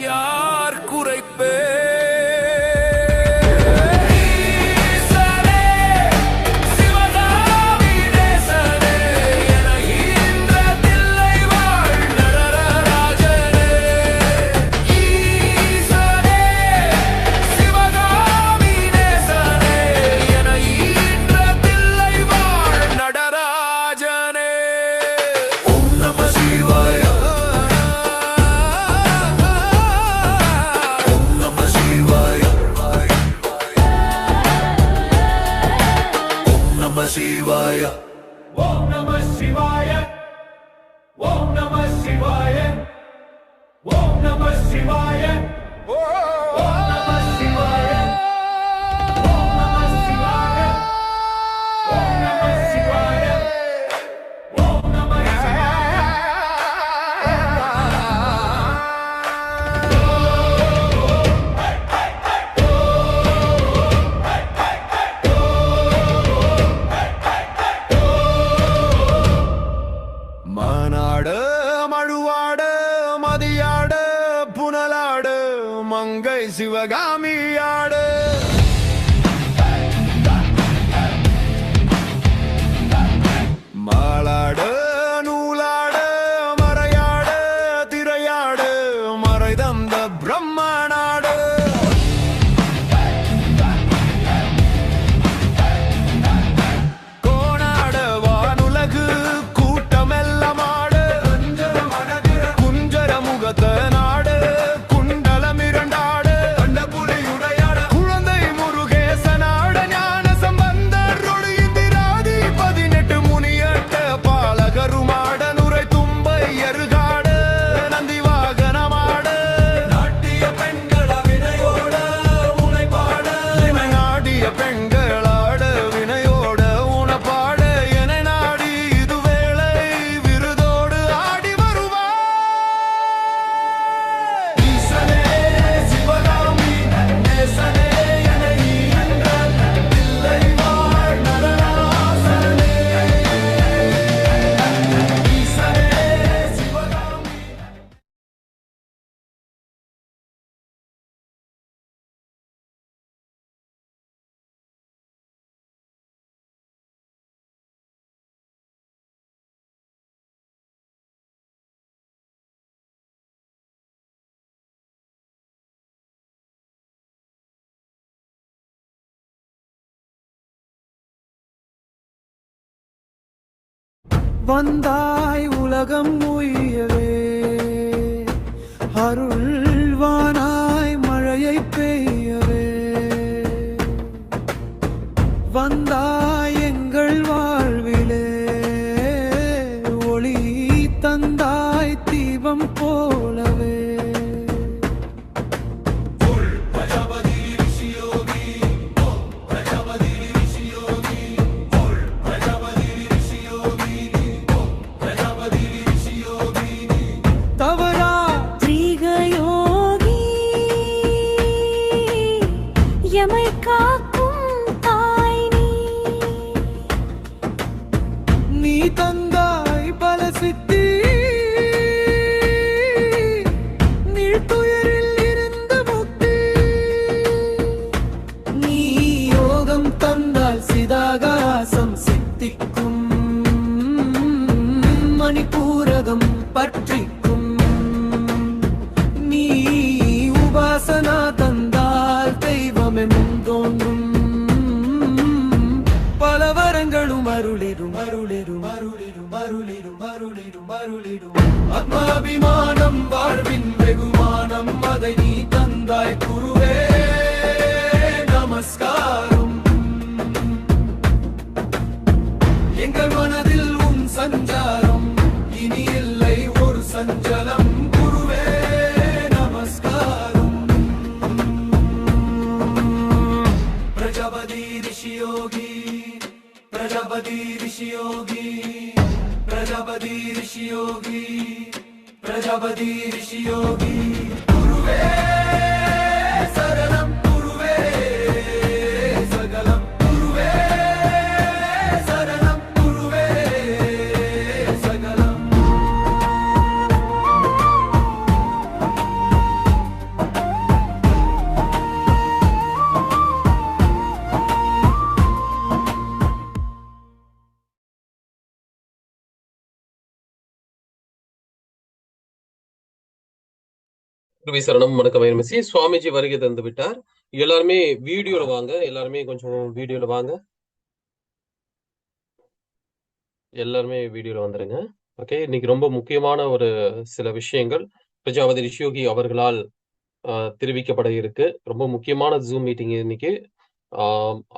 யார் குறைப்பே Shivaya. Om Namah Shivaya. Om Namah Shivaya. Om Namah Shivaya. Om Namah Shivaya. Om Namah Shivaya. Om Namah Shivaya. Om Namah Maanaadu மழுவாடு மதியாடு புனலாடு மங்கை சிவகாமியாடு மாலாடு நூலாடு மறையாடு திரையாடு மறைதந்த பிரம்மநாடு கோணாடு வானுலகு நாடு குண்டலம் இரண்டாடு கண்ட புலியுடையாட குழந்தை முருகேசனாட ஞான சம்பந்தர் இந்திராதி 18 முனியட்ட பாலகருமாட நுரை தும்பை எருகாடு நந்தி வாகனமாடு நாட்டிய பெண்கள வினையோட உனைப்பாட நாடிய பெண்களாட வினையோட உனப்பாட என நாடி இதுவேளை விருதோடு ஆடி வருவா வந்தாய் உலகம் உயவே அருள்வானாய் மழையை பெய்யவே வந்தாய் எங்கள் வாழ்விலே ஒளி தந்தாய் தீபம் போலவே எமை காக்கும் தாய் நீ தந்தாய் பல சித்தி நீழ்துயரில் இருந்து முக்தி நீ யோகம் தந்தால் சிதாகாசம் சித்திக்கும் மணிப்பூரகம் பற்றிக்கும் நீ உபாசனா தந்தால் தெய்வமெனும் தோன்றும் பல வரங்களும் அருளிடும் அருளிடும் அருளிடும் அருளிடும் அருளிடும் அருளிடும் ஆத்மாபிமானம் வாழ்வின் வெகுமானம் அதை நீ தந்தாய் குருவே நமஸ்காரம் எங்கள் மனதில் உன் சஞ்சாரம் இனி இல்லை ஒரு சஞ்சலம் குருவே நமஸ்காரம் பிரஜாபதி ரிஷி யோகி பிரஜாபதி ரிஷி யோகி பிரஜாபதி ரிஷி யோகி பிரஜாபதி ரிஷி யோகி குருவி சரணம் வணக்கம் ஐஎம்சி சுவாமிஜி வருகை தந்து விட்டார். எல்லாருமே வீடியோல வாங்க, எல்லாருமே கொஞ்சம் வீடியோல வாங்க, எல்லாருமே வீடியோல வந்துருங்க. ஓகே, இன்னைக்கு ரொம்ப முக்கியமான ஒரு சில விஷயங்கள் பிரஜாபதி ரிஷியோகி அவர்களால் தெரிவிக்கப்பட இருக்கு. ரொம்ப முக்கியமான ஜூம் மீட்டிங் இன்னைக்கு.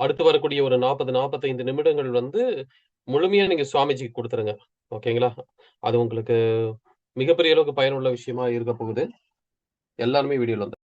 அடுத்து வரக்கூடிய ஒரு 40-45 நிமிடங்கள் வந்து முழுமையா நீங்க சுவாமிஜிக்கு கொடுத்துருங்க. ஓகேங்களா? அது உங்களுக்கு மிகப்பெரிய அளவுக்கு பயனுள்ள விஷயமா இருக்க போகுது. எல்லாருமே வீடியோல வந்து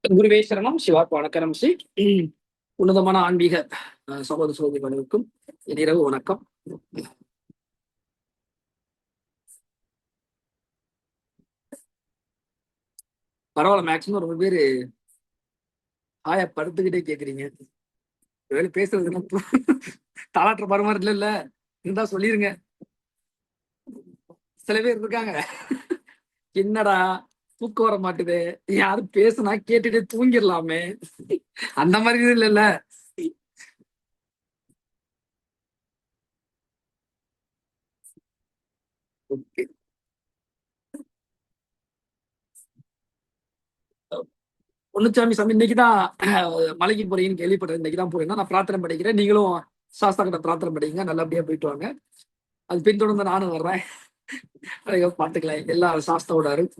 குருவே சரணம். சிவா வணக்கம். ஸ்ரீ உன்னதமான ஆன்மீக சகோதர சகோதரிகளுக்கும் இரவு வணக்கம். பரவாயில்ல, மேக்சிமம் ரொம்ப பேரு ஆயா படுத்துக்கிட்டே கேக்குறீங்க. வேலை பேசுறதுன்னா தாளாற்ற பாரு மாதிரி இல்ல இருந்தா சொல்லிருங்க. சில பேர் இருக்காங்க, என்னடா தூக்கம் வர மாட்டுது, யாரும் பேசுனா கேட்டுட்டு தூங்கிடலாமே, அந்த மாதிரி இல்ல. பொன்னுச்சாமி சாமி இன்னைக்குதான் மலைக்கு போறீங்கன்னு கேள்விப்பட்டேன். இன்னைக்குதான் போறீங்கன்னா நான் பிரார்த்தனை பண்ணிக்கிறேன். நீங்களும் சாஸ்தா கிட்ட பிரார்த்தனை பண்ணிக்கங்க, நல்லபடியா போயிட்டு வாங்க. அது பின்தொடர்ந்து நானும் வர்றேன். பாத்துக்கலாம், எல்லா சாஸ்தாவோட அருள்.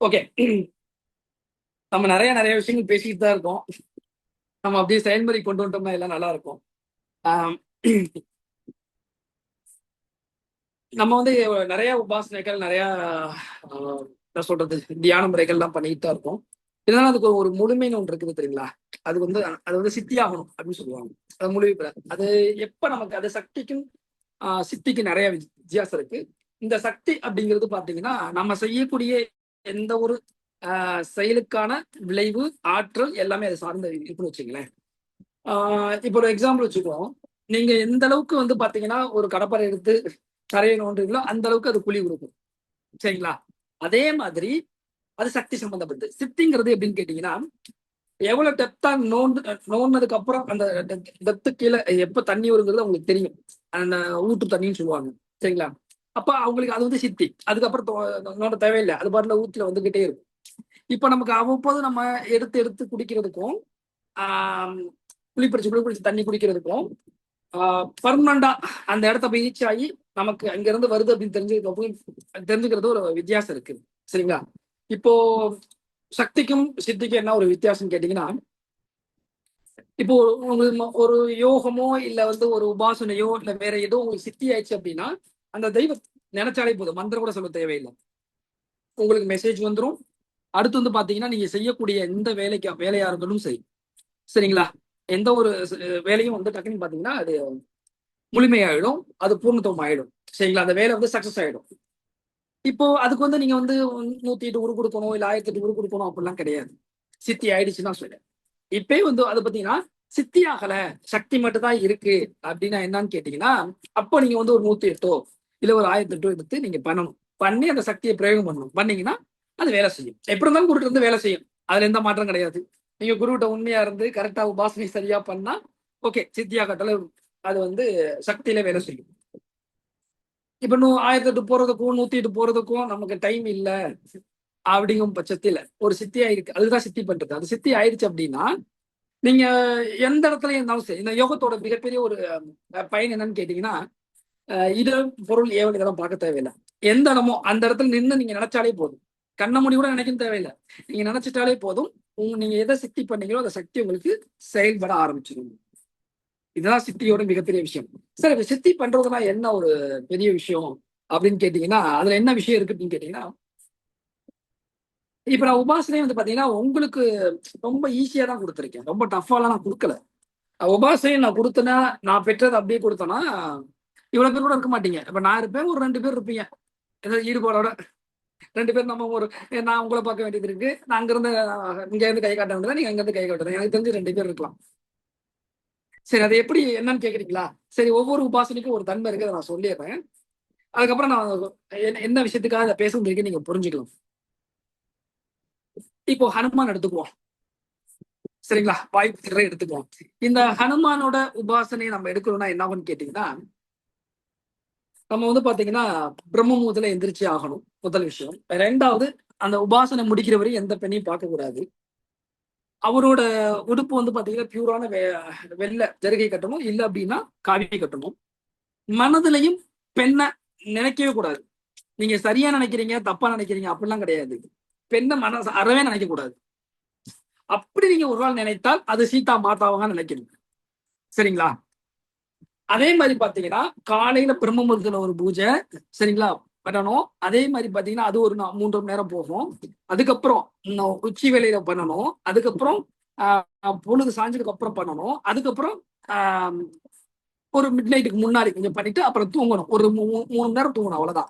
ஓகே, நம்ம நிறைய விஷயங்கள் பேசிக்கிட்டு தான் இருக்கோம். நம்ம அப்படியே செயல்முறை கொண்டு வந்துட்டோம்னா எல்லாம் நல்லா இருக்கும். நம்ம வந்து நிறைய உபாசனைகள், நிறைய என்ன சொல்றது, தியான முறைகள்லாம் பண்ணிட்டு தான் இருக்கோம். இதனால அதுக்கு ஒரு முழுமைன்னு ஒன்று இருக்குது தெரியுங்களா? அது வந்து சித்தியாகணும் அப்படின்னு சொல்லுவாங்க. அது முழுமை பெற அது எப்ப நமக்கு அது சக்திக்கும் சித்திக்கு நிறைய வித்தியாசம் இருக்கு. இந்த சக்தி அப்படிங்கிறது பாத்தீங்கன்னா நம்ம செய்யக்கூடிய எந்த ஒரு செயலுக்கான விளைவு, ஆற்றல் எல்லாமே அதை சார்ந்த இருக்குன்னு வச்சுங்களேன். இப்போ ஒரு எக்ஸாம்பிள் வச்சுக்குவோம். நீங்க எந்த அளவுக்கு வந்து பாத்தீங்கன்னா ஒரு கடப்பாரை எடுத்து தரையை நோண்டுறீங்களோ அந்த அளவுக்கு அது குழி கொடுக்கும், சரிங்களா? அதே மாதிரி அது சக்தி சம்பந்தப்பட்டு. சித்திங்கிறது எப்படின்னு கேட்டீங்கன்னா, எவ்வளவு டெப்தா நோண்டினதுக்கு அப்புறம் அந்த டெப்த்து கீழே எப்ப தண்ணி வருங்கிறது அவங்களுக்கு தெரியும். அந்த ஊற்று தண்ணின்னு சொல்லுவாங்க, சரிங்களா? அப்ப அவங்களுக்கு அது வந்து சித்தி. அதுக்கப்புறம் நோண்ட தேவையில்லை, அது பாட்டுல ஊத்துல வந்துகிட்டே இருக்கும். இப்ப நமக்கு அவ்வப்போது நம்ம எடுத்து எடுத்து குடிக்கிறதுக்கும் குளிப்பறிச்சு தண்ணி குடிக்கிறதுக்கும் பர்மனண்டா அந்த இடத்த போய் ரீச் ஆகி நமக்கு அங்க இருந்து வருது அப்படின்னு தெரிஞ்சுக்கிறது ஒரு வித்தியாசம் இருக்கு, சரிங்களா? இப்போ சக்திக்கும் சித்திக்கும் என்ன ஒரு வித்தியாசம் கேட்டீங்கன்னா, இப்போ உங்களுக்கு ஒரு யோகமோ இல்ல வந்து ஒரு உபாசனையோ இல்ல வேற ஏதோ உங்களுக்கு சித்தி ஆயிடுச்சு அப்படின்னா அந்த தெய்வம் நினைச்சாலே போதும், மந்திரம் கூட சொல்ல தேவையில்லை, உங்களுக்கு மெசேஜ் வந்துடும். அடுத்து வந்து பாத்தீங்கன்னா நீங்க செய்யக்கூடிய எந்த வேலையா இருந்தாலும் சரி, சரிங்களா? எந்த ஒரு வேலையும் வந்து டக்குன்னு பாத்தீங்கன்னா அது முழுமையாயிடும், அது பூர்ணத்துவம் ஆயிடும், சரிங்களா? அந்த வேலை வந்து சக்சஸ் ஆயிடும். இப்போ அதுக்கு வந்து நீங்க வந்து 108 உரு கொடுக்கணும் இல்ல 1008 உரு கொடுக்கணும் அப்படிலாம் கிடையாது. சித்தி ஆயிடுச்சுன்னா சொல்றேன். இப்பே வந்து அது பாத்தீங்கன்னா சித்தி ஆகல, சக்தி மட்டும் தான் இருக்கு அப்படின்னா என்னன்னு கேட்டீங்கன்னா, அப்போ நீங்க வந்து ஒரு 108 இல்ல ஒரு 1008 எடுத்து நீங்க பண்ணணும். பண்ணி அந்த சக்தியை பிரயோகம் பண்ணணும். பண்ணீங்கன்னா அது வேலை செய்யும். எப்படி இருந்தாலும் குருட்டு இருந்து வேலை செய்யும், அதுல எந்த மாற்றம் கிடையாது. நீங்க குருவிட்ட உண்மையா இருந்து கரெக்டா உபாசனை சரியா பண்ணா ஓகே, சித்தியா கட்டல அது வந்து சக்தியில வேலை செய்யும். இப்ப 1008 போறதுக்கும் 108 போறதுக்கும் நமக்கு டைம் இல்ல அப்படிங்கும் பட்சத்துல ஒரு சித்தியா இருக்கு, அதுதான் சித்தி பண்றது. அது சித்தி ஆயிடுச்சு அப்படின்னா நீங்க எந்த இடத்துல இருந்தாலும் சரி, இந்த யோகத்தோட மிகப்பெரிய ஒரு பயன் என்னன்னு கேட்டீங்கன்னா, இடம் பொருள் ஏவல் இதெல்லாம் பார்க்க தேவையில்லை. எந்த இடமோ அந்த இடத்துல நின்று நீங்க நினைச்சாலே போதும். கண்ண மூடி கூட நினைக்கும் தேவையில்லை, நீங்க நினைச்சிட்டாலே போதும். நீங்க எதை சித்தி பண்ணீங்களோ அந்த சக்தி உங்களுக்கு செயல்பட ஆரம்பிச்சிடும். இதுதான் சித்தியோட மிகப்பெரிய விஷயம். சரி, சித்தி பண்றதுனா என்ன ஒரு பெரிய விஷயம் அப்படின்னு கேட்டீங்கன்னா, அதுல என்ன விஷயம் இருக்கு அப்படின்னு கேட்டீங்கன்னா, இப்ப நான் உபாசனையே வந்து பாத்தீங்கன்னா உங்களுக்கு ரொம்ப ஈஸியா தான் கொடுத்துருக்கேன், ரொம்ப டஃபாலாம் நான் கொடுக்கல. உபாசனை நான் கொடுத்தேன்னா, நான் பெற்றது அப்படியே கொடுத்தேன்னா இவ்வளவு பேர் கூட இருக்க மாட்டீங்க. இப்ப நான் இருப்பேன், ஒரு 2 பேர் இருப்பீங்க ஏதாவது ஈடுபாடோட. 2 பேர் நம்ம ஒரு நான் உங்களை பார்க்க வேண்டியது இருக்கு, நான் அங்கிருந்து இங்க இருந்து கை காட்ட வேண்டியதா, நீங்க அங்க இருந்து கை காட்டுறது. எனக்கு தெரிஞ்சு 2 பேர் இருக்கலாம். சரி, அது எப்படி என்னன்னு கேக்குறீங்களா? சரி, ஒவ்வொரு உபாசனைக்கும் ஒரு தன்மை இருக்கு, அதை நான் சொல்லிடுறேன். அதுக்கப்புறம் நான் என்ன விஷயத்துக்காக அதை பேச முடியுங்க நீங்க புரிஞ்சுக்கலாம். இப்போ ஹனுமான் எடுத்துக்குவோம், சரிங்களா? வாய்ப்பு எடுத்துக்குவோம். இந்த ஹனுமானோட உபாசனையை நம்ம எடுக்கணும்னா என்ன ஆகும்னு கேட்டீங்கன்னா, நம்ம வந்து பாத்தீங்கன்னா பிரம்ம முகூர்த்தத்துல எந்திரிச்சு ஆகணும், முதல் விஷயம். 2வது, அந்த உபாசனை முடிக்கிற வரையும் எந்த பெண்ணையும் பார்க்க கூடாது. அவரோட உடுப்பு வந்து பாத்தீங்கன்னா பியூரான வெள்ளை ஜருகை கட்டணும், இல்ல அப்படின்னா காவி கட்டணும். மனதிலையும் பெண்ணை நினைக்கவே கூடாது. நீங்க சரியா நினைக்கிறீங்க, தப்பா நினைக்கிறீங்க அப்படிலாம் கிடையாது. பெண்ணை மனசு அறவே நினைக்க கூடாது. அப்படி நீங்க ஒரு நாள் நினைத்தால் அது சீதா மாதாவாக நினைக்கணும், சரிங்களா? அதே மாதிரி பாத்தீங்கன்னா காலையில பிரம்ம முகூர்த்தத்துல ஒரு பூஜை, சரிங்களா, பண்ணணும். அதே மாதிரி பாத்தீங்கன்னா அது ஒரு 3 மணி நேரம் போகும். அதுக்கப்புறம் உச்சி வேலையில பண்ணணும். அதுக்கப்புறம் பொழுது சாஞ்சதுக்கு அப்புறம் பண்ணணும். அதுக்கப்புறம் ஒரு மிட் நைட்டுக்கு முன்னாடி கொஞ்சம் பண்ணிட்டு அப்புறம் தூங்கணும். ஒரு 3 மணி நேரம் தூங்கணும், அவ்வளவுதான்.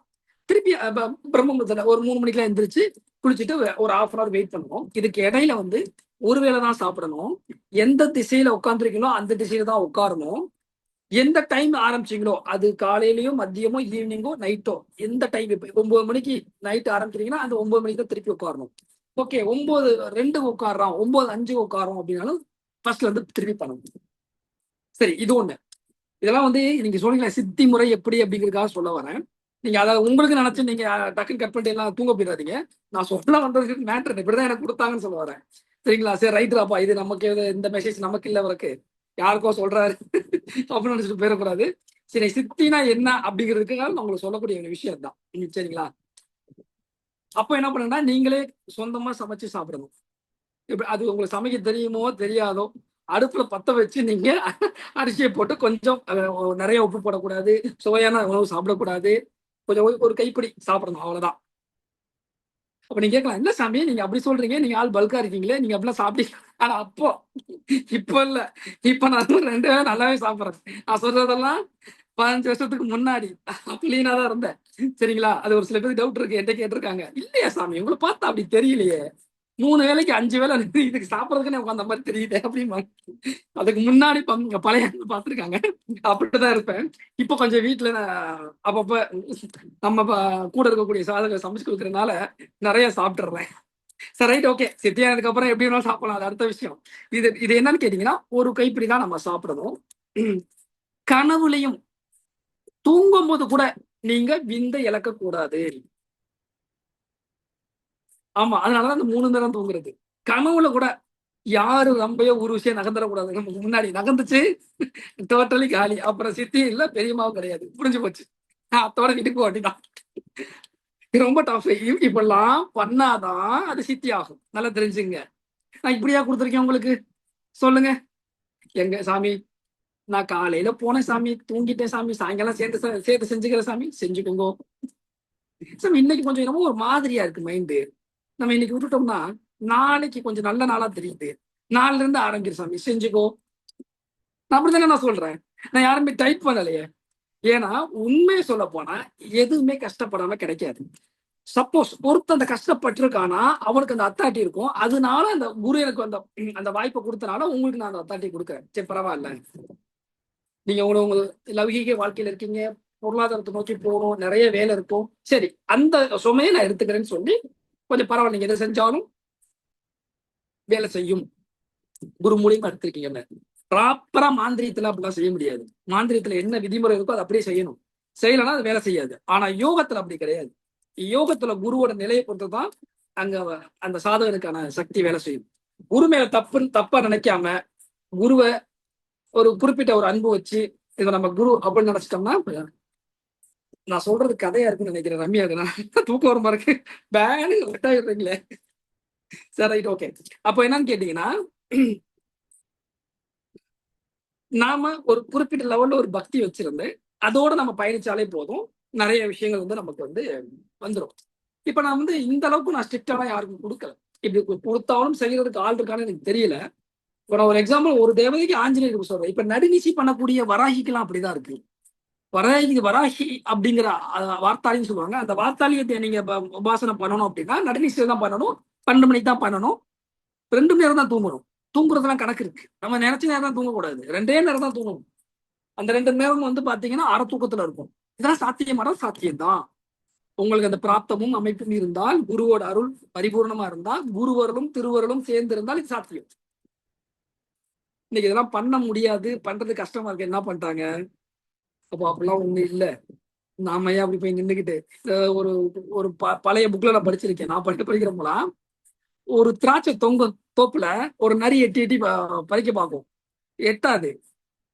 திருப்பி பிரம்ம முகூர்த்தத்துல ஒரு 3 மணிக்கெல்லாம் எந்திரிச்சு குளிச்சுட்டு ஒரு 1/2 hour வெயிட் பண்ணணும். இதுக்கு இடையில வந்து ஒரு வேளை தான் சாப்பிடணும். எந்த திசையில உட்காந்துருக்கீங்களோ அந்த திசையில தான் உட்காரணும். எந்த டைம் ஆரம்பிச்சீங்களோ, அது காலையிலயோ மதியமோ ஈவினிங்கோ நைட்டோ, எந்த டைம், இப்ப 9 மணிக்கு நைட் ஆரம்பிக்கிறீங்கன்னா அந்த 9 மணிக்கு தான் திருப்பி உட்காரணும். ஓகே, 9:02 உட்காடுறோம், 9:05 உட்காரோம் அப்படின்னாலும் ஃபர்ஸ்ட்ல இருந்து திருப்பி பண்ணணும். சரி, இது ஒண்ணு. இதெல்லாம் வந்து நீங்க சொன்னீங்களா சித்தி முறை எப்படி அப்படிங்கிறதுக்காக சொல்ல வரேன். நீங்க அதாவது உங்களுக்கு நினைச்சு நீங்க டக்குன்னு கட் பண்ணிட்டு எல்லாம் தூங்க போயிடாதீங்க. நான் சொல்ல வந்ததுக்கு மேட்டர் இப்படிதான் எனக்கு கொடுத்தாங்கன்னு சொல்ல வரேன், சரிங்களா? சரி, ரைட்ராப்பா, இது நமக்கு இந்த மெசேஜ் நமக்கு இல்ல, அவருக்கு யாருக்கோ சொல்றாரு அப்படின்னு நினைச்சிட்டு போயிடக்கூடாது. சரி, சித்தினா என்ன அப்படிங்கிறதுக்காக நான் உங்களுக்கு சொல்லக்கூடிய ஒரு விஷயம் தான், சரிங்களா? அப்ப என்ன பண்ணுன்னா, நீங்களே சொந்தமா சமைச்சு சாப்பிடணும். இப்ப அது உங்களுக்கு சமைக்க தெரியுமோ தெரியாதோ, அடுப்புல பத்த வச்சு நீங்க அரிசியை போட்டு கொஞ்சம் நிறைய உப்பு போடக்கூடாது, சுவையான உணவு சாப்பிடக்கூடாது, கொஞ்சம் ஒரு கைப்பிடி சாப்பிடணும், அவ்வளவுதான். அப்ப நீங்க கேட்கலாம், என்ன சாமி நீங்க அப்படி சொல்றீங்க, நீங்க ஆள் பல்கா இருக்கீங்களே, நீங்க அப்படிலாம் சாப்பிட்டீங்க. ஆனா அப்போ, இப்ப இல்ல, இப்ப நான் 2 வேளை நல்லாவே சாப்பிடுறேன். நான் சொல்றதெல்லாம் 15 வருஷத்துக்கு முன்னாடி கிளீனா தான் இருந்தேன், சரிங்களா? அது ஒரு சில பேருக்கு டவுட் இருக்கு, என்கிட்ட கேட்டிருக்காங்க. இல்லையா சாமி, உங்களை பார்த்தா அப்படி தெரியலையே, 3 வேளைக்கு 5 வேளை இதுக்கு சாப்பிடறதுக்குன்னு உட்காந்த மாதிரி தெரியுது அப்படிமா. அதுக்கு முன்னாடி பழைய பார்த்துருக்காங்க, அப்படிதான் இருப்பேன். இப்ப கொஞ்சம் வீட்டுல அப்பப்ப நம்ம கூட இருக்கக்கூடிய சாதனை சமைச்சு கொடுக்கறதுனால நிறைய சாப்பிட்டுறேன். சரி, ரைட், ஓகே. சித்தியானதுக்கு அப்புறம் எப்படி வேணாலும் சாப்பிடலாம், அது அடுத்த விஷயம். இது என்னன்னு கேட்டீங்கன்னா, ஒரு கைப்பிடி தான் நம்ம சாப்பிடணும். கனவுலையும் தூங்கும் போது கூட நீங்க விந்த இழக்க கூடாது. ஆமா, அதனாலதான் அந்த 3 நேரம் தூங்குறது. கனவுல கூட யாரு ரொம்பயோ ஒரு விஷயம் நகர்ந்துடக்கூடாது. நமக்கு முன்னாடி நகர்ந்துச்சு, டோட்டலி காலி. அப்புறம் சித்தியும் இல்ல, பெரியமாவும் கிடையாது, புரிஞ்சு போச்சு. அத்தோட வீட்டுக்கு போட்டிதான். ரொம்ப டஃப். இப்பெல்லாம் பண்ணாதான் அது சித்தி ஆகும், நல்லா தெரிஞ்சுங்க. நான் இப்படியா கொடுத்துருக்கேன் உங்களுக்கு, சொல்லுங்க. எங்க சாமி, நான் காலையில போனேன் சாமி, தூங்கிட்டேன் சாமி, சாயங்காலம் சேர்த்து செஞ்சுக்கிறேன் சாமி, செஞ்சுக்கோங்க சாமி. இன்னைக்கு கொஞ்சம் என்னமோ ஒரு மாதிரியா இருக்கு மைண்டு, நம்ம இன்னைக்கு விட்டுட்டோம்னா நாளைக்கு கொஞ்சம் நல்ல நாளா தெரியுது, நாளில இருந்து ஆரம்பிக்கிற சாமி, செஞ்சுக்கோ. அப்படித்தானே நான் சொல்றேன், நான் யாருமே டைப் பண்ணலையே. ஏன்னா உண்மையை சொல்ல போனா எதுவுமே கஷ்டப்படாம கிடைக்காது. சப்போஸ் ஒருத்தன் அந்த கஷ்டப்பட்டிருக்கானா அவனுக்கு அந்த அத்தாட்டி இருக்கும், அதனால அந்த குரு எனக்கு அந்த வாய்ப்பை கொடுத்தனால உங்களுக்கு நான் அந்த அத்தாட்டி கொடுக்குறேன். சரி, பரவாயில்ல. நீங்க உங்க லௌகீக வாழ்க்கையில இருக்கீங்க, பொருளாதாரத்தை நோக்கி போகணும், நிறைய வேலை இருக்கும், சரி, அந்த சுமையை நான் எடுத்துக்கிறேன்னு சொல்லி கொஞ்சம் பரவாயில்ல, நீங்க எதை செஞ்சாலும் வேலை செய்யும். குரு மூலியமா எடுத்திருக்கீங்க. ப்ராப்பரா மாந்திரியத்துல அப்படிலாம் செய்ய முடியாது. மாந்திரியத்துல என்ன விதிமுறை இருக்கோ அதை அப்படியே செய்யணும், செய்யலைன்னா அது வேலை செய்யாது. ஆனா யோகத்துல அப்படி கிடையாது. யோகத்துல குருவோட நிலையை பொறுத்துதான் அங்க அந்த சாதகனுக்கான சக்தி வேலை செய்யும். குரு மேல தப்பா நினைக்காம குருவை ஒரு குறிப்பிட்ட ஒரு அன்பு வச்சு இதை நம்ம குரு அப்படின்னு நினைச்சிட்டோம்னா, நான் சொல்றது கதையா இருக்குன்னு நினைக்கிறேன். ரம்யா இருக்குன்னா தூக்கம் வர மாதிரி இருக்கு, பேனு விட்டாயிடுறீங்களே. சரி, ரைட், ஓகே. அப்போ என்னன்னு கேட்டீங்கன்னா, நாம ஒரு குறிப்பிட்ட லெவல்ல ஒரு பக்தி வச்சிருந்து அதோட நம்ம பயணிச்சாலே போதும், நிறைய விஷயங்கள் வந்து நமக்கு வந்து வந்துடும். இப்ப நான் வந்து இந்த அளவுக்கு நான் ஸ்ட்ரிக்டான யாருக்கும் கொடுக்கல. இப்படி கொடுத்தாலும் செய்யறதுக்கு ஆள் இருக்கான்னு எனக்கு தெரியல. இப்போ நான் ஒரு எக்ஸாம்பிள், ஒரு தேவதைக்கு ஆஞ்சநேயருக்கு சொல்றேன். இப்ப நடுநிசி பண்ணக்கூடிய வராகிக்கெல்லாம் அப்படிதான் இருக்கு. வராகி அப்படிங்கிற வார்த்தாளின்னு சொல்லுவாங்க. அந்த வார்த்தாளியத்தை நீங்க உபாசனை பண்ணணும் அப்படின்னா நடுநிசையில தான் பண்ணணும். 12 மணிக்கு தான் பண்ணணும். 2 நேரம் தான் தூங்கணும். தூங்குறதுலாம் கணக்கு இருக்கு. நம்ம நினைச்ச நேரம் தான் தூங்கக்கூடாது. 2 நேரம் தான் தூங்கணும். அந்த 2 நேரம் வந்து பாத்தீங்கன்னா அரை தூக்கத்துல இருக்கும். இதெல்லாம் சாத்தியமான சாத்தியம்தான். உங்களுக்கு அந்த பிராப்தமும் அமைப்பும் இருந்தால், குருவோட அருள் பரிபூர்ணமா இருந்தால், குருவருளும் திருவருளும் சேர்ந்து இருந்தால் இது சாத்தியம். இன்னைக்கு இதெல்லாம் பண்ண முடியாது, பண்றது கஷ்டமா இருக்கு. என்ன பண்றாங்க? அப்போ அப்படிலாம் ஒண்ணு இல்ல. நாம ஏன் அப்படி போய் நின்றுகிட்டு ஒரு ஒரு பழைய புக்ல நான் படிச்சிருக்கேன். நான் படிக்கிறப்பலாம் ஒரு திராட்சை தொங்கும் தோப்புல ஒரு நரி எட்டி எட்டி பறிக்க பார்க்கும். எட்டாது.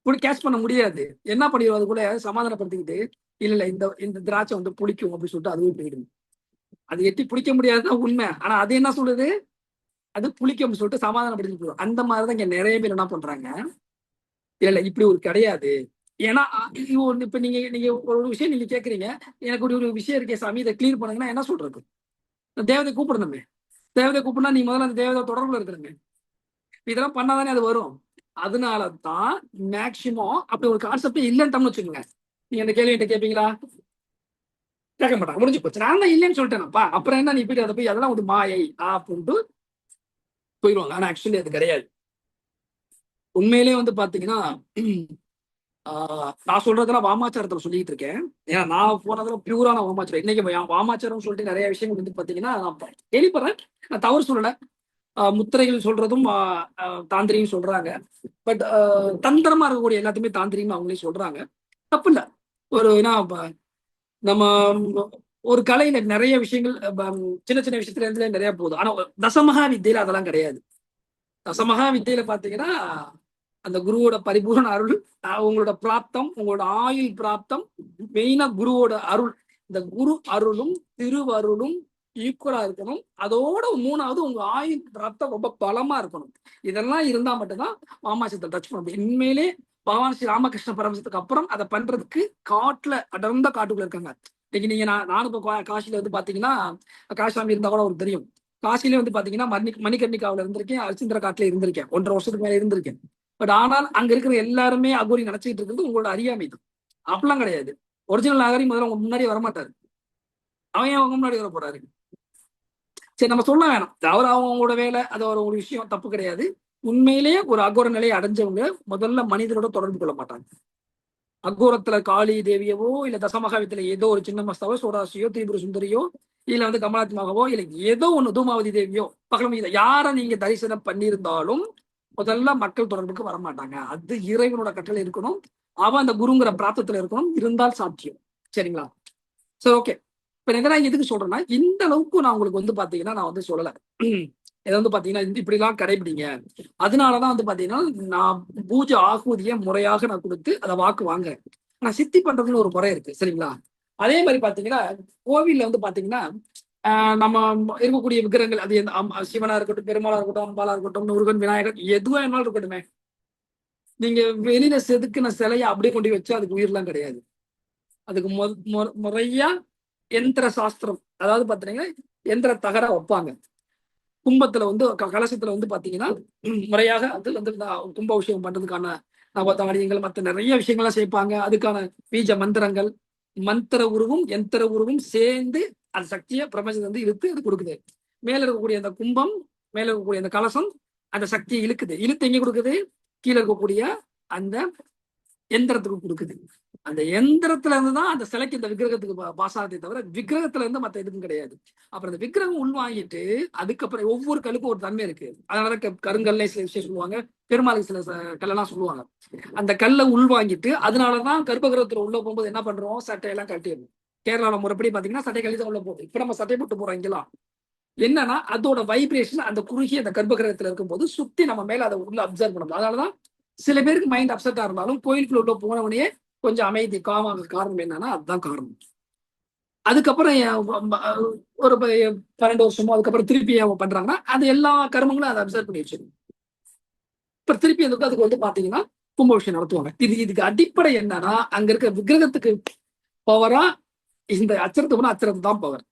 கூட கேட்ச் பண்ண முடியாது. என்ன பண்ணிடும்? அது கூட சமாதானப்படுத்திக்கிட்டு, இல்ல இந்த இந்த திராட்சை வந்து புளிக்கும் அப்படின்னு சொல்லிட்டு அதுவே போயிடும். அது எட்டி பிடிக்க முடியாதுதான் உண்மை. ஆனா அது என்ன சொல்லுது? அது புளிக்கும் சொல்லிட்டு சமாதானப்படுத்திட்டு போயிடும். அந்த மாதிரிதான் இங்க நிறைய பேர் என்ன பண்றாங்க, இல்ல இப்படி ஒரு கிடையாது. ஏன்னா இப்ப நீங்க நீங்க ஒரு விஷயம் நீங்க கேக்குறீங்க, எனக்கு ஒரு விஷயம் இருக்கே சாமி, இதை கிளியர் பண்ணுங்கன்னா என்ன சொல்றது? தேவதை கூப்பிடணுமே. தேவதை கூப்பிடா நீ முதல்ல அந்த தேவதை தொடர்புல இருக்கணுமே. இதெல்லாம் பண்ணாதானே அது வரும். அதனாலதான் மேக்சிமம் அப்படி ஒரு கான்செப்ட் இல்லைன்னு வச்சுக்கோங்க. நீங்க அந்த கேள்வி என்கிட்ட கேட்பீங்களா? கேட்க மாட்டாங்க. முடிஞ்சு போச்சு. நான் தான் இல்லைன்னு சொல்லிட்டேனப்பா. அப்புறம் என்ன நீ போய் அதை போய் அதெல்லாம் ஒரு மாயை அப்படின்ட்டு போயிடுவாங்க. ஆனா ஆக்சுவலி அது கிடையாது. உண்மையிலேயே வந்து பாத்தீங்கன்னா நான் சொல்றதெல்லாம் வாமாச்சாரத்துல சொல்லிட்டு இருக்கேன். ஏன்னா நான் போனதுல பியூரான வாமாச்சாரம். இன்னைக்கு வாமாச்சாரம் சொல்லிட்டு நிறைய விஷயங்கள் வந்து பாத்தீங்கன்னா நான் கேள்விப்படுறேன். நான் தவறு சொல்லல. முத்திரைகள் சொல்றதும் தாந்திரியும் சொல்றாங்க. பட் தந்திரமா இருக்கக்கூடிய எல்லாத்தையுமே தாந்திரியும் அவங்களே சொல்றாங்க. தப்பு இல்ல. ஒரு ஏன்னா நம்ம ஒரு கலையில நிறைய விஷயங்கள் சின்ன சின்ன விஷயத்துல இருந்து நிறைய போகுது. ஆனா தசமகா வித்தையில அதெல்லாம் கிடையாது. தசமகா வித்தையில பாத்தீங்கன்னா அந்த குருவோட பரிபூர்ண அருள், உங்களோட பிராப்தம், உங்களோட ஆயுள் பிராப்தம், மெயினா குருவோட அருள். இந்த குரு அருளும் திருவருளும் ஈக்குவலா இருக்கணும். அதோட 3வது உங்க ஆயுள் பிராப்தம் ரொம்ப பலமா இருக்கணும். இதெல்லாம் இருந்தா மட்டும்தான் வாமாசத்தை டச் பண்ண முடியும். உண்மையிலே பகவான் ஸ்ரீ ராமகிருஷ்ண பரமசத்துக்கு அப்புறம் அதை பண்றதுக்கு காட்டுல அடர்ந்த காட்டுக்குள்ள இருக்காங்க. இன்னைக்கு நீங்க நானும் இப்போ காசியில வந்து பாத்தீங்கன்னா, காசாமி இருந்தா கூட அவருக்கு தெரியும். காசிலே வந்து பாத்தீங்கன்னா மணிகர்ணிகாவில இருந்திருக்கேன், அரிச்சந்திர காட்டுல இருந்திருக்கேன், 1.5 வருஷத்துக்கு மேல இருந்திருக்கேன். பட் ஆனால் அங்க இருக்கிற எல்லாருமே அகோரி நினைச்சிட்டு இருக்கிறது உங்களோட அறியாமை தான். அப்படிலாம் கிடையாது. ஒரிஜினல் அகரி முதல்ல உங்க முன்னாடியே வரமாட்டாரு. அவன் அவங்க முன்னாடி வர போறாரு. சரி, நம்ம சொல்ல வேணாம். அவங்களோட வேலை, அது ஒரு விஷயம், தப்பு கிடையாது. உண்மையிலேயே ஒரு அகோர நிலையை அடைஞ்சவங்க முதல்ல மனிதரோட தொடர்பு கொள்ள மாட்டாங்க. அகோரத்துல காளி தேவியவோ இல்ல தசமகாவியத்துல ஏதோ ஒரு சின்ன மஸ்தாவோ சோடாசியோ திரிபுர சுந்தரியோ இல்ல வந்து கமலாத்மாகவோ இல்ல ஏதோ ஒண்ணு தூமாவதி தேவியோ பகலம் யாரை நீங்க தரிசனம் பண்ணியிருந்தாலும் முதல்ல மக்கள் தொடர்புக்கு வரமாட்டாங்க. அது இறைவனோட கட்டளை இருக்கணும். அவன் அந்த குருங்கிற பிராப்தத்துல இருக்கணும். இருந்தால் சாத்தியம். சரிங்களா? சரி, ஓகே. இப்ப நான் எதுக்கு சொல்றேன்னா, இந்த அளவுக்கு நான் உங்களுக்கு வந்து பாத்தீங்கன்னா நான் வந்து சொல்லல. இதை வந்து பாத்தீங்கன்னா இப்படி எல்லாம் கடைபிடிங்க. அதனாலதான் வந்து பாத்தீங்கன்னா நான் பூஜை ஆகுதியை முறையாக நான் கொடுத்து அதை வாக்கு வாங்குறேன். ஆனா சித்தி பண்றதுன்னு ஒரு முறை இருக்கு. சரிங்களா? அதே மாதிரி பாத்தீங்கன்னா கோவில்ல வந்து பாத்தீங்கன்னா நம்ம இருக்கக்கூடிய விக்கிரகங்கள், அது சிவனா இருக்கட்டும், பெருமாளா இருக்கட்டும், அம்பாலா இருக்கட்டும், முருகன், விநாயகர், எதுவா வேணாலும் இருக்கட்டுமே, நீங்க வெளியில செதுக்குன சிலையை அப்படியே கொண்டு வச்சு அதுக்கு உயிர்லாம் கிடையாது. அதுக்கு முறையா எந்திர சாஸ்திரம், அதாவது பாத்தீங்கன்னா எந்திர தகர வைப்பாங்க. கும்பத்துல வந்து கலசத்துல வந்து பாத்தீங்கன்னா முறையாக அது வந்து கும்பாபிஷேகம் பண்றதுக்கான நவதானியங்கள் மற்ற நிறைய விஷயங்கள்லாம் சேர்ப்பாங்க. அதுக்கான பீஜ மந்திரங்கள், மந்திர உருவும் எந்திர உருவும் சேர்ந்து அந்த சக்தியை பிரபஞ்சத்தை வந்து இழுத்து அது கொடுக்குது. மேல இருக்கக்கூடிய அந்த கும்பம், மேல இருக்கக்கூடிய அந்த கலசம் அந்த சக்தியை இழுக்குது. இழுத்து எங்க கொடுக்குது? கீழே இருக்கக்கூடிய அந்த எந்திரத்துக்கு கொடுக்குது. அந்த எந்திரத்துல இருந்துதான் அந்த சிலைக்கு இந்த விக்கிரகத்துக்கு பாசாதத்தை தவிர விக்கிரகத்துல இருந்து மற்ற எதுக்கும் கிடையாது. அப்புறம் அந்த விக்கிரகம் உள்வாங்கிட்டு அதுக்கப்புறம் ஒவ்வொரு கல்லுக்கும் ஒரு தன்மை இருக்கு. அதனால கருங்கல்ல சில விஷயம் சொல்லுவாங்க, பெருமாளுக்கு சில கல்லெல்லாம் சொல்லுவாங்க. அந்த கல்லை உள்வாங்கிட்டு அதனாலதான் கர்ப்பகிரகத்துல உள்ள போகும்போது என்ன பண்றோம்? சட்டையெல்லாம் கட்டிடணும். கேரளாவில முறைப்படி பாத்தீங்கன்னா சட்டை கழிதான் உள்ள போகுது. இப்ப நம்ம சட்டை போட்டு போறோம் இங்கெல்லாம். என்னன்னா அதோட வைப்ரேஷன் அந்த குறுகிய அந்த கர்ப்பகிரகத்துல இருக்கும்போது சுத்தி நம்ம மேல அதை உள்ள அப்சர்வ் பண்ணணும். அதனாலதான் சில பேருக்கு மைண்ட் அப்செட்டா இருந்தாலும் கோயிலுக்குள்ள உள்ள போனவனே கொஞ்சம் அமைதி காமாக காரணம் என்னன்னா அதுதான் காரணம். அதுக்கப்புறம் ஒரு 12 வருஷமோ அதுக்கப்புறம் திருப்பி பண்றாங்கன்னா அது எல்லா கர்மங்களும் அதை அப்சர்வ் பண்ணி வச்சிருக்கும். இப்ப திருப்பி அதுக்கு வந்து பாத்தீங்கன்னா கும்பாபிஷேகம் நடத்துவாங்க. இதுக்கு அடிப்படை என்னன்னா அங்க இருக்க விக்கிரகத்துக்கு பவரா இந்த அச்சரத்துக்கு அச்சரத்து தான் பவர்.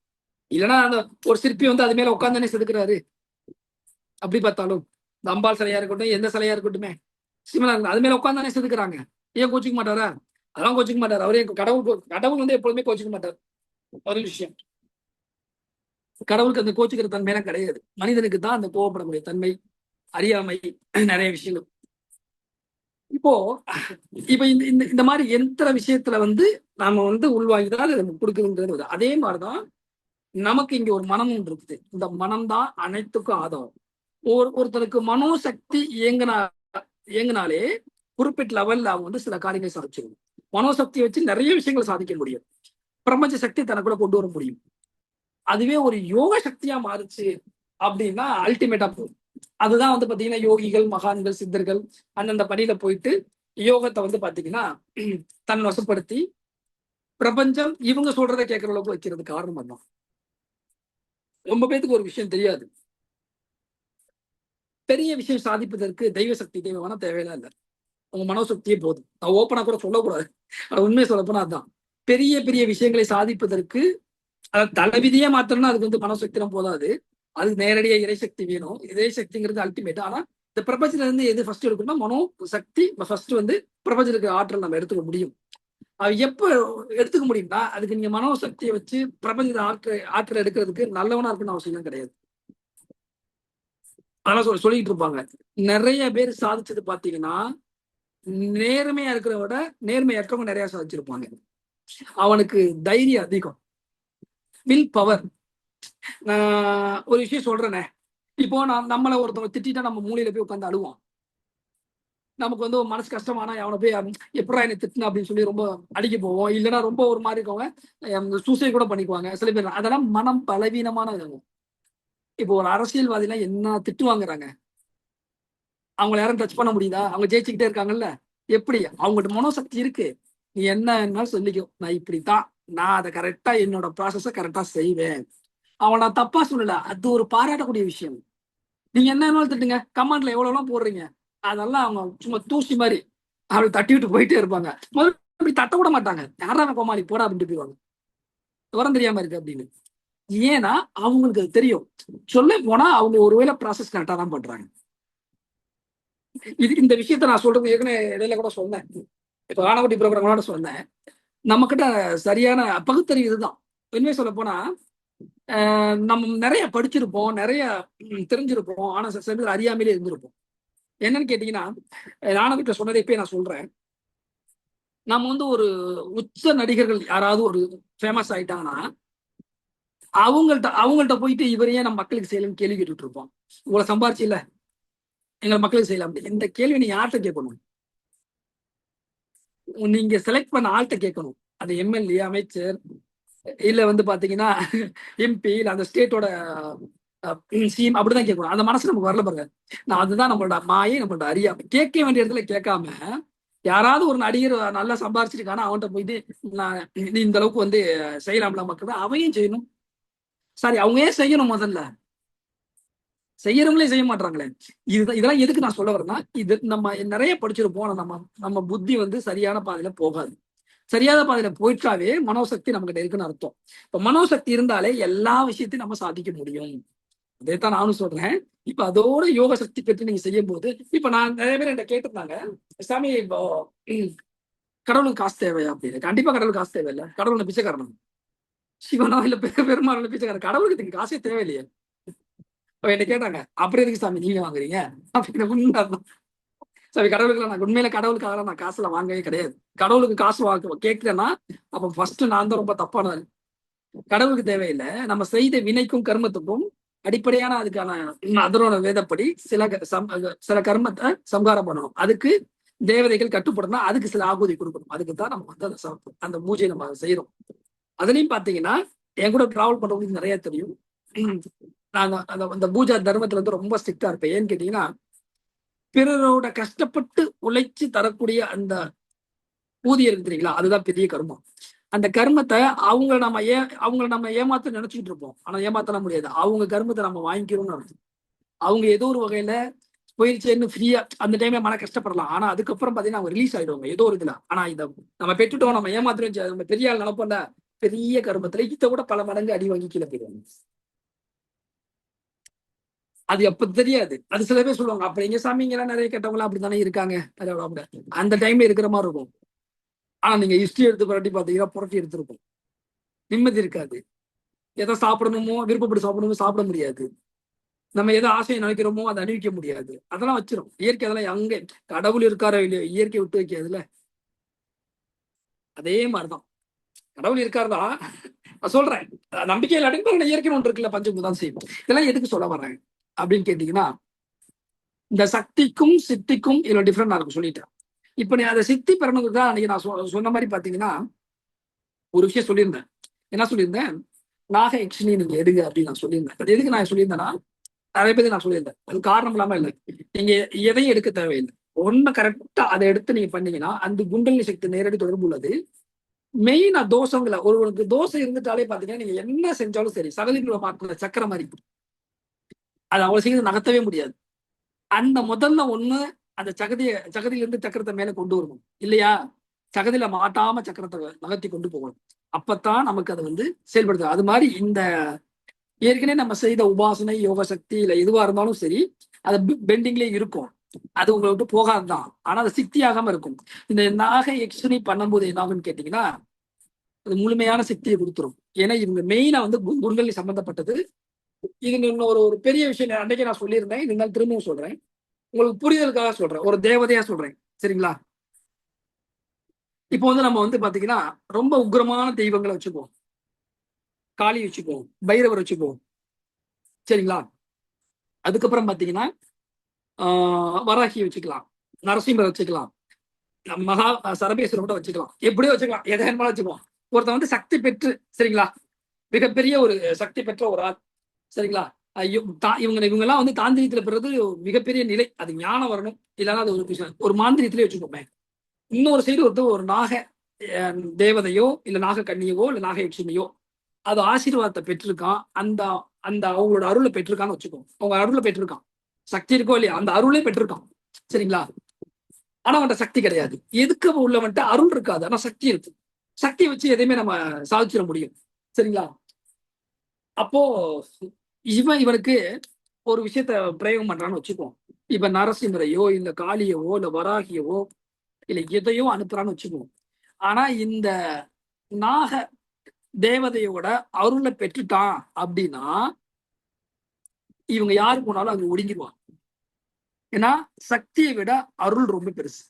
இல்லைன்னா அந்த ஒரு சிற்பி வந்து அது மேல உட்காந்துனே செதுக்குறாரு. அப்படி பார்த்தாலும் இந்த அம்பாள் சிலையா இருக்கட்டும், எந்த சிலையா இருக்கட்டுமே சிமிலா இருக்கு. அது மேல உட்காந்து தானே செதுக்குறாங்க. ஏன் கோச்சிக்க மாட்டாரா? அதெல்லாம் கோச்சிக்க மாட்டார். அவரே கடவுள் வந்து எப்பொழுதுமே கோச்சிக்க மாட்டார். ஒரு விஷயம், கடவுளுக்கு அந்த கோச்சிக்கிற தன்மையெல்லாம் கிடையாது. மனிதனுக்கு தான் அந்த கோவப்படக்கூடிய தன்மை, அறியாமை, நிறைய விஷயங்கள். இப்போ இப்ப இந்த இந்த இந்த மாதிரி எந்த விஷயத்துல வந்து நாம வந்து உள்வாங்கிதான் நமக்கு கொடுக்குதுன்றது. அதே மாதிரிதான் நமக்கு இங்க ஒரு மனம் ஒன்று இருக்குது. இந்த மனம்தான் அனைத்துக்கும் ஆதாரம். ஒருத்தருக்கு மனோசக்தி இயங்கினாலே குறிப்பிட்ட லெவல்ல அவங்க வந்து சில காரியங்களை சாதிச்சிருக்கும். மனோசக்தியை வச்சு நிறைய விஷயங்களை சாதிக்க முடியும். பிரபஞ்ச சக்தி தனக்குள்ள கொண்டு வர முடியும். அதுவே ஒரு யோக சக்தியா மாறுச்சு அப்படின்னா அல்டிமேட்டா போகும். அதுதான் வந்து பாத்தீங்கன்னா யோகிகள், மகான்கள், சித்தர்கள் அந்தந்த பணியில போயிட்டு யோகத்தை வந்து பாத்தீங்கன்னா தன் வசப்படுத்தி பிரபஞ்சம் இவங்க சொல்றதை கேட்கற அளவுக்கு வைக்கிறது காரணம் தான். ரொம்ப பேருக்கு ஒரு விஷயம் தெரியாது. பெரிய விஷயம் சாதிப்பதற்கு தெய்வ சக்தி தேவையான தேவையெல்லாம் இல்லை. உங்க மனோசக்தியே போதும். நான் ஓப்பனா கூட சொல்லக்கூடாது, உண்மையை சொல்லப்போனா அதுதான். பெரிய பெரிய விஷயங்களை சாதிப்பதற்கு தலைவிதியே மாத்திரம்னா அதுக்கு வந்து மனோசக்திலாம் போதாது. அது நேரடியா இறைசக்தி வேணும். இறைசக்திங்கிறது அல்டிமேட். ஆனா இந்த பிரபஞ்சத்துல இருந்து எது ஃபர்ஸ்ட் எடுக்கணும்னா மனோ சக்தி ஃபர்ஸ்ட் வந்து பிரபஞ்சத்துக்கு ஆற்றல் நம்ம எடுத்துக்க முடியும். அது எப்ப எடுத்துக்க முடியும்னா அதுக்கு நீங்க மனோசக்தியை வச்சு பிரபஞ்சத்தை ஆற்றல் எடுக்கிறதுக்கு நல்லவனா இருக்குன்னு அவசியம் கிடையாது. அதெல்லாம் சொல்லிட்டு இருப்பாங்க. நிறைய பேர் சாதிச்சது பாத்தீங்கன்னா நேர்மையா இருக்கிறத விட நேர்மையற்றவங்க நிறைய சாதிச்சிருப்பாங்க. அவனுக்கு தைரியம் அதிகம், வில் பவர். நான் ஒரு விஷயம் சொல்றேனே, இப்போ நம்மளை ஒருத்தவங்க திட்டா நம்ம மூலையில போய் உட்காந்து அழுவோம். நமக்கு வந்து ஒரு மனசு கஷ்டமானா அவனை போய் எப்படா என்னை திட்டின அப்படின்னு சொல்லி ரொம்ப அடிக்க போவோம். இல்லைன்னா ரொம்ப ஒரு மாதிரி இருக்கவங்க சூசைட் கூட பண்ணிக்குவாங்க சில பேர். அதெல்லாம் மனம் பலவீனமான இருக்கும். இப்போ ஒரு அரசியல்வாதிலாம் என்ன திட்டு வாங்குறாங்க, அவங்களை யாரும் டச் பண்ண முடியுதா? அவங்க ஜெயிச்சுக்கிட்டே இருக்காங்கல்ல. எப்படி? அவங்ககிட்ட மனோசக்தி இருக்கு. நீ என்ன சொல்லிக்கோ, நான் இப்படித்தான், நான் அதை கரெக்டா என்னோட ப்ராசஸ கரெக்டா செய்வேன். அவன் நான் தப்பா சொல்லல, அது ஒரு பாராட்டக்கூடிய விஷயம். நீங்க என்ன திட்டுங்க, கமாண்ட்ல எவ்வளவு போடுறீங்க, அதெல்லாம் அவங்க சும்மா தூசி மாதிரி அப்படி தட்டி விட்டு போயிட்டே இருப்பாங்க. முதல்ல அப்படி தட்ட விட மாட்டாங்க. யாரா கோமாளி போடா அப்படின்ட்டு போயிடுவாங்க, விவரம் தெரியாம இருக்கு அப்படின்னு. ஏன்னா அவங்களுக்கு அது தெரியும். சொல்ல போனா அவங்க ஒருவேளை ப்ராசஸ் கரெக்டா தான் பண்றாங்க. இந்த விஷயத்த நான் சொல்றது ஏற்கனவே இடையில கூட சொன்னேன். இப்ப ஆனகுட்டி ப்ரோக்ராமோட சொன்னேன். நம்ம கிட்ட சரியான பகுத்தறிவு இதுதான். உண்மையை சொல்ல போனா நம்ம நிறைய படிச்சிருப்போம், நிறைய தெரிஞ்சிருப்போம். ஆனா சில பேர் அறியாமலே இருந்திருப்போம். என்னன்னு கேட்டீங்கன்னா, ஆனகுட்ட சொன்னதை இப்பயே நான் சொல்றேன். நம்ம வந்து ஒரு உச்ச நடிகர்கள் யாராவது ஒரு ஃபேமஸ் ஆயிட்டாங்கன்னா அவங்கள்ட்ட போயிட்டு இவரையே நம்ம மக்களுக்கு செய்யலன்னு கேள்வி கேட்டுட்டு இருப்போம். உங்களை சம்பாரிச்சு இல்ல எங்களை மக்களுக்கு செய்யலாம். இந்த கேள்வி நீங்க யார்கிட்ட கேட்கணும்? நீங்க செலக்ட் பண்ண ஆள்கிட்ட கேட்கணும். அது எம்எல்ஏ, அமைச்சர், இல்ல வந்து பாத்தீங்கன்னா எம்பி, இல்ல அந்த ஸ்டேட்டோட சிஎம், அப்படிதான் கேட்கணும். அந்த மனசு நமக்கு வரல பாருங்க. நான் அதுதான் நம்மளோட மாயை, நம்மளோட அறியாமை. கேட்க வேண்டிய இடத்துல கேட்காம யாராவது ஒரு நடிகர் நல்லா சம்பாரிச்சிருக்கானா அவன்கிட்ட போயிட்டு நீ இந்த அளவுக்கு வந்து செய்யலாம்ல மக்கள், அவையும் செய்யணும். சாரி, அவங்க ஏன் செய்யணும்? முதல்ல செய்யறவங்களே செய்ய மாட்டாங்களே. இதெல்லாம் எதுக்கு நான் சொல்ல வரேன்னா, இது நம்ம நிறைய படிச்சிருப்போம். நம்ம புத்தி வந்து சரியான பாதையில போகாது. சரியான பாதையில போயிட்டாவே மனோசக்தி நமக்கு இருக்குன்னு அர்த்தம். இப்ப மனோசக்தி இருந்தாலே எல்லா விஷயத்தையும் நம்ம சாதிக்க முடியும். அதைத்தான் நானும் சொல்றேன். இப்ப அதோட யோக சக்தி பெற்று நீங்க செய்யும் போது, இப்ப நான் நிறைய பேர் என்கிட்ட கேட்டிருந்தாங்க, சாமி இப்போ கடவுளுக்கு காசு தேவையா அப்படின்னு. கண்டிப்பா கடவுளுக்கு காசு தேவையில்லை. கடவுள் பிச்சைக்காரன், சிவனோ இல்ல பெருமாள் பிச்சைக்காரன். கடவுளுக்கு காசே தேவையில்லையே. என்ன கேட்டாங்க, அப்புறம் எதுக்கு சாமி நீங்க வாங்குறீங்க அப்படின்னு. உண்மைதான் சாமி, கடவுளுக்கு நான் உண்மையில கடவுளுக்காக நான் காசுல வாங்கவே கிடையாது. கடவுளுக்கு காசு வாங்க கேட்கிறேன்னா அப்ப ஃபர்ஸ்ட் நான் தான் ரொம்ப தப்பானது. கடவுளுக்கு தேவையில்லை. நம்ம செய்த வினைக்கும் கர்மத்துக்கும் அடிப்படையான அதுக்கான அதனோட வேதப்படி சில கர்மத்தை சம்ஹாரம் பண்ணணும். அதுக்கு தேவதைகள் கட்டுப்படணும். அதுக்கு சில ஆகுதி கொடுக்கணும். அதுக்கு தான் நம்ம வந்து அந்த பூஜை நம்ம செய்யறோம். அதுலயும் பாத்தீங்கன்னா என் கூட டிராவல் பண்றவங்களுக்கு நிறைய தெரியும். நான் அந்த பூஜா தர்மத்துல வந்து ரொம்ப ஸ்ட்ரிக்டா இருப்பேன். ஏன்னு கேட்டீங்கன்னா, பிறரோட கஷ்டப்பட்டு உழைச்சு தரக்கூடிய அந்த ஊதியம் இருக்கு தெரியுங்களா, அதுதான் பெரிய கர்மம். அந்த கர்மத்தை அவங்கள நம்ம ஏமாத்த நினைச்சுட்டு இருப்போம். ஆனா ஏமாத்தலாம் முடியாது. அவங்க கர்மத்தை நம்ம வாங்கிக்கிறோம்னு அர்த்தம். அவங்க ஏதோ ஒரு வகையில போயிருச்சேன்னு ஃப்ரீயா அந்த டைம்ல மன கஷ்டப்படலாம். ஆனா அதுக்கப்புறம் பாத்தீங்கன்னா அவங்க ரிலீஸ் ஆயிடுவாங்க ஏதோ ஒரு இதுல. ஆனா இதை நம்ம பெற்றுட்டோம், நம்ம ஏமாத்துறோம், நம்ம பெரிய ஆள் நினைப்போம்ல, பெரிய கர்மத்துல இதை விட பல மடங்கு அடி வாங்கி கீழே போயிடுவாங்க. அது எப்ப தெரியாது. அது சில பேர் சொல்லுவாங்க, அப்ப எங்க சாமிங்க எல்லாம் நிறைய கெட்டவங்களாம் அப்படித்தானே இருக்காங்க. அந்த டைம்ல இருக்கிற மாதிரி இருக்கும். ஆனா நீங்க ஹிஸ்டரி எடுத்து புரட்டி பாத்தீங்கன்னா புரட்டி எடுத்திருக்கும். நிம்மதி இருக்காது. எதை சாப்பிடணுமோ விருப்பப்பட்டு சாப்பிடணுமோ சாப்பிட முடியாது. நம்ம எதை ஆசையை நினைக்கிறோமோ அதை அணிவிக்க முடியாது. அதெல்லாம் வச்சிரும். இயற்கை அதெல்லாம் அங்க கடவுள் இருக்காரோ இல்லையோ இயற்கை விட்டு வைக்காதுல்ல. அதே மாதிரிதான் கடவுள் இருக்காருதான். நான் சொல்றேன், நம்பிக்கை இல்லாட்டி இயற்கை ஒன்று இருக்குல்ல, பஞ்சபூதம் செய்யும். இதெல்லாம் எதுக்கு சொல்ல வர்றேன் அப்படின்னு கேட்டீங்கன்னா, இந்த சக்திக்கும் சித்திக்கும் இதுல டிஃபரெண்ட் நான் இருக்கும் சொல்லிட்டேன். இப்ப நீ அதை சித்தி பெறணுங்கிறதா அன்னைக்கு நான் சொன்ன மாதிரி பாத்தீங்கன்னா ஒரு விஷயம் சொல்லியிருந்தேன். என்ன சொல்லியிருந்தேன், நாக யக்ஷினி நீங்க எடுங்க அப்படின்னு நான் சொல்லியிருந்தேன். அது எதுக்கு நான் சொல்லியிருந்தேன்னா, நிறைய பேருக்கு நான் சொல்லியிருந்தேன், அது காரணம் இல்லாம இல்லை. நீங்க எதையும் எடுக்க தேவையில்லை. ஒண்ணு கரெக்டா அதை எடுத்து நீங்க பண்ணீங்கன்னா அந்த குண்டலினி சக்தி நேரடி தொடர்பு உள்ளது. மெயினா தோஷங்களை ஒருவனுக்கு தோசை இருந்துட்டாலே பாத்தீங்கன்னா நீங்க என்ன செஞ்சாலும் சரி, சகதிகளை பார்க்கல சக்கரை மாதிரி அது அவ்வளவு சீக்கிரம் நகர்த்தவே முடியாது. அந்த முதல்ல ஒண்ணு அந்த சகதியில இருந்து சக்கரத்தை மேல கொண்டு வரணும் இல்லையா? சகதியில மாட்டாம சக்கரத்தை நகர்த்தி கொண்டு போகணும். அப்பத்தான் நமக்கு அதை செயல்படுது. அது மாதிரி இந்த ஏற்கனவே நம்ம செய்த உபாசனை யோக சக்தி இல்ல எதுவா இருந்தாலும் சரி, அது பெண்டிங்லேயே இருக்கும். அது உங்களை விட்டு போகாதுதான். ஆனா அது சித்தி ஆகாம இருக்கும். இந்த நாக யக்ஷினி பண்ணும்போது என்ன ஆகுன்னு கேட்டீங்கன்னா, அது முழுமையான சக்தியை கொடுத்துரும். ஏன்னா இவங்க மெயினா குண்டலி சம்பந்தப்பட்டது. இது இன்னொரு ஒரு பெரிய விஷயம் அன்றைக்கே நான் சொல்லியிருந்தேன். இருந்தாலும் திரும்பவும் சொல்றேன், உங்களுக்கு புரிதலுக்காக சொல்றேன், ஒரு தேவதையா சொல்றேன், சரிங்களா? இப்போ நம்ம பாத்தீங்கன்னா ரொம்ப உக்ரமான தெய்வங்களை வச்சுப்போம். காளி வச்சுப்போம், பைரவர் வச்சுப்போம், சரிங்களா? அதுக்கப்புறம் பாத்தீங்கன்னா வராகி வச்சுக்கலாம், நரசிம்மர் வச்சுக்கலாம், மகா சரபேஸ்வரர் கூட வச்சுக்கலாம், எப்படியோ வச்சுக்கலாம், எதை வேணுமாலும் வச்சுக்கலாம். ஒருத்தன் சக்தி பெற்று, சரிங்களா, மிகப்பெரிய ஒரு சக்தி பெற்ற ஒரு ஆள், சரிங்களா? இவங்க எல்லாம் தாந்திரியத்துல பெறது மிகப்பெரிய நிலை. அது ஞானம் வரணும், இல்லைன்னா அது ஒரு மாந்திரியத்திலே வச்சுக்கோமே. இன்னொரு சைடு ஒரு நாக தேவதையோ இல்ல நாக கன்னியவோ இல்ல நாக யட்சுமியோ அது ஆசீர்வாதத்தை பெற்றிருக்கான். அந்த அந்த அவங்களோட அருளை பெற்றிருக்கான்னு வச்சுக்கோ. அவங்க அருளை பெற்றிருக்கான், சக்தி இருக்கோ இல்லையா, அந்த அருளே பெற்றிருக்கான், சரிங்களா? ஆனா அவன்கிட்ட சக்தி கிடையாது. எதுக்கு உள்ளவன்ட்ட அருள் இருக்காது, ஆனா சக்தி இருக்கு. சக்தியை வச்சு எதையுமே நம்ம சாதிச்சிட முடியும், சரிங்களா? அப்போ இவனுக்கு ஒரு விஷயத்த பிரயோகம் பண்றான்னு வச்சுக்குவோம். இப்ப நரசிம்மரையோ இல்ல காளியவோ இல்ல வராகியவோ இல்ல எதையோ அனுப்புறான்னு வச்சுக்குவோம். ஆனா இந்த நாக தேவதையோட அருளை பெற்றுட்டான் அப்படின்னா இவங்க யாரு போனாலும் அங்க ஒடுங்கிடுவாங்க. ஏன்னா சக்தியை விட அருள் ரொம்ப பெருசு.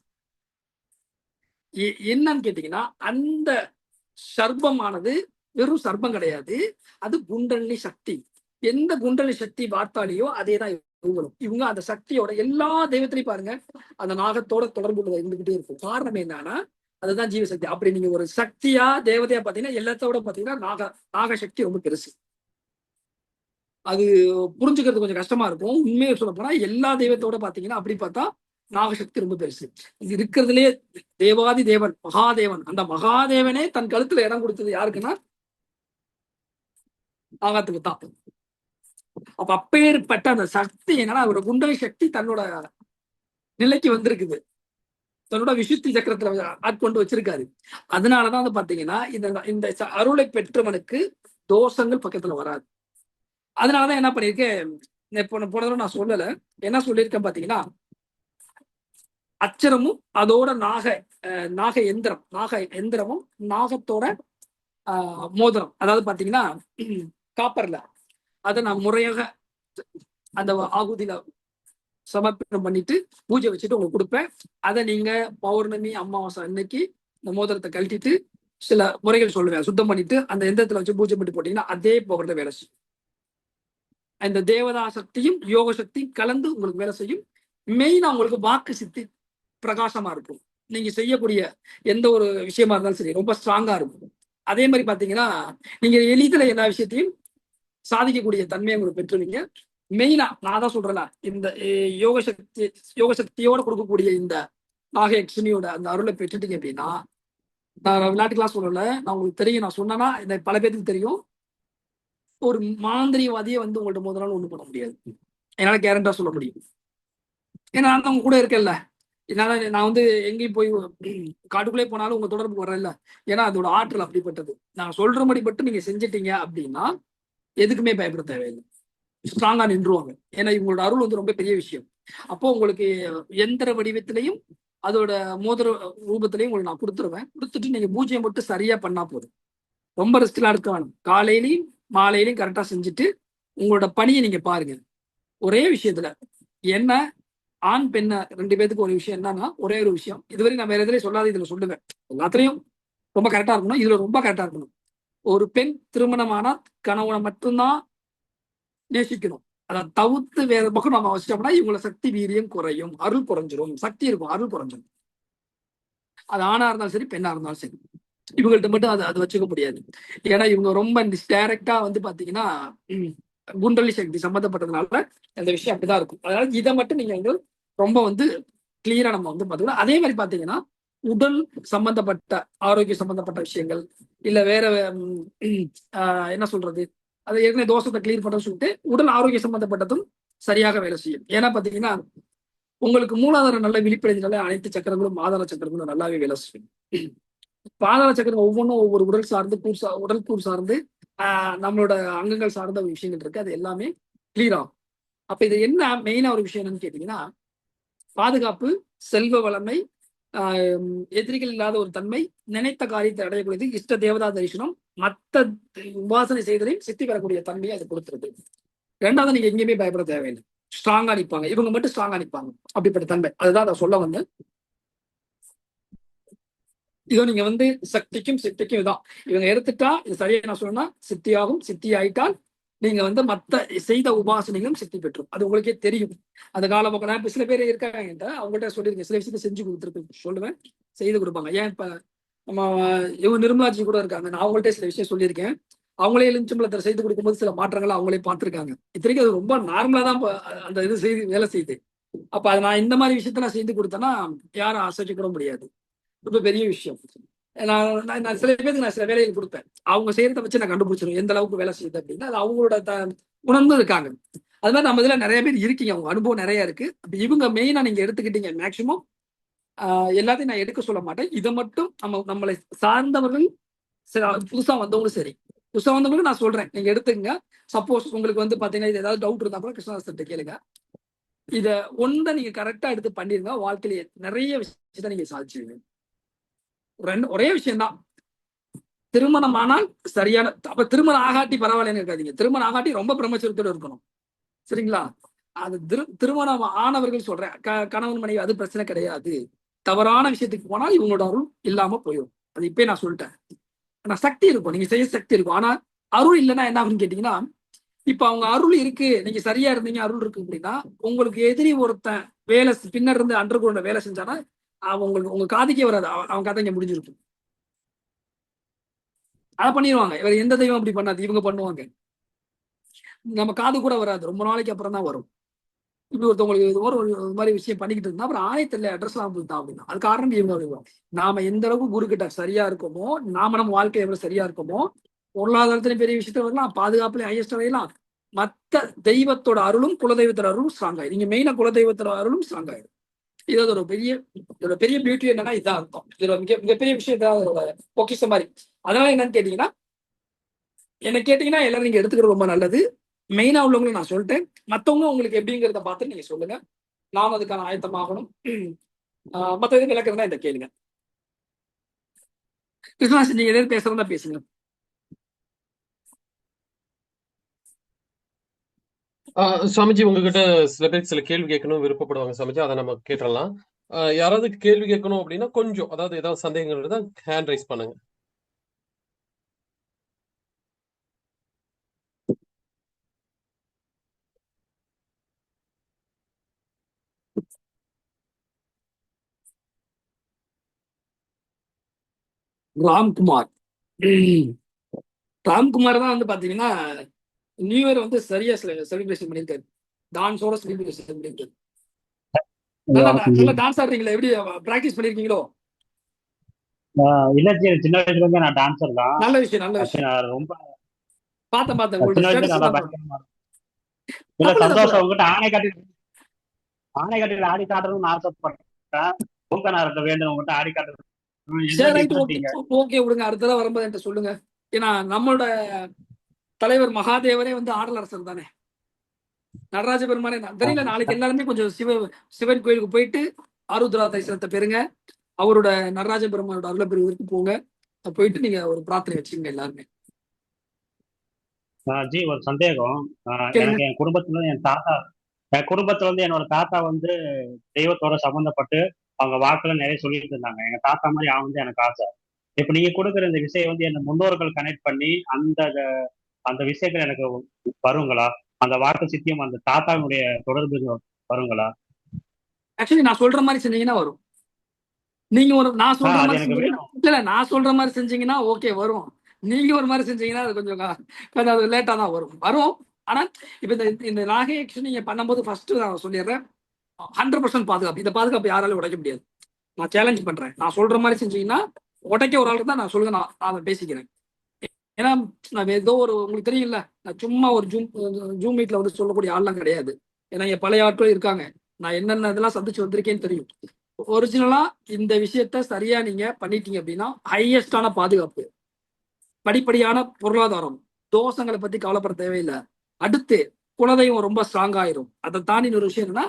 என்னன்னு கேட்டீங்கன்னா, அந்த சர்ப்பமானது வெறும் சர்ப்பம் கிடையாது, அது குண்டலினி சக்தி. எந்த குண்டலினி சக்தி பார்த்தாலேயோ அதேதான் இவங்களும். இவங்க அந்த சக்தியோட எல்லா தெய்வத்திலையும் பாருங்க அந்த நாகத்தோட தொடர்பு இருந்துகிட்டே இருக்கும். காரணம் என்னன்னா அதுதான் ஜீவசக்தி. அப்படி நீங்க ஒரு சக்தியா தேவதையா பாத்தீங்கன்னா எல்லாத்தோட பாத்தீங்கன்னா நாகசக்தி ரொம்ப பெருசு. அது புரிஞ்சுக்கிறது கொஞ்சம் கஷ்டமா இருக்கும். உண்மையை சொல்ல போனா எல்லா தெய்வத்தோட பாத்தீங்கன்னா அப்படி பார்த்தா நாகசக்தி ரொம்ப பெருசு. இது இருக்கிறதுலே தேவாதி தேவன் மகாதேவன். அந்த மகாதேவனே தன் கழுத்துல இடம் கொடுத்தது யாருக்குன்னா நாகத்துக்கு தான். அப்ப அப்பேற்பட்ட அந்த சக்தி என்னன்னா அவரோட குண்டலி சக்தி தன்னோட நிலைக்கு வந்திருக்குது, தன்னோட விசுத்தி சக்கரத்துல ஆட்கொண்டு வச்சிருக்காரு. அதனாலதான் பாத்தீங்கன்னா இந்த அருளை பெற்றவனுக்கு தோஷங்கள் பக்கத்துல வராது. அதனாலதான் என்ன பண்ணிருக்கேன், போன நான் சொல்லல, என்ன சொல்லியிருக்கேன் பாத்தீங்கன்னா, அச்சரமும் அதோட நாக எந்திரமும் நாகத்தோட மோதிரம், அதாவது பாத்தீங்கன்னா காப்பர்ல அதை நான் முறையாக அந்த ஆகுதியில சமர்ப்பணம் பண்ணிட்டு பூஜை வச்சுட்டு உங்களுக்கு கொடுப்பேன். அதை நீங்க பௌர்ணமி அமாவாசை அன்னைக்கு இந்த மோதிரத்தை கழட்டிட்டு சில முறைகள் சொல்லுவேன், சுத்தம் பண்ணிட்டு அந்த எந்திரத்துல வச்சு பூஜை பண்ணி போட்டீங்கன்னா அதே பவர்ல வேலை செய்யும். இந்த தேவதா சக்தியும் யோக சக்தியும் கலந்து உங்களுக்கு வேலை செய்யும். மெயினா உங்களுக்கு வாக்கு சித்தி பிரகாசமா இருக்கும். நீங்க செய்யக்கூடிய எந்த ஒரு விஷயமா இருந்தாலும் சரி ரொம்ப ஸ்ட்ராங்கா இருக்கும். அதே மாதிரி பாத்தீங்கன்னா நீங்க எளிதில் எல்லா விஷயத்தையும் சாதிக்கக்கூடிய தன்மையை உங்களுக்கு பெற்றுவீங்க. மெயினா நான் தான் சொல்றேன், இந்த யோக சக்தியோட கொடுக்கக்கூடிய இந்த நாகயக்ஷினியோட அந்த அருளை பெற்றுட்டீங்க அப்படின்னா, நான் விளையாட்டுக்கெல்லாம் சொல்லல, நான் உங்களுக்கு தெரியும், நான் சொன்னேன்னா இந்த பல பேருக்கு தெரியும், ஒரு மாந்திரியவாதியை உங்கள்ட்ட முதல் ஒண்ணு பண்ண முடியாது. என்னால கேரண்டா சொல்ல முடியும். ஏன்னா நான் உங்க கூட இருக்கேன்ல, என்னால நான் எங்கேயும் போய் காட்டுக்குள்ளே போனாலும் உங்க தொடர்புக்கு வரல. ஏன்னா அதோட ஆற்றல் அப்படிப்பட்டது. நான் சொல்றபடி மட்டும் நீங்க செஞ்சிட்டீங்க அப்படின்னா எதுக்குமே பயப்பட தேவையில்லை. ஸ்ட்ராங்கா நின்றுவாங்க. ஏன்னா இவங்களோட அருள் வந்து ரொம்ப பெரிய விஷயம். அப்போ உங்களுக்கு எந்திர வடிவத்திலையும் அதோட மோதிர ரூபத்திலையும் உங்களுக்கு நான் கொடுத்துருவேன். கொடுத்துட்டு நீங்க பூஜையை மட்டும் சரியா பண்ணா போதும். ரொம்ப ரிஸ்க்லாம் எடுக்க வேணும். காலையிலையும் மாலையிலையும் கரெக்டா செஞ்சுட்டு உங்களோட பணியை நீங்க பாருங்க. ஒரே விஷயத்துல என்ன ஆண் பெண்ண 2 பேத்துக்கு ஒரு விஷயம் என்னன்னா, ஒரே ஒரு விஷயம் இதுவரை நான் வேற எதுலையும் சொல்லாத இதுல சொல்லுவேன். எல்லாத்துலயும் ரொம்ப கரெக்டா இருக்கணும். இதுல ரொம்ப கரெக்டா இருக்கணும். ஒரு பெண் திருமணமானா கணவனை மட்டும்தான் நேசிக்கணும். அதை தவிர்த்து வேற பக்கம் நம்ம வச்சிட்டோம்னா இவங்களோட சக்தி வீரியம் குறையும், அருள் குறைஞ்சிரும். சக்தி இருக்கும், அருள் குறைஞ்சிரும். அது ஆணா இருந்தாலும் சரி, பெண்ணா இருந்தாலும் சரி. இவங்கள்ட்ட மட்டும் அது வச்சுக்க முடியாது. ஏன்னா இவங்க ரொம்ப டைரக்டா வந்து பாத்தீங்கன்னா குண்டலி சக்தி சம்பந்தப்பட்டதுனால அந்த விஷயம் அப்படிதான் இருக்கும். அதனால இதை மட்டும் நீங்க வந்து ரொம்ப வந்து கிளியரா நம்ம வந்து பாத்துக்கலாம். அதே மாதிரி பாத்தீங்கன்னா உடல் சம்பந்தப்பட்ட ஆரோக்கியம் சம்பந்தப்பட்ட விஷயங்கள் இல்ல வேற என்ன சொல்றது, அதை ஏற்கனவே தோஷத்தை கிளியர் பண்ண சொல்லிட்டு உடல் ஆரோக்கியம் சம்பந்தப்பட்டதும் சரியாக வேலை செய்யும். ஏன்னா பாத்தீங்கன்னா உங்களுக்கு மூலாதாரம் நல்ல விழிப்படைஞ்சனால அனைத்து சக்கரங்களும் ஆதார சக்கரங்களும் நல்லாவே வேலை செய்யும். பாதாள சக்கரம் ஒவ்வொன்றும் ஒவ்வொரு உடல் சார்ந்து உடல் கூறு சார்ந்து நம்மளோட அங்கங்கள் சார்ந்த ஒரு விஷயங்கள் இருக்கு. அது எல்லாமே கிளியர் ஆகும். அப்ப இது என்ன மெயினா ஒரு விஷயம் என்னன்னு கேட்டீங்கன்னா, பாதுகாப்பு, செல்வ வளமை, எதிரிகள் இல்லாத ஒரு தன்மை, நினைத்த காரியத்தை அடையக்கூடியது, இஷ்ட தேவதா தரிசனம், மத்த உபாசனை செய்தலையும் சித்தி பெறக்கூடிய தன்மையை அது கொடுத்துருது. ரெண்டாவது நீங்க எங்கேயுமே பயப்பட தேவையில்லை. ஸ்ட்ராங்கா நிற்பாங்க. இவங்க மட்டும் ஸ்ட்ராங்கா நிற்பாங்க. அப்படிப்பட்ட தன்மை. அதுதான் அதை சொல்ல வந்து இதோ நீங்க வந்து சக்திக்கும் சித்திக்கும் இதான் இவங்க எடுத்துட்டா இது சரியா நான் சொல்லணும்னா சித்தியாகும். சித்தி ஆயிட்டால் நீங்க வந்து மத்த செய்த உபாசனைகளும் சித்தி பெற்றும். அது உங்களுக்கே தெரியும். அந்த காலப்போக்க நான் இப்ப சில பேர் இருக்காங்க, அவங்கள்ட்ட சொல்லியிருக்கேன், சில விஷயத்தை செஞ்சு கொடுத்துருக்கு சொல்லுவேன், செய்து கொடுப்பாங்க. ஏன் இப்ப நம்ம இவங்க நிர்மலாஜி கூட இருக்காங்க, நான் அவங்கள்ட்ட சில விஷயம் சொல்லியிருக்கேன். அவங்களே எலுமிச்சம்பழத்தை செய்து கொடுக்கும்போது சில மாற்றங்களை அவங்களே பார்த்துருக்காங்க. இத்தனைக்கும் அது ரொம்ப நார்மலா தான் அந்த இது செய்து வேலை செய்யுது. அப்ப அது நான் இந்த மாதிரி விஷயத்த நான் செய்து கொடுத்தேன்னா யாரும் அசைக்க கூட முடியாது. ரொம்ப பெரிய விஷயம். நான் சில பேருக்கு நான் சில வேலைகள் கொடுப்பேன். அவங்க செய்யறத வச்சு நான் கண்டுபிடிச்சிருவேன் எந்த அளவுக்கு வேலை செய்யுது அப்படின்னா. அது அவங்களோட உணர்ந்து இருக்காங்க. அது மாதிரி நம்ம இதுல நிறைய பேர் இருக்கீங்க, அவங்க அனுபவம் நிறைய இருக்கு. இவங்க மெயினா நீங்க எடுத்துக்கிட்டீங்க. மேக்சிமம் எல்லாத்தையும் நான் எடுக்க சொல்ல மாட்டேன். இதை மட்டும் நம்மளை சார்ந்தவர்கள் புதுசா வந்தவங்களும் சரி, புதுசா வந்தவங்களும் நான் சொல்றேன், நீங்க எடுத்துக்கங்க. சப்போஸ் உங்களுக்கு வந்து பாத்தீங்கன்னா இது ஏதாவது டவுட் இருந்தா கூட கிருஷ்ணதாஸ்கிட்ட கேளுங்க. இத ஒன்றை நீங்க கரெக்டா எடுத்து பண்ணிருங்க, வாழ்க்கையில நிறைய விஷயத்த நீங்க சாதிச்சுவீங்க. ஒரே விஷயம்தான், திருமணம் ஆனால் சரியான, அப்ப திருமணம் ஆகாட்டி பரவாயில்லன்னு இருக்காதீங்க. திருமணம் ஆகாட்டி ரொம்ப பிரம்மச்சரியத்தோட இருக்கணும். சரிங்களா? அது திருமணம் ஆனவர்கள் சொல்றேன், கணவன் மனைவி அது பிரச்சனை கிடையாது. தவறான விஷயத்துக்கு போனால் இவங்களோட அருள் இல்லாம போயிடும். அது இப்பயே நான் சொல்லிட்டேன். ஆனா சக்தி இருக்கும், நீங்க செய்ய சக்தி இருக்கும். ஆனா அருள் இல்லைன்னா என்ன ஆகுன்னு கேட்டீங்கன்னா, இப்ப அவங்க அருள் இருக்கு, நீங்க சரியா இருந்தீங்க, அருள் இருக்கு அப்படின்னா உங்களுக்கு எதிரி ஒருத்தன் வேலை பின்னர் இருந்து அண்டர் கிரவுண்ட்ல வேலை செஞ்சானா உங்களுக்கு உங்க காதுக்கே வராது, அவங்க கதை இங்க முடிஞ்சிருக்கும். அதை பண்ணிடுவாங்க. இவர் எந்த தெய்வம் அப்படி பண்ணாது, இவங்க பண்ணுவாங்க. நம்ம காது கூட வராது, ரொம்ப நாளைக்கு அப்புறம் தான் வரும். இப்படி ஒருத்தவங்களுக்கு ஒரு மாதிரி விஷயம் பண்ணிக்கிட்டு இருந்தா அப்புறம் ஆலயத்துல அட்ரஸ் எல்லாம் போயிட்டான் அப்படின்னா அது காரணம் இவங்க வருவோம். நாம எந்த அளவுக்கு குரு கிட்ட சரியா இருக்கோமோ, நம்ம வாழ்க்கை எவ்வளவு சரியா இருக்கோமோ, பொருளாதாரத்திலும் பெரிய விஷயத்த வரலாம், பாதுகாப்புல ஹையஸ்ட் வரையலாம், மத்த தெய்வத்தோட அருளும் குலதெய்வத்தோட அருளும் ஸ்ட்ராங் ஆயிடும். நீங்க மெயினா குலதெய்வத்தோட அருளும் ஸ்ட்ராங் ஆயிடும். இது ஒரு பெரிய பியூட்டி என்னன்னா இதான் அர்த்தம். இதுல மிகப்பெரிய விஷயம் பொக்கிஷம் மாதிரி. அதனால என்னன்னு கேட்டீங்கன்னா, என்ன கேட்டீங்கன்னா எல்லாரும் நீங்க எடுத்துக்கிறது ரொம்ப நல்லது. மெயினா உள்ளவங்களும் நான் சொல்லிட்டேன். மத்தவங்க உங்களுக்கு எப்படிங்கிறத பார்த்து நீங்க சொல்லுங்க. நானும் அதுக்கான ஆயத்தமாகணும். மற்ற எதுவும் விளக்குறதா இந்த கேளுங்க. கிருஷ்ணாசி நீங்க எதாவது பேசுறதா பேசுங்க. சாமிஜி, உங்ககிட்ட சில பேர் சில கேள்வி கேட்கணும் விருப்பப்படுவாங்க சாமிஜி, அதை நம்ம கேட்டுடலாம். யாராவது கேள்வி கேட்கணும் அப்படின்னா கொஞ்சம், அதாவது ஏதாவது சந்தேகங்கள் இருந்தா ஹேண்ட் ரைஸ் பண்ணுங்க. ராம்குமார் ராம்குமார் தான் வந்து பாத்தீங்கன்னா நியூ இயர் வந்து சரியா செலிப்ரேஷன் பண்ணிருக்காரு. டான்ஸோட செலிப்ரேஷன் பண்ணிருக்காரு. நல்லா டான்ஸ் ஆடுறீங்களா? எப்படி பிராக்டிஸ் பண்ணிருக்கீங்களோ? இல்ல, சின்ன வயசுல இருந்தே நான் டான்சர் தான். நல்ல விஷயம், நல்ல விஷயம். ரொம்ப பார்த்தேன் சின்ன வயசுல நல்லா இல்ல சந்தோஷம். உங்ககிட்ட ஆணை காட்டில ஆடி காட்டணும்னு ஆசைப்பட்டேன். மூக்கனார்ட்ட வேண்டும் உங்ககிட்ட ஆடி காட்டுறது. ஓகே விடுங்க, அடுத்த தடவை வரும்போது என்கிட்ட சொல்லுங்க. ஏன்னா நம்மளோட தலைவர் மகாதேவரே வந்து ஆடல் அரசர் தானே. நடராஜ பெருமானே தெரியல. நாளைக்கு எல்லாருமே கொஞ்சம் சிவன் கோயிலுக்கு போயிட்டு ஆருத்ரா தரிசனத்தை பெறுங்க. அவரோட நடராஜ பெருமானோட அருளை பெறுவதற்கு போங்க. போயிட்டு நீங்க ஒரு பிரார்த்தனை வச்சுங்க எல்லாருமே. ஜி ஒரு சந்தேகம். கேளுங்க. எனக்கு என் குடும்பத்துல வந்து என்னோட தாத்தா வந்து தெய்வத்தோட சம்பந்தப்பட்டு அவங்க வாக்குல நிறைய சொல்லிட்டு இருந்தாங்க. எங்க தாத்தா மாதிரி ஆகுது எனக்கு ஆசை. இப்ப நீங்க கொடுக்குற இந்த விஷயம் வந்து என்ன முன்னோர்கள் கனெக்ட் பண்ணி அந்த அந்த விஷயங்கள் எனக்கு வருங்களா? அந்த வாக்கு சித்தியம் அந்த தாத்தாவுடைய தொடர்பு வருங்களா? ஆக்சுவலி நான் சொல்ற மாதிரி செஞ்சீங்கன்னா வரும். நீங்க நான் சொல்ற அது மாதிரி எனக்கு செஞ்சீங்கன்னா வேணும். இல்ல நான் சொல்ற மாதிரி செஞ்சீங்கன்னா ஓகே வரும். நீங்க ஒரு மாதிரி செஞ்சீங்கன்னா அது கொஞ்சம் அது லேட்டா தான் வரும். ஆனா இப்ப இந்த நாகை ஆக்சுவலி நீங்க பண்ணும்போது ஃபர்ஸ்ட் நான் சொல்லிடுறேன், 100% பாதுகாப்பு. இந்த பாதுகாப்பு யாராலும் உடைக்க முடியாது. நான் சேலஞ்ச் பண்றேன். நான் சொல்ற மாதிரி செஞ்சீங்கன்னா உடைக்க ஒரு ஆள் தான். நான் சொல்லுங்க, நான் அதை பேசிக்கிறேன். ஏன்னா நான் ஏதோ உங்களுக்கு தெரியல, நான் சும்மா ஒரு ஜூம் மீட்ல வந்து சொல்லக்கூடிய ஆள்லாம் கிடையாது. ஏன்னா என் பழைய ஆட்களும் இருக்காங்க. நான் என்னென்ன இதெல்லாம் சந்திச்சு வந்திருக்கேன்னு தெரியும். ஒரிஜினலா இந்த விஷயத்த சரியா நீங்க பண்ணிட்டீங்க அப்படின்னா ஹையஸ்டான பாதுகாப்பு, படிப்படியான பொருளாதாரம், தோஷங்களை பத்தி கவலைப்பட தேவையில்லை. அடுத்து குலதெய்வம் ரொம்ப ஸ்ட்ராங் ஆயிரும். அதை தாண்டி ஒரு விஷயம் என்னன்னா,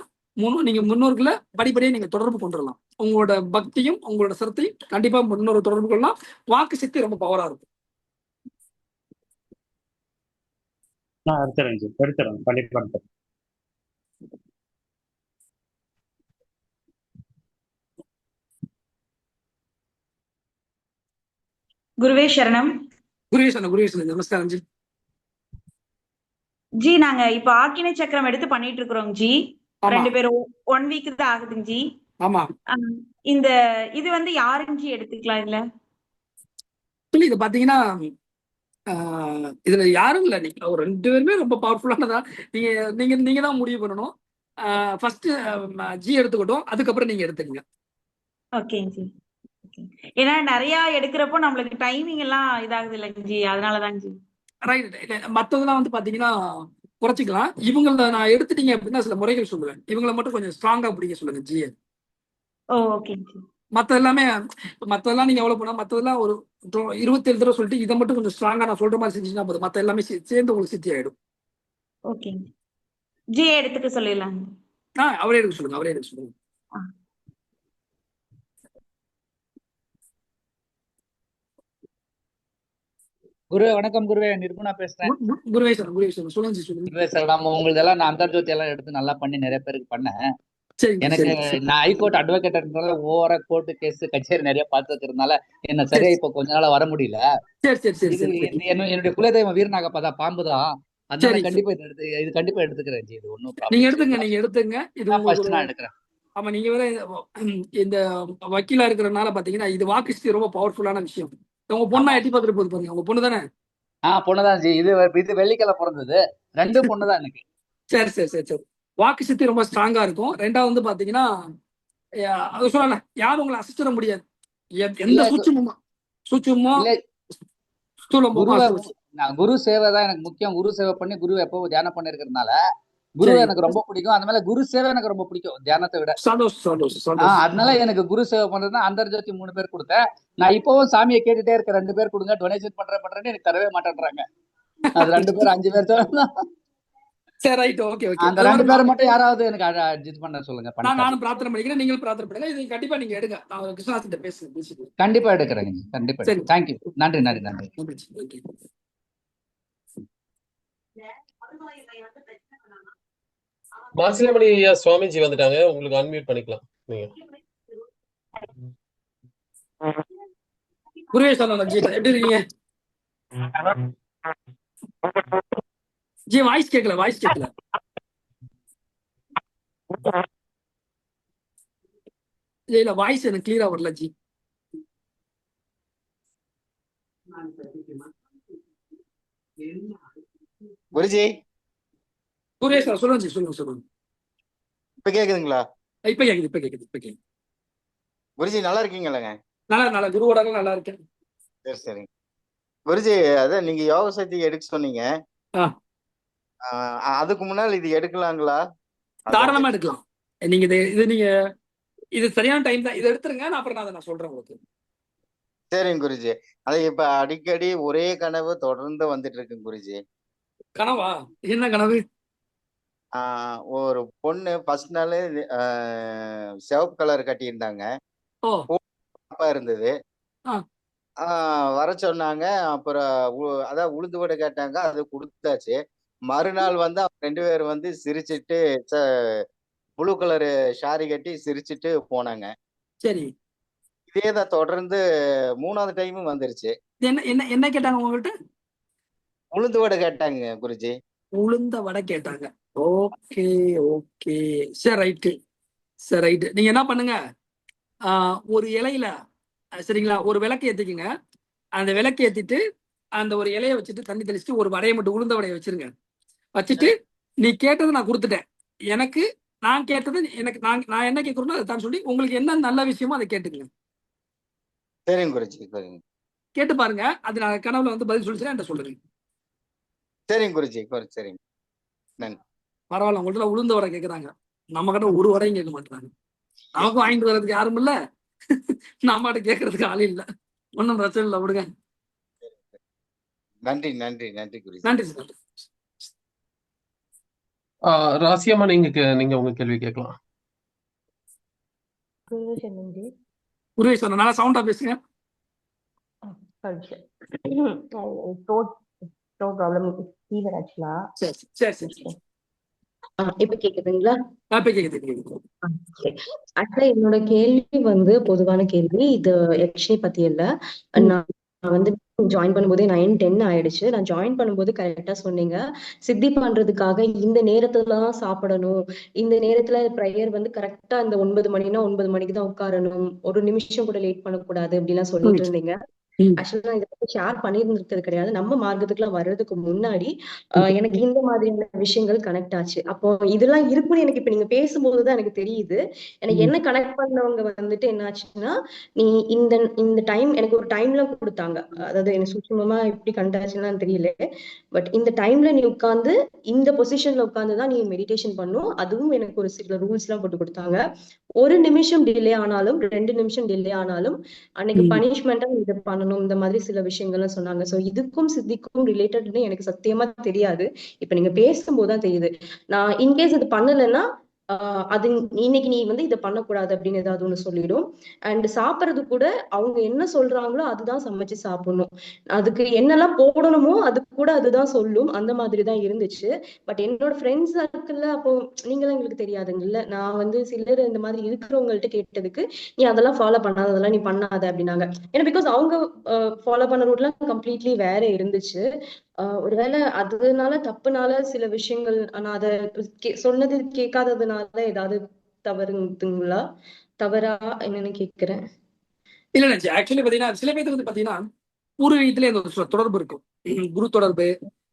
நீங்க முன்னோர்களை படிப்படியாக நீங்க தொடர்பு கொண்டுடலாம். உங்களோட பக்தியும் உங்களோட சிரத்தையும் கண்டிப்பா முன்னோர் தொடர்பு கொள்ளலாம். வாக்கு சக்தி ரொம்ப பவரா இருக்கும். நான் எடுத்துறேன் கண்டிப்பா எடுத்துறேன். குருவே சரணம். குருவேசன் நமஸ்காரம் ஜி. ஜி நாங்க இப்ப ஆக்கினை சக்கரம் எடுத்து பண்ணிட்டு இருக்கிறோம் ஜி. ஆமா. 2 பேரும் 1 வீக் தான் ஆகுதுங்க ஜி. ஆமா. இந்த இது வந்து யாருங்க ஜி எடுத்துக்கலாம் இதுல? இது பாத்தீங்கன்னா இதுல யாரும் இல்ல, நீங்க ஒரு 2 பேருமே ரொம்ப பவர்ஃபுல்லானதா. நீங்க நீங்க நீங்க தான் முடிவு பண்ணணும். ஃபர்ஸ்ட் ஜி எடுத்துக்கிட்டோம், அதுக்கப்புறம் நீங்க எடுத்துக்கங்க. ஓகேங்க ஜி. ஏன்னா நிறைய எடுக்கிறப்போ நம்மளுக்கு டைமிங் எல்லாம் இதாகுது இல்லைங்க ஜி, அதனாலதாங்க ஜி. ரைட். மத்ததெல்லாம் வந்து பாத்தீங்கன்னா குறைச்சிக்கலாம். இவங்கள நான் எடுத்துட்டீங்க அப்படின்னா சில முறைகள் சொல்லுவேன். இவங்களை மட்டும் கொஞ்சம் ஸ்ட்ராங்கா பிடிக்க சொல்லுங்க ஜி. ஓகேங்க ஜி. மத்ததெல்லாம் நீங்க எவ்வளவு போனா மத்ததெல்லாம் ஒரு 27 தடவை சொல்லிட்டு இதை மட்டும் கொஞ்சம் ஸ்ட்ராங்கா நான் சொல்ற மாதிரி செஞ்சீங்கன்னா போதும். மத்த எல்லாமே சேர்ந்து உங்களுக்கு சித்தி ஆயிடும். ஓகேங்க ஜி. எடுத்துக்க சொல்லிடலாங்க. அவரே எடுக்க சொல்லுங்க. குருவே வணக்கம். குருவே நிர்குணா பேசுறேன். குருவே சார் சொல்லுங்க. குருவே சார், நம்ம உங்களதெல்லாம் நான் அந்தர்ஜோதி எல்லாம் எடுத்து நல்லா பண்ணி நிறைய பேருக்கு பண்ணேன். எனக்கு நான் ஹைகோர்ட் அட்வொகேட் இருந்தால ஓவரா கோர்ட்டு கேஸ் கச்சேரி நிறைய பார்த்துக்கிறதுனால என்ன சரியா இப்ப கொஞ்ச நாளா வர முடியல. என்னுடைய குலதெய்வம் வீரநாகப்பா தான், பாம்பு தான். அதனால கண்டிப்பா இது கண்டிப்பா எடுத்துக்கிறேன் ஜி. இது ஒன்னும் ப்ராப்ளம். நீங்க எடுத்துங்க. இது ஃபர்ஸ்ட் நான் எடுக்கிறேன். ஆமா, நீங்க வேற இந்த வக்கீலா இருக்கிறதுனால பாத்தீங்கன்னா இது வாக்கு ரொம்ப பவர்ஃபுல்லான விஷயம். உங்க பொண்ணா எட்டி பார்த்துட்டு போகுது பாருங்க. உங்க பொண்ணு தானே? பொண்ணுதான் ஜி. இது வெள்ளிக்கிழமை பிறந்தது. 2 பொண்ணுதான் எனக்கு. சரி. வாக்கு சக்தி ரொம்ப ஸ்ட்ராங்கா இருக்கும். 2வது வந்து பாத்தீங்கன்னா அது சொல்லல, யாரும் உங்களை அசிச்சிட முடியாது. எந்த சூட்சமோ குரு சேவை தான் எனக்கு முக்கியம். குரு சேவை பண்ணி குரு எப்போ தியானம் பண்ணி இருக்கிறதுனால குரு எனக்கு ரொம்ப பிடிக்கும். அந்த மேல குரு சேவை எனக்கு ரொம்ப பிடிக்கும் தியானத்தை விட. அதனால எனக்கு குரு சேவை பண்றதுன்னா அந்தர்ஜோதி 3 பேர் கொடுத்தேன். நான் இப்பவும் சாமியை கேட்டுட்டே இருக்கேன், 2 பேர் கொடுங்க, டொனேஷன் பண்றேன்னு எனக்கு தரவே மாட்டேன்றாங்க. அது 2 பேர் 5 பேர் தான். அந்த 2 பேர் மட்டும் யாராவது எனக்கு இது பண்ண சொல்லுங்க. நானும் பிரார்த்தனை பண்ணிக்கிறேன், நீங்களும் பிரார்த்தனை பண்ணுங்க. இது கண்டிப்பா நீங்க எடுங்க. நான் கிருஷ்ணாசிட்ட பேசுறேன். கண்டிப்பா எடுக்கிறேன். கண்டிப்பா. தேங்க்யூ. நன்றி. மாசிலாமணி ஐயா சுவாமிஜி வந்துட்டாங்க. உங்களுக்கு அன்மியூட் பண்ணிக்கலாம் நீங்க. குருவே சரணம் ஜி. எப்படி இருக்கீங்க ஜி? வாய்ஸ் கேட்கல. இல்ல வாய்ஸ் எனக்கு கிளியரா வரல ஜி. குருஜி. குருவே சார் சொல்லுங்க. இப்ப கேக்குதுங்களா? இப்ப கேக்குது. குருஜி நல்லா இருக்கீங்களா? நல்லா குருவோட நல்லா இருக்கேன். சரி குருஜி, அதான் நீங்க யோக சக்தி எடுக்க சொன்னீங்க. அதுக்கு முன்னால் இது எடுக்கலாங்களா? தாராளமா எடுக்கலாம். நீங்க இது சரியான டைம் தான். இதை எடுத்துருங்க. அப்புறம் நான் சொல்றேன் உங்களுக்கு. சரிங்க குருஜி. அது இப்ப அடிக்கடி ஒரே கனவு தொடர்ந்து வந்துட்டு இருக்கு குருஜி. கனவா? என்ன கனவு? ஒரு பொண்ணு ஃபர்ஸ்ட் நாள் சிவப்பு கலர் கட்டியிருந்தாங்க. ஓ அப்பா இருந்தது. ஆ வர சொன்னாங்க. அப்புறம் அதான் உளுந்து வடை கேட்டாங்க. அது குடுத்தாச்சு. மறுநாள் வந்து அவங்க 2 பேரும் வந்து சிரிச்சுட்டு ப்ளூ கலரு ஷாரி கட்டி சிரிச்சுட்டு போனாங்க. சரி. இதே தான் தொடர்ந்து 3வது டைமும் வந்துருச்சு. என்ன என்ன என்ன கேட்டாங்க உங்ககிட்ட? உளுந்து வடை கேட்டாங்க குருஜி. உளுந்த வடை கேட்டாங்க. Okay okay. சரி ரைட்டு. சரி ரைட்டு. நீங்க என்ன பண்ணுங்க, ஒரு இலையில சரிங்களா, ஒரு விளக்கு ஏத்திக்குங்க. அந்த விளக்கு ஏத்திட்டு அந்த ஒரு இலைய வச்சுட்டு தண்ணி தெளிச்சுட்டு ஒரு வடையை மட்டும் உளுந்த வடையை வச்சிருங்க. வச்சுட்டு நீ கேட்டது நான் கொடுத்துட்டேன். எனக்கு நான் கேட்டது எனக்கு நான் என்ன கேட்கறேனோ அதை தான் சொல்லி உங்களுக்கு என்ன நல்ல விஷயமோ அதை கேட்டுக்குங்க. சரிங்க குருஜி. சரிங்க. கேட்டு பாருங்க. அது நான் கனவுல வந்து பதில் சொல்லிச்சுன்னா என்கிட்ட சொல்லுங்க. சரிங்க குருஜி. சரிங்க. நன்றி. பரவாயில்ல, உங்கள்ட்ட உளுந்த வடை கேட்கறாங்க. நம்ம கிட்ட ஒரு வடையும் கேட்க மாட்டாங்க. நமக்கும் வாங்கிட்டு வர்றதுக்கு யாரும் இல்ல, நம்மகிட்ட கேட்கறதுக்கு ஆள் இல்ல. ஒன்றும் பிரச்சனை இல்லை, விடுங்க. நன்றி நன்றி நன்றி குருஜி. நன்றி சார். ராசியம்மா, நீங்க உங்க கேள்வி கேட்கலாம். குருவேஸ்வரன் நல்லா சவுண்டா பேசுங்க. சரி சரி சரி. இப்ப கேக்குதுங்களா? இப்ப கேக்குது. ஆக்சுவலா என்னோட கேள்வி வந்து பொதுவான கேள்வி. இது யக்ஷினி பத்தி இல்ல. நான் வந்து ஜாயின் பண்ணும்போதே 9:10 ஆயிடுச்சு. நான் ஜாயின் பண்ணும்போது கரெக்டா சொன்னீங்க, சித்தி பண்றதுக்காக இந்த நேரத்துல தான் சாப்பிடணும், இந்த நேரத்துல ப்ரேயர் வந்து கரெக்டா இந்த 9 மணினா 9 மணிக்கு தான் உட்காரணும், ஒரு நிமிஷம் கூட லேட் பண்ணக்கூடாது அப்படிலாம் சொல்லிட்டு இருந்தீங்க. ஆக்சுவலா நான் இதை பத்தி ஷேர் பண்ணியிருந்திருக்கிறது கிடையாது. நம்ம மார்க்கத்துக்குலாம் வர்றதுக்கு முன்னாடி எனக்கு இந்த மாதிரியான விஷயங்கள் கனெக்ட் ஆச்சு. அப்போ இதெல்லாம் இருக்குன்னு எனக்கு இப்ப நீங்க பேசும்போதுதான் எனக்கு தெரியுது. எனக்கு என்ன கனெக்ட் பண்ணவங்க வந்துட்டு என்ன ஆச்சுன்னா, நீ இந்த இந்த டைம் எனக்கு ஒரு டைம்ல கொடுத்தாங்க. அதாவது எனக்கு சூட்சமமா எப்படி கண்டாச்சுன்னு தெரியல. பட் இந்த டைம்ல நீ உட்கார்ந்து இந்த பொசிஷன்ல உட்கார்ந்துதான் நீ மெடிடேஷன் பண்ணும். அதுவும் எனக்கு ஒரு சில ரூல்ஸ் எல்லாம் போட்டு கொடுத்தாங்க. 1 நிமிஷம் டிலே ஆனாலும் 2 நிமிஷம் டிலே ஆனாலும் அன்னைக்கு பனிஷ்மெண்டா இதை பண்ணணும், இந்த மாதிரி சில விஷயங்கள்லாம் சொன்னாங்க. சோ இதுக்கும் சித்திக்கும் ரிலேட்டட்னு எனக்கு சத்தியமா தெரியாது. இப்ப நீங்க பேசும்போதுதான் தெரியுது. நான் இன்கேஸ் இது பண்ணலைன்னா அது இன்னைக்கு நீ வந்து இதை பண்ணக்கூடாது அப்படின்னு ஏதாவது ஒண்ணு சொல்லிடும். அண்ட் சாப்பிட்றது கூட அவங்க என்ன சொல்றாங்களோ அதுதான் சமைச்சு சாப்பிடணும். அதுக்கு என்னெல்லாம் போடணுமோ அது கூட அதுதான் சொல்லும். அந்த மாதிரிதான் இருந்துச்சு. பட் என்னோட ஃப்ரெண்ட்ஸ் சர்க்கிள்ல அப்போ நீங்களாம் எங்களுக்கு தெரியாதுங்கல்ல, நான் வந்து சிலர் இந்த மாதிரி இருக்கிறவங்கள்ட்ட கேட்டதுக்கு நீ அதெல்லாம் ஃபாலோ பண்ணாத, அதெல்லாம் நீ பண்ணாத அப்படின்னாங்க. ஏன்னா பிகாஸ் அவங்க ஃபாலோ பண்ண ரூட்லாம் கம்ப்ளீட்லி வேற இருந்துச்சு. ஒருவேளை அதனால தப்புனால சில விஷயங்கள் நான் அதை சொன்னது கேட்காததுனால ஏதாவது தவறுங்களா, தவறா என்னன்னு கேக்குறேன். இல்ல ஆக்சுவலி பாத்தீங்கன்னா சில பேருக்கு வந்து பாத்தீங்கன்னா பூர்வீகத்துல தொடர்பு இருக்கும், குரு தொடர்பு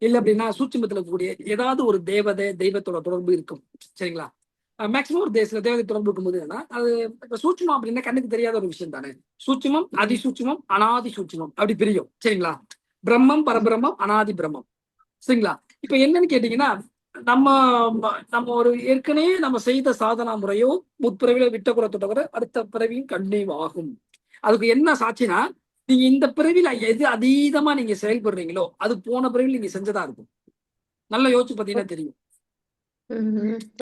இல்ல அப்படின்னா சூட்சுமத்துல இருக்கக்கூடிய ஏதாவது ஒரு தெய்வத்தோட தொடர்பு இருக்கும். சரிங்களா? மேக்சிமம் ஒரு சில தேவதை தொடர்பு இருக்கும்போது என்னன்னா, அது இப்ப சூட்சுமம் அப்படின்னா கண்ணுக்கு தெரியாத ஒரு விஷயம் தானே. சூட்சுமம், அதிசூட்சுமம், அனாதி சூட்சுமம் அப்படி பிரியும். சரிங்களா? பிரம்மம், பரபிரம்மம், அனாதி பிரம்மம். சரிங்களா? இப்ப என்னன்னு கேட்டீங்கன்னா, நம்ம ஒரு ஏற்கனவே நம்ம செய்த சாதனா முறையோ முற்பிறவில விட்ட குறை தவிர அடுத்த பிறவியும் கண்டிப்பாகும். அதுக்கு என்ன சாட்சினா, நீங்க இந்த பிறவில எது அதீதமா நீங்க செயல்படுறீங்களோ அது போன பிறவில நீங்க செஞ்சதா இருக்கும். நல்லா யோசிச்சு பாத்தீங்கன்னா தெரியும்.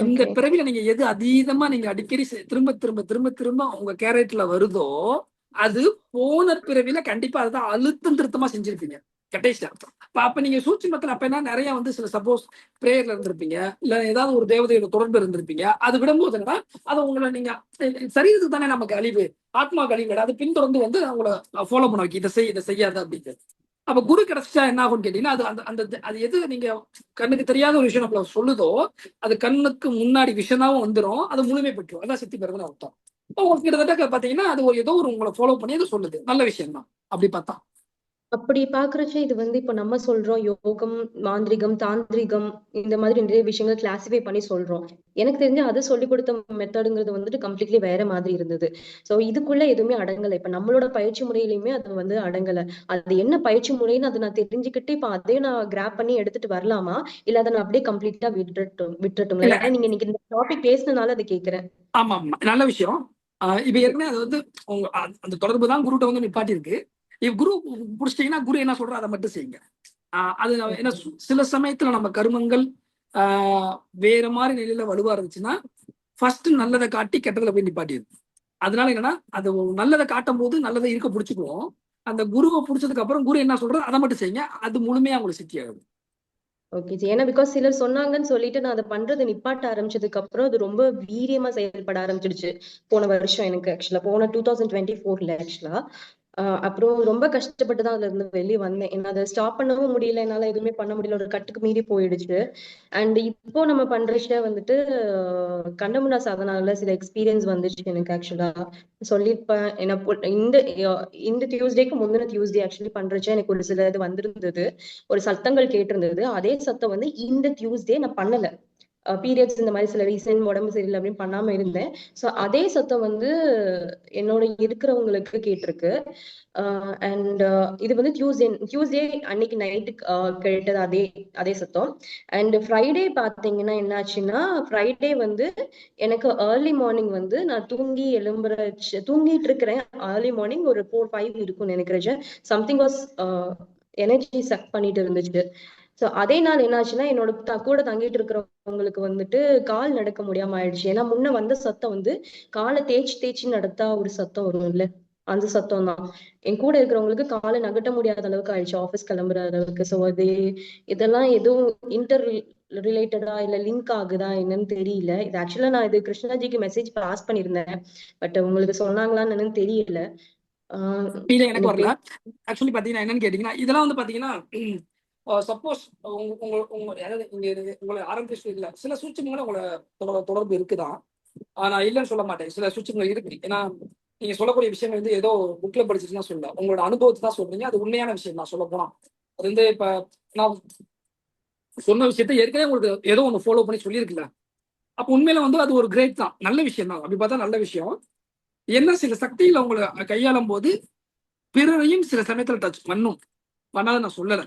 இந்த பிறவில நீங்க எது அதீதமா நீங்க அடிக்கடி திரும்ப திரும்ப திரும்ப திரும்ப உங்க கேரக்டர்ல வருதோ அது போன பிறவில கண்டிப்பா அதுதான் அழுத்தம் திருத்தமா செஞ்சிருப்பீங்க. கடைசியா அப்ப நீங்க சூட்சுமத்துல அப்ப என்ன நிறைய வந்து சில சப்போஸ் பிரேயர்ல இருந்திருப்பீங்க, இல்ல ஏதாவது ஒரு தேவதையோட தொடர்பு இருந்திருப்பீங்க. அது விடும்போது என்னன்னா அது உங்களை நீங்க சரீரத்துக்கு தானே நமக்கு அழிவு, ஆத்மா அழிவு, அது பின்தொடர்ந்து வந்து அவங்கள ஃபாலோ பண்ண வைக்க, இதை செய்யாத அப்படின்னு. அப்ப குரு கிடைச்சா என்ன ஆகும்னு கேட்டீங்கன்னா, அது எது நீங்க கண்ணுக்கு தெரியாத ஒரு விஷயம் நம்மள சொல்லுதோ அது கண்ணுக்கு முன்னாடி விஷனாவும் வந்துடும், அது முழுமை பெற்றும். அதான் சித்தி பெறுதுன்னு அர்த்தம். உங்களுக்கு கிட்டத்தட்ட பாத்தீங்கன்னா அது ஏதோ ஒரு உங்களை ஃபாலோ பண்ணி அது சொல்லுது, நல்ல விஷயம் தான். அப்படி பார்த்தா அப்படி பாக்குறச்ச இது வந்து இப்ப நம்ம சொல்றோம் யோகம், மாந்திரிகம், தாந்திரிகம் இந்த மாதிரி நிறைய விஷயங்கள் கிளாசிஃபை பண்ணி சொல்றோம். எனக்கு தெரிஞ்சு அது சொல்லி கொடுத்த மெத்தடுங்கிறது வந்துட்டு கம்ப்ளீட்லி வேற மாதிரி இருந்தது. சோ இதுக்குள்ள எதுவுமே அடங்கலை. இப்ப நம்மளோட பயிற்சி முறையிலுமே அது வந்து அடங்கலை. அது என்ன பயிற்சி முறைன்னு அதை நான் தெரிஞ்சுக்கிட்டு இப்ப அதே நான் கிராப் பண்ணி எடுத்துட்டு வரலாமா, இல்ல அதை நான் அப்படியே கம்ப்ளீட்டா விட்டுட்டுங்களா? ஏன்னா நீங்க இன்னைக்கு இந்த டாபிக் பேசினதுனால அதை கேட்கிறேன். ஆமா ஆமா, நல்ல விஷயம். இப்ப ஏற்கனவே அது வந்து அந்த தொடர்பு தான் குருட்ட வந்து நிப்பாட்டி இருக்கு. குரு புடிச்சிட்டீங்கன்னா குரு என்ன சொல்றோம் அதை மட்டும் செய்யுங்க. அது என்ன சில சமயத்துல நம்ம கருமங்கள் வேற மாதிரி நிலையில வலுவா இருந்துச்சுன்னா ஃபர்ஸ்ட் நல்லதை காட்டி கெட்டதுல போய் நிப்பாட்டிடுது. அதனால என்னன்னா அது நல்லதை காட்டும் போது நல்லதை இருக்க பிடிச்சிக்குவோம். அந்த குருவை பிடிச்சதுக்கு அப்புறம் குரு என்ன சொல்றது அதை மட்டும் செய்யுங்க, அது முழுமையா உங்களுக்கு சித்தி ஆகுது. Okay G. ஏன்னா பிகாஸ் சிலர் சொன்னாங்கன்னு சொல்லிட்டு நான் அதை பண்றதை நிப்பாட்ட ஆரம்பிச்சதுக்கு அப்புறம் அது ரொம்ப வீரியமா செயல்பட ஆரம்பிச்சிடுச்சு. போன வருஷம் எனக்கு ஆக்சுவலா போன 2024 ஆக்சுவலா அப்புறம் ரொம்ப கஷ்டப்பட்டு தான் அதுல இருந்து வெளியே வந்தேன். என்ன அதை ஸ்டாப் பண்ணவும் முடியல, என்னால எதுவுமே பண்ண முடியல, ஒரு கட்டுக்கு மீறி போயிடுச்சு. அண்ட் இப்போ நம்ம பண்ற விஷயம் வந்துட்டு கண்டமுடா சாதனால சில எக்ஸ்பீரியன்ஸ் வந்துச்சு எனக்கு ஆக்சுவலா சொல்லியிருப்பேன். என்ன இந்த டியூஸ்டேக்கு முந்தின டியூஸ்டே ஆக்சுவலி பண்றச்சு எனக்கு ஒரு சில இது வந்திருந்தது, ஒரு சத்தங்கள் கேட்டிருந்தது. அதே சத்தம் வந்து இந்த டியூஸ்டே நான் பண்ணல. பீரியட்ஸ் இந்த மாதிரி சில ரீசன் உடம்பு சரியில்லை அப்படின்னு பண்ணாம இருந்தேன். ஸோ அதே சத்தம் வந்து என்னோட இருக்கிறவங்களுக்கு கேட்டிருக்கு. அண்ட் இது வந்து டியூஸ்டே அன்னைக்கு நைட்டு கேட்டது அதே சத்தம். அண்ட் ஃப்ரைடே பார்த்தீங்கன்னா என்னாச்சுன்னா ஃப்ரைடே வந்து எனக்கு ஏர்லி மார்னிங் வந்து நான் தூங்கிட்டு இருக்கிறேன். ஏர்லி மார்னிங் ஒரு 4-5 இருக்கும்னு நினைக்கிறேன். சம்திங் வாஸ் எனர்ஜி சக் பண்ணிட்டு இருந்துச்சு. சோ அதே நாள் என்னாச்சுன்னா என்னோட கூட தங்கிட்டு இருக்கிறவங்களுக்கு வந்துட்டு கால் நடக்க முடியாம ஆயிடுச்சு. ஏன்னா முன்ன வந்த சத்தம் வந்து காலை தேய்ச்சி நடத்தா ஒரு சத்தம் வரும் இல்ல, அந்த சத்தம் தான் என் கூட இருக்கிறவங்களுக்கு காலை நகட்ட முடியாத அளவுக்கு ஆயிடுச்சு, ஆபீஸ் கிளம்புற அளவுக்கு. ஸோ இதெல்லாம் எதுவும் இன்டர் ரிலேட்டடா இல்ல லிங்க் ஆகுதா என்னன்னு தெரியல. இது ஆக்சுவலா நான் இது கிருஷ்ணாஜிக்கு மெசேஜ் பாஸ் பண்ணியிருந்தேன், பட் உங்களுக்கு சொன்னாங்களான்னு என்னன்னு தெரியல. இல்ல எனக்கு வரல. ஆக்சுவலி பாத்தீங்கன்னா என்னன்னு கேட்டீங்கன்னா இதெல்லாம் வந்து பாத்தீங்கன்னா சப்போஸ் அதாவது உங்களை ஆரம்பிச்சு இல்ல சில சூட்சமங்களை உங்களோட தொடர்பு இருக்குதான். நான் இல்லைன்னு சொல்ல மாட்டேன், சில சூட்சங்கள் இருக்கு. ஏன்னா நீங்க சொல்லக்கூடிய விஷயங்கள் வந்து ஏதோ புக்ல படிச்சுட்டுலாம் சொல்ல, உங்களோட அனுபவத்தை தான் சொல்றீங்க, அது உண்மையான விஷயம் தான் சொல்ல போனா. அது வந்து இப்ப நான் சொன்ன விஷயத்த ஏற்கனவே உங்களுக்கு ஏதோ ஒன்று ஃபாலோ பண்ணி சொல்லியிருக்குல்ல, அப்போ உண்மையில வந்து அது ஒரு கிரேட் தான், நல்ல விஷயம் தான். அப்படி பார்த்தா நல்ல விஷயம். என்ன சில சக்திகளை உங்களை கையாளும் போது பிறரையும் சில சமயத்துல டச் பண்ணாத நான் சொல்லலை.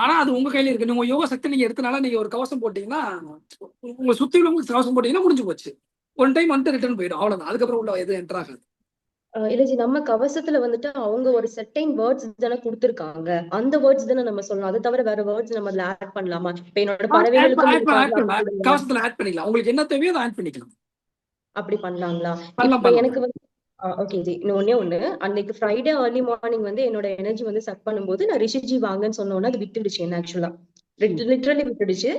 ஆனா அது உங்க கையில இருக்கு. உங்க யோக சக்தி நீங்க எடுத்தனால நீங்க ஒரு கவசம் போட்டீங்கன்னா உங்க சுத்தி உள்ளவங்களுக்கு கவசம் போட்டீங்கன்னா முடிஞ்சு போச்சு. ஒன் டைம் வந்துட்டு ரிட்டர்ன் போயிடும், அவ்வளவுதான். அதுக்கப்புறம் உள்ள எதுவும் என்டர் ஆகாது. இல்லஜி, நம்ம கவசத்துல வந்துட்டு அவங்க ஒரு செர்டைன் வேர்ட்ஸ் தானே கொடுத்திருக்காங்க, அந்த வேர்ட்ஸ் தானே நம்ம சொல்லணும். அதை தவிர வேற வேர்ட்ஸ் நம்ம அதுல ஆட் பண்ணலாமா? இப்ப என்னோட பறவைகளுக்கும் கவசத்துல ஆட் பண்ணிக்கலாம், உங்களுக்கு என்ன தேவையோ அதை ஆட் பண்ணிக்கலாம். அப்படி பண்ணலாங்களா? இப்ப எனக்கு வந்து ஓகே ஜி, ஒண்ணு அன்னைக்கு ஃப்ரைடே ஏர்லி மார்னிங் வந்து என்னோட எனர்ஜி வந்து சக் பண்ணும்போது நான் ரிஷிஜி வாங்கன்னு சொன்னோன்னா அது விட்டுடுச்சு என்ன ஆக்சுவலா லிட்ரலி விட்டுடுச்சு.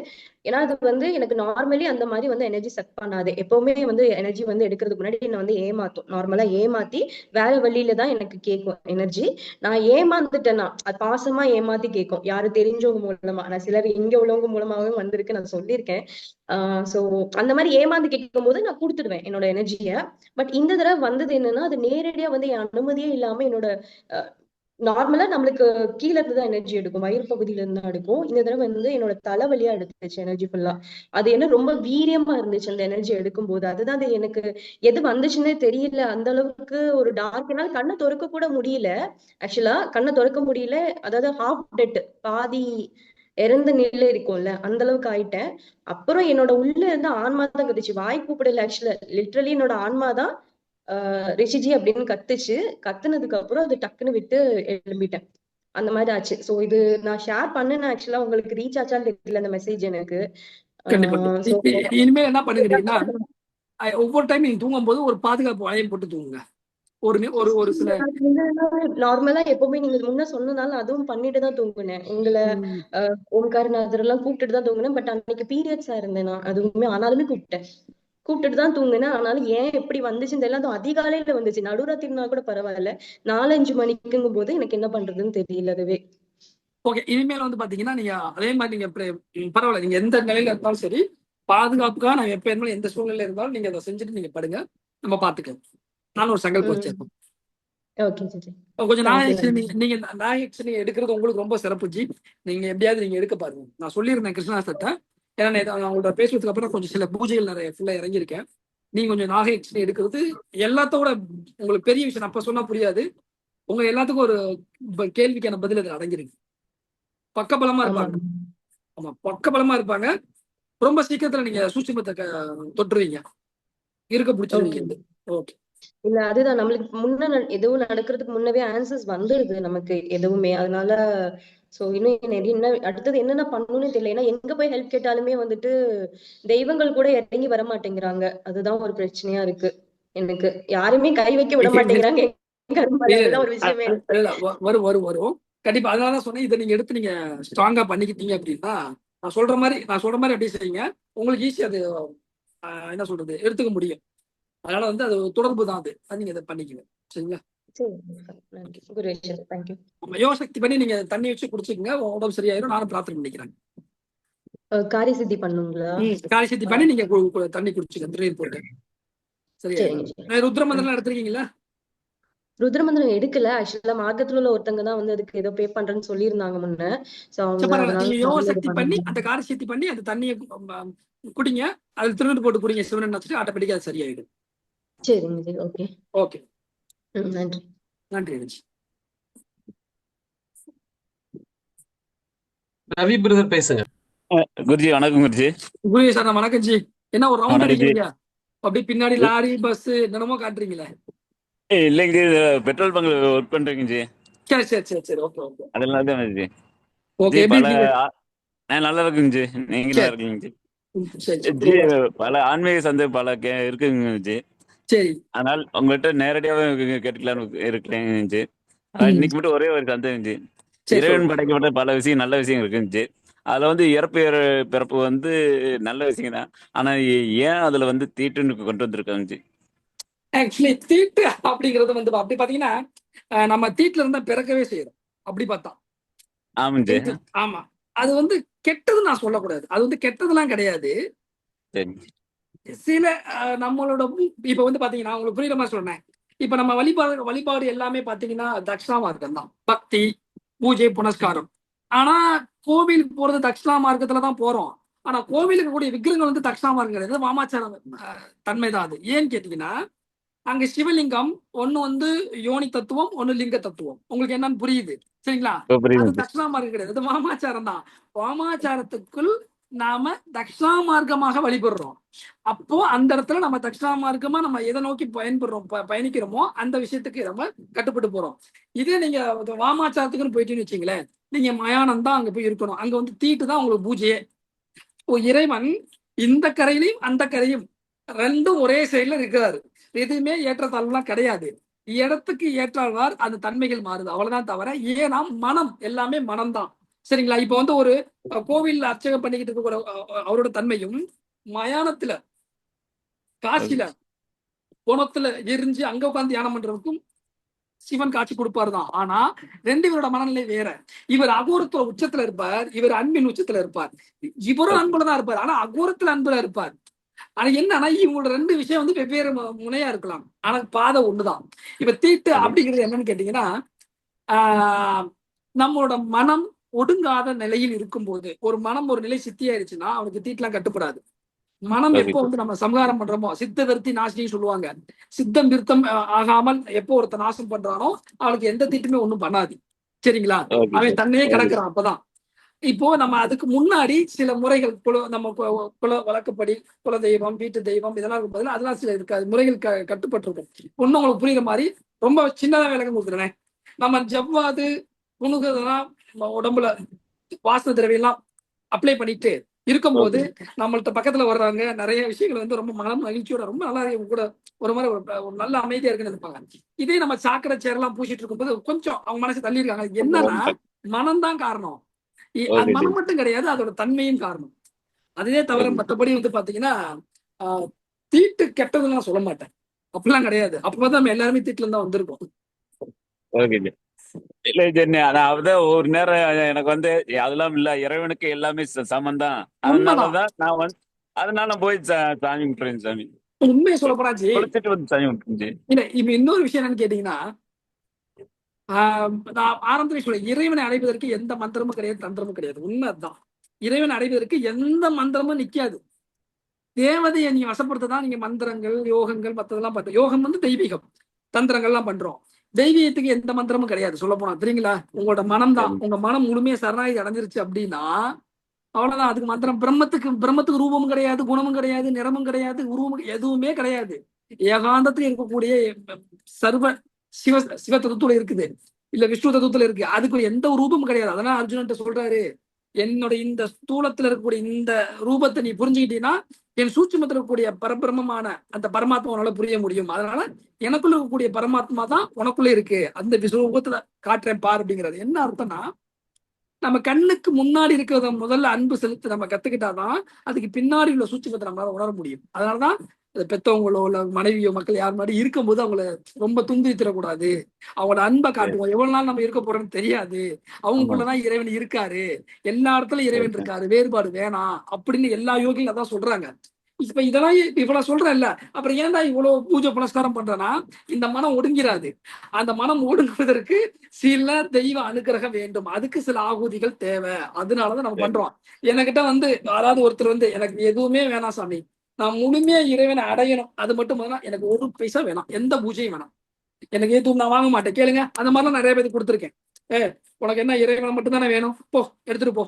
ஏன்னா அது வந்து எனக்கு நார்மலி அந்த மாதிரி வந்து எனர்ஜி சக் பண்ணாது. எப்பவுமே வந்து எனர்ஜி வந்து எடுக்கிறதுக்கு முன்னாடி என்ன வந்து ஏமாத்தும், நார்மலா ஏமாத்தி வேற வழியில தான் எனக்கு கேட்கும் எனர்ஜி. நான் ஏமாந்துட்டேன்னா அது பாசமா ஏமாத்தி கேட்கும், யாரு தெரிஞ்சவங்க மூலமா. நான் சிலர் இங்க உள்ளவங்க மூலமாவே வந்திருக்கு, நான் சொல்லியிருக்கேன். சோ அந்த மாதிரி ஏமாந்து கேட்கும் போது நான் கொடுத்துடுவேன் என்னோட எனர்ஜிய. பட் இந்த தடவை வந்தது என்னன்னா அது நேரடியா வந்து என் அனுமதியே இல்லாம என்னோட நார்மலா நம்மளுக்கு கீழே இருந்துதான் எனர்ஜி எடுக்கும், வயிறு பகுதியில இருந்து தான் எடுக்கும். இந்த தடவை வந்து என்னோட தலைவலியா எடுத்துச்சு எனர்ஜி ஃபுல்லா. அது என்ன ரொம்ப வீரியமா இருந்துச்சு அந்த எனர்ஜி எடுக்கும் போது. அதுதான் அது எனக்கு எது வந்துச்சுன்னே தெரியல. அந்த அளவுக்கு ஒரு டார்க்னால கண்ணை திறக்க கூட முடியல. ஆக்சுவலா கண்ணை திறக்க முடியல, அதாவது ஹாஃப் டெட், பாதி இறந்த நிலை இருக்கும்ல, அந்த அளவுக்கு ஆயிட்டேன். அப்புறம் என்னோட உள்ள இருந்து ஆன்மா தான் கத்துச்சு, வாய் கூப்பிடல. ஆக்சுவலா லிட்ரலி என்னோட ஆன்மா தான் ரிஷிஜி அப்படின்னு கத்துச்சு. கத்துனதுக்கு அப்புறம் அது டக்குன்னு விட்டு எழும்பிட்டேன். அந்த மாதிரி ஆச்சு. சோ இது நான் ஷேர் பண்ணேன். ஆக்சுவலா உங்களுக்கு ரீச் ஆச்சான்னு தெரியல அந்த மெசேஜ் எனக்கு. இனிமே என்ன பண்ணுகிறீங்கன்னா ஒவ்வொரு டைம் நீங்க தூங்கும் போது ஒரு பாதுகாப்பு வளையம் போட்டு தூங்குங்க. ஒரு சில நார்மலா எப்பவுமே நீங்க முன்ன சொன்னனால அதுவும் பண்ணிட்டு தான் தூங்குனேன். உங்களை ஓம்காரநாதர் எல்லாம் கூப்பிட்டுட்டு தான் தூங்குனேன். பட் அன்னைக்கு பீரியட்ஸா இருந்தேன் நான், அதுவுமே ஆனாலுமே கூப்பிட்டுட்டு தான் தூங்குனேன். ஆனாலும் ஏன் எப்படி வந்துச்சுன்னு தெரியல. அதுவும் அதிகாலையில வந்துச்சு, நடுராத்திரினா கூட பரவாயில்ல, 4-5 மணிக்குங்கும் போது எனக்கு என்ன பண்றதுன்னு தெரியல. அதுவே ஓகே. இனிமேல் வந்து பாத்தீங்கன்னா நீங்க அதே மாதிரி நீங்க பரவாயில்ல, நீங்க எந்த நிலையில இருந்தாலும் சரி பாதுகாப்புக்காக நான் எப்ப இருந்தாலும் எந்த சூழ்நிலை இருந்தாலும் நீங்க அதை செஞ்சுட்டு நீங்க படுங்க, நம்ம பாத்துக்கலாம். நானும் ஒரு சங்கல்பம் வச்சிருக்கோம். கொஞ்சம் நீங்க நாயக்ஷனி எடுக்கிறது உங்களுக்கு ரொம்ப சிறப்பு ஜி. நீங்க எப்படியாவது நீங்க எடுக்க பாருங்க. நான் சொல்லியிருந்தேன் கிருஷ்ணாசத்தை, ஏன்னா அவங்கள்ட்ட பேசுறதுக்கு அப்புறம் கொஞ்சம் சில பூஜைகள் நிறைய ஃபுல்லா இறங்கியிருக்கேன். நீங்க கொஞ்சம் நாகயக்ஷனி எடுக்கிறது எல்லாத்தோட உங்களுக்கு பெரிய விஷயம். அப்ப சொன்னா புரியாது, உங்க எல்லாத்துக்கும் ஒரு கேள்விக்கான பதில் அதில் அடங்கிருக்கு. பக்கபலமா இருப்பாங்க. ஆமா, பக்கபலமா இருப்பாங்க. ரொம்ப சீக்கிரத்துல நீங்க சூட்சுமத்தை தொட்டுருவீங்க, இருக்க பிடிச்சிருவீங்க. ஓகே. இல்ல அதுதான் நம்மளுக்கு முன்ன எதுவும் நடக்கிறதுக்கு முன்னவே ஆன்சர்ஸ் வந்துருது நமக்கு எதுவுமே. அதனால சோ இன்னும் என்ன அடுத்தது என்னென்ன பண்ணணும்னு தெரியல. ஏன்னா எங்க போய் ஹெல்ப் கேட்டாலுமே வந்துட்டு தெய்வங்கள் கூட இறங்கி வர மாட்டேங்கிறாங்க. அதுதான் ஒரு பிரச்சனையா இருக்கு எனக்கு. யாருமே கை வைக்க விட மாட்டேங்கிறாங்க எங்க மேல. அதுதான் ஒரு விஷயமே இருக்கு. வரும் வரும் வரும் கண்டிப்பா. அதனால சொன்னேன், இதை நீங்க எடுத்து நீங்க ஸ்ட்ராங்கா பண்ணிக்கிட்டீங்க அப்படின்னா நான் சொல்ற மாதிரி அப்படியே செய்யுங்க. உங்களுக்கு ஈஸி அது என்ன சொல்றது எடுத்துக்க முடியும். அதனால வந்து அது தொடர்பு தான். அது நீங்க இதை பண்ணிக்கங்க. சரிங்களா? நன்றி குருவேஸ்வர். தேங்க்யூ. யோசக்தி பண்ணி நீங்க தண்ணி வச்சு குடிச்சுக்கங்க, உடம்பு சரியாயிரும். நானும் பிரார்த்தனை பண்ணிக்கிறேன். காரி சித்தி பண்ணுங்களா? காரி சித்தி பண்ணி நீங்க தண்ணி குடிச்சுக்க, திருநீர் போட்டு. சரியா? ருத்ரமந்திரம் எடுத்திருக்கீங்களா? ருத்ரமந்திரம் எடுக்கல. ஆக்சுவலா மார்க்கத்துல உள்ள ஒருத்தங்க தான் வந்து அதுக்கு ஏதோ பே பண்றேன்னு சொல்லியிருந்தாங்க முன்ன. யோசக்தி பண்ணி அந்த காரி சித்தி பண்ணி அந்த தண்ணியை குடிங்க. அதுல திருநீர் போட்டு குடிங்க. சிவன் வச்சுட்டு ஆட்டோமேட்டிக்கா அது சரியாயிடும். சரிங்க. Okay okay. நன்றி. நன்றி. ரவி பிரதர் பேசுங்க. குருஜி வணக்கம். குருஜி சார் வணக்கம் ஜி. என்ன ஒரு ரவுண்ட் அடிக்கிறீங்க? அப்படி பின்னாடி லாரி பஸ் என்னமோ காட்டுறீங்களே? இல்லைங்க, பெட்ரோல் பங்க்ல ஒர்க் பண்றீங்க ஜி. சரி சரி சரி சரி. Okay okay. அதெல்லாம் தான் ஜி. ஓகே. நல்லா இருக்குங்க ஜி. நீங்களா இருக்கீங்க ஜி. ஜி பல ஆன்மீக சந்தை பல இருக்குங்க ஜி. சரி. அதனால உங்கள்கிட்ட நேரடியாவே கேட்டுக்கலாம்னு இருக்கிறேங்க ஜி. இன்னைக்கு மட்டும் ஒரே ஒரு சந்தேகம் ஜி. இறைவன் படைக்கப்பட்ட பல விஷயம் நல்ல விஷயம் இருக்குங்க ஜி. அதுல வந்து பிறப்பு வந்து நல்ல விஷயம் தான். ஆனா ஏன் அதுல வந்து தீட்டுன்னு கொண்டு வந்திருக்காங்க ஜி? ஆக்சுவலி தீட்டு அப்படிங்கிறது வந்து அப்படி பாத்தீங்கன்னா நம்ம தீட்டுல இருந்தா பிறக்கவே செய்யறோம். அப்படி பார்த்தா ஆமா, அது வந்து கெட்டது நான் சொல்லக்கூடாது. அது வந்து கெட்டதுலாம் கிடையாது. சில நம்மளோட இப்ப வந்து பாத்தீங்கன்னா உங்களுக்கு புரியுற மாதிரி சொன்னேன். இப்ப நம்ம வழிபாடு எல்லாமே பாத்தீங்கன்னா தட்சிணா மார்க்கம் தான். பக்தி, பூஜை, புனஸ்காரம். ஆனா கோவிலுக்கு போறது தட்சிணா மார்க்கத்துலதான் போறோம். ஆனா கோவிலுக்கு கூடிய விக்கிரங்கள் வந்து தட்சிணா மார்க்கம் கிடையாது, வாமாச்சார தன்மைதான். அது ஏன்னு கேட்டீங்கன்னா அங்க சிவலிங்கம் ஒண்ணு வந்து யோனி தத்துவம், ஒண்ணு லிங்க தத்துவம். உங்களுக்கு என்னன்னு புரியுது? சரிங்களா? அது தட்சிணா மார்க்கம் கிடையாது, அது வாமாச்சாரம் தான். வாமாச்சாரத்துக்குள் நாம தட்சிணா மார்க்கமாக வழிபடுறோம். அப்போ அந்த இடத்துல நம்ம தட்சிணா மார்க்கமா நம்ம எதை நோக்கி பயணிக்கிறோமோ அந்த விஷயத்துக்கு நம்ம கட்டுப்பட்டு போறோம். இதே நீங்க வாமாச்சாரத்துக்குன்னு போயிட்டீங்கன்னு வச்சுங்களேன், நீங்க மயானம் தான் அங்க போய் இருக்கணும். அங்க வந்து தீட்டு தான் உங்களுக்கு பூஜையே. இறைவன் இந்த கரையிலையும் அந்த கரையும் ரெண்டும் ஒரே சைட்ல இருக்கிறாரு. எதுவுமே ஏற்றத்தாழ்வுலாம் கிடையாது. இடத்துக்கு ஏற்றாழ்வார் அந்த தன்மைகள் மாறுது, அவ்வளவுதான். தவிர ஏன்னா மனம் எல்லாமே மனம்தான். சரிங்களா? இப்ப வந்து ஒரு கோவில் அர்ச்சகம் பண்ணிக்கிட்டு இருக்க அவரோட தன்மையும் மயானத்துல காசில குணத்துல எரிஞ்சு அங்க உட்காந்து தியானம் பண்றதுக்கும் சிவன் காட்சி கொடுப்பாருதான். ஆனா ரெண்டு பேரோட மனநிலை வேற. இவர் அகோரத்துல உச்சத்துல இருப்பார், இவர் அன்பின் உச்சத்துல இருப்பார். இவரும் அன்புலதான் இருப்பார், ஆனா அகோரத்துல அன்புல இருப்பார். ஆனா என்னன்னா இவங்களோட ரெண்டு விஷயம் வந்து வெவ்வேறு முனையா இருக்கலாம், ஆனா பாதை ஒண்ணுதான். இப்ப தீட்டு அப்படிங்கிறது என்னன்னு கேட்டீங்கன்னா நம்மளோட மனம் ஒடுங்காத நிலையில் இருக்கும்போது, ஒரு மனம் ஒரு நிலை சித்தியாயிருச்சுன்னா அவனுக்கு தீட்டுலாம் கட்டுப்படாது. மனம் எப்போ வந்து நம்ம சம்ஹாரம் பண்றோமோ, சித்த விருத்தி நாசினி சொல்லுவாங்க. சித்தம் விருத்தம் ஆகாமல் எப்போ ஒருத்த நாசம் பண்றானோ அவனுக்கு எந்த தீட்டுமே ஒண்ணும் பண்ணாது. சரிங்களா? அவன் தன்னையே கிடக்குறான். அப்பதான் இப்போ நம்ம அதுக்கு முன்னாடி சில முறைகள் நம்ம குல வழக்கப்படி குல தெய்வம், வீட்டு தெய்வம் இதெல்லாம் பதில் அதெல்லாம் சில இருக்காது, முறைகள் கட்டுப்பட்டிருக்கும். ஒண்ணு உங்களுக்கு புரியுற மாதிரி ரொம்ப சின்னதா விளக்கம் கொடுத்துருனேன். நம்ம ஜவ்வாது புணுகுதெல்லாம் உடம்புல வாசன திரவியெல்லாம் அப்ளை பண்ணிட்டு இருக்கும்போது நம்மள்ட்ட பக்கத்துல வர்றாங்க, நிறைய விஷயங்கள் வந்து ரொம்ப மனம் மகிழ்ச்சியோட ரொம்ப நல்லா கூட ஒரு மாதிரி ஒரு நல்ல அமைதியா இருக்குன்னு நினைப்பாங்க. இதே நம்ம சாக்கடை சேரெல்லாம் பூசிட்டு இருக்கும்போது கொஞ்சம் அவங்க மனசு தள்ளி இருக்காங்க. என்னன்னா மனம்தான் காரணம். அது மனம் மட்டும் கிடையாது, அதோட தன்மையும் காரணம். அதுவே தவிர மற்றபடி வந்து பாத்தீங்கன்னா தீட்டு கெட்டதுன்னு நான் சொல்ல மாட்டேன். அப்படிலாம் கிடையாது. அப்பதான் நம்ம எல்லாருமே தீட்டுல இருந்தா வந்திருக்கோம். இல்ல ஜென்னி, அதாவது ஒரு நேரம் எனக்கு வந்து அதெல்லாம் இல்ல, இறைவனுக்கு எல்லாமே சமந்தான். அதனாலதான் அதனால போய் சாமி கும்பிடுறேன். சாமி உண்மையை சொல்ல போனாச்சு வந்து சாமி கும்பிட்டு இல்ல. இப்ப இன்னொரு விஷயம் என்னன்னு கேட்டீங்கன்னா நான் ஆரம்பத்தில் சொல்ல, இறைவனை அடைவதற்கு எந்த மந்திரமும் கிடையாது, தந்திரமும் கிடையாது. உண்மை அதுதான். இறைவனை அடைவதற்கு எந்த மந்திரமும் நிக்காது. தேவதையை நீங்க வசப்படுத்ததான் நீங்க மந்திரங்கள், யோகங்கள், மற்றதெல்லாம் பார்த்தோம். யோகம் வந்து தெய்வீகம், தந்திரங்கள்லாம் பண்றோம். தெய்வீகத்துக்கு எந்த மந்திரமும் கிடையாது சொல்ல போனா. தெரியுங்களா? உங்களோட மனம் தான். உங்க மனம் முழுமையா சரணாகி அடைஞ்சிருச்சு அப்படின்னா அவ்வளவுதான். அதுக்கு மந்திரம் பிரம்மத்துக்கு ரூபமும் கிடையாது, குணமும் கிடையாது, நிறமும் கிடையாது, உருவமும் எதுவுமே கிடையாது. ஏகாந்தத்துல இருக்கக்கூடிய சர்வ சிவ தத்துவத்துல இருக்குது. இல்ல விஷ்ணு தத்துவத்துல இருக்கு. அதுக்கு எந்த ஒரு ரூபமும் கிடையாது. அதனால அர்ஜுனன் சொல்றாரு, என்னோட இந்த ஸ்தூலத்துல இருக்கக்கூடிய இந்த ரூபத்தை நீ புரிஞ்சுக்கிட்டீங்கன்னா என் சூட்சுமத்துல இருக்கக்கூடிய பரபிரமமான அந்த பரமாத்மா உன்னால புரிய முடியும். அதனால எனக்குள்ள இருக்கக்கூடிய பரமாத்மா தான் உனக்குள்ள இருக்கு, அந்த விஸ்வரூபத்துல காட்டுறேன் பார் அப்படிங்கிறது. என்ன அர்த்தம்னா, நம்ம கண்ணுக்கு முன்னாடி இருக்கிறத முதல்ல அன்பு செலுத்தி நம்ம கத்துக்கிட்டாதான் அதுக்கு பின்னாடி உள்ள சூட்சுமத்தை நம்மளால உணர முடியும். அதனாலதான் பெத்தவங்களோ இல்ல மனைவியோ மக்கள் யார் மாதிரி இருக்கும்போது அவங்கள ரொம்ப துன்புறுத்திடக்கூடாது. அவங்களோட அன்பை காட்டுவோம். எவ்வளவு நாள் நம்ம இருக்க போறோம்னு தெரியாது. அவங்களுக்குள்ளதான் இறைவன் இருக்காரு, எல்லா இடத்துலயும் இறைவன் இருக்காரு, வேறுபாடு வேணாம் அப்படின்னு எல்லா யோகிகளும் அதான் சொல்றாங்க. இப்ப இதெல்லாம் இவ்வளவு சொல்றேன்ல, அப்புறம் ஏன்டா இவ்வளவு பூஜை புனஸ்காரம் பண்றேன்னா, இந்த மனம் ஒடுங்கிறாது. அந்த மனம் ஒடுங்குவதற்கு சில தெய்வ அனுகிரகம் வேண்டும். அதுக்கு சில ஆகுதிகள் தேவை. அதனாலதான் நம்ம பண்றோம். என்கிட்ட யாராவது ஒருத்தர் எனக்கு எதுவுமே வேணாம் சாமி, நான் முழுமையா இறைவனை அடையணும், அது மட்டும் எனக்கு ஒரு பைசா வேணாம், எந்த பூஜையும் வேணாம், எனக்கு எதுவும் நான் வாங்க மாட்டேன், கேளுங்க. அந்த மாதிரிலாம் நிறைய பேருக்கு கொடுத்துருக்கேன். உனக்கு என்ன இறைவனை மட்டும் தானே வேணும், போ எடுத்துட்டு போ.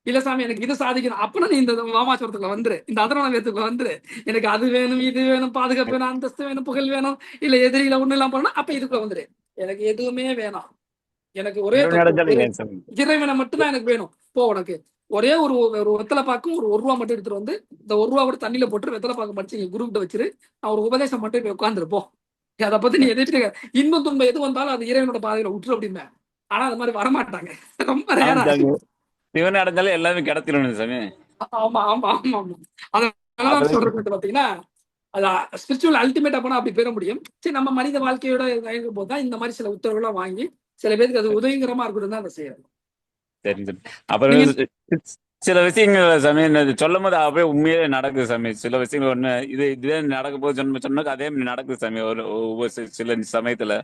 இல்ல சாமி எனக்கு இது சாதிக்கணும், அப்பனா நீ இந்த வாமாசுரத்துக்குள்ள வந்துரு, இந்த அதர்வணத்துக்குள்ள வந்துரு. எனக்கு அது வேணும், இது வேணும், பாதுகாப்பு வேணும், அந்தஸ்து வேணும், புகழ் வேணும், இல்ல எதிரில ஒண்ணு இல்லாம போனா அப்ப இதுக்குள்ள வந்துரு. எனக்கு எதுவுமே வேணாம், எனக்கு ஒரே இறைவனை மட்டும்தான் எனக்கு வேணும். போ, உனக்கு ஒரே ஒரு வெத்தலை பாக்கும் ஒரு ரூபா மட்டும் எடுத்துட்டு வந்து இந்த ஒரு ரூபா கூட தண்ணியில போட்டு வெத்தலை பாக்கு மடிச்சு எங்க குரு கிட்ட வச்சிரு, நான் ஒரு உபதேசம் மட்டும் போய் உட்காந்துருப்போம். அதை பத்தி நீ எதிர்த்து இன்பம் துன்பம் எது வந்தாலும் அது இறைவனோட பாதையில விட்டுரு அப்படின்னு. ஆனா அது மாதிரி வரமாட்டாங்க, ரொம்ப ரேரா. சிவனை அடைஞ்சாலே எல்லாமே கிடைச்சிடணும் சாமி. ஆமா ஆமா ஆமா ஆமா. அதனால சொல்றது பாத்தீங்கன்னா, ஸ்பிரிச்சுவல் அல்டிமேட்டா போனா அப்படி பெற முடியும். சரி, நம்ம மனித வாழ்க்கையோட போதுதான் இந்த மாதிரி சில உத்தரவுகளை வாங்கி சில பேருக்கு அது உதவிகரமா இருக்கட்டும் தான் அதை செய்யறது. சரி சரி. அப்புறம் சில விஷயங்கள் சாமி சொல்லும் போது அப்படியே உண்மையே நடக்குது சாமி. சில விஷயங்கள் ஒண்ணு இதே நடக்க போது சொன்னாக்க அதே மாதிரி நடக்குது சாமி ஒவ்வொரு சில சமயத்துல.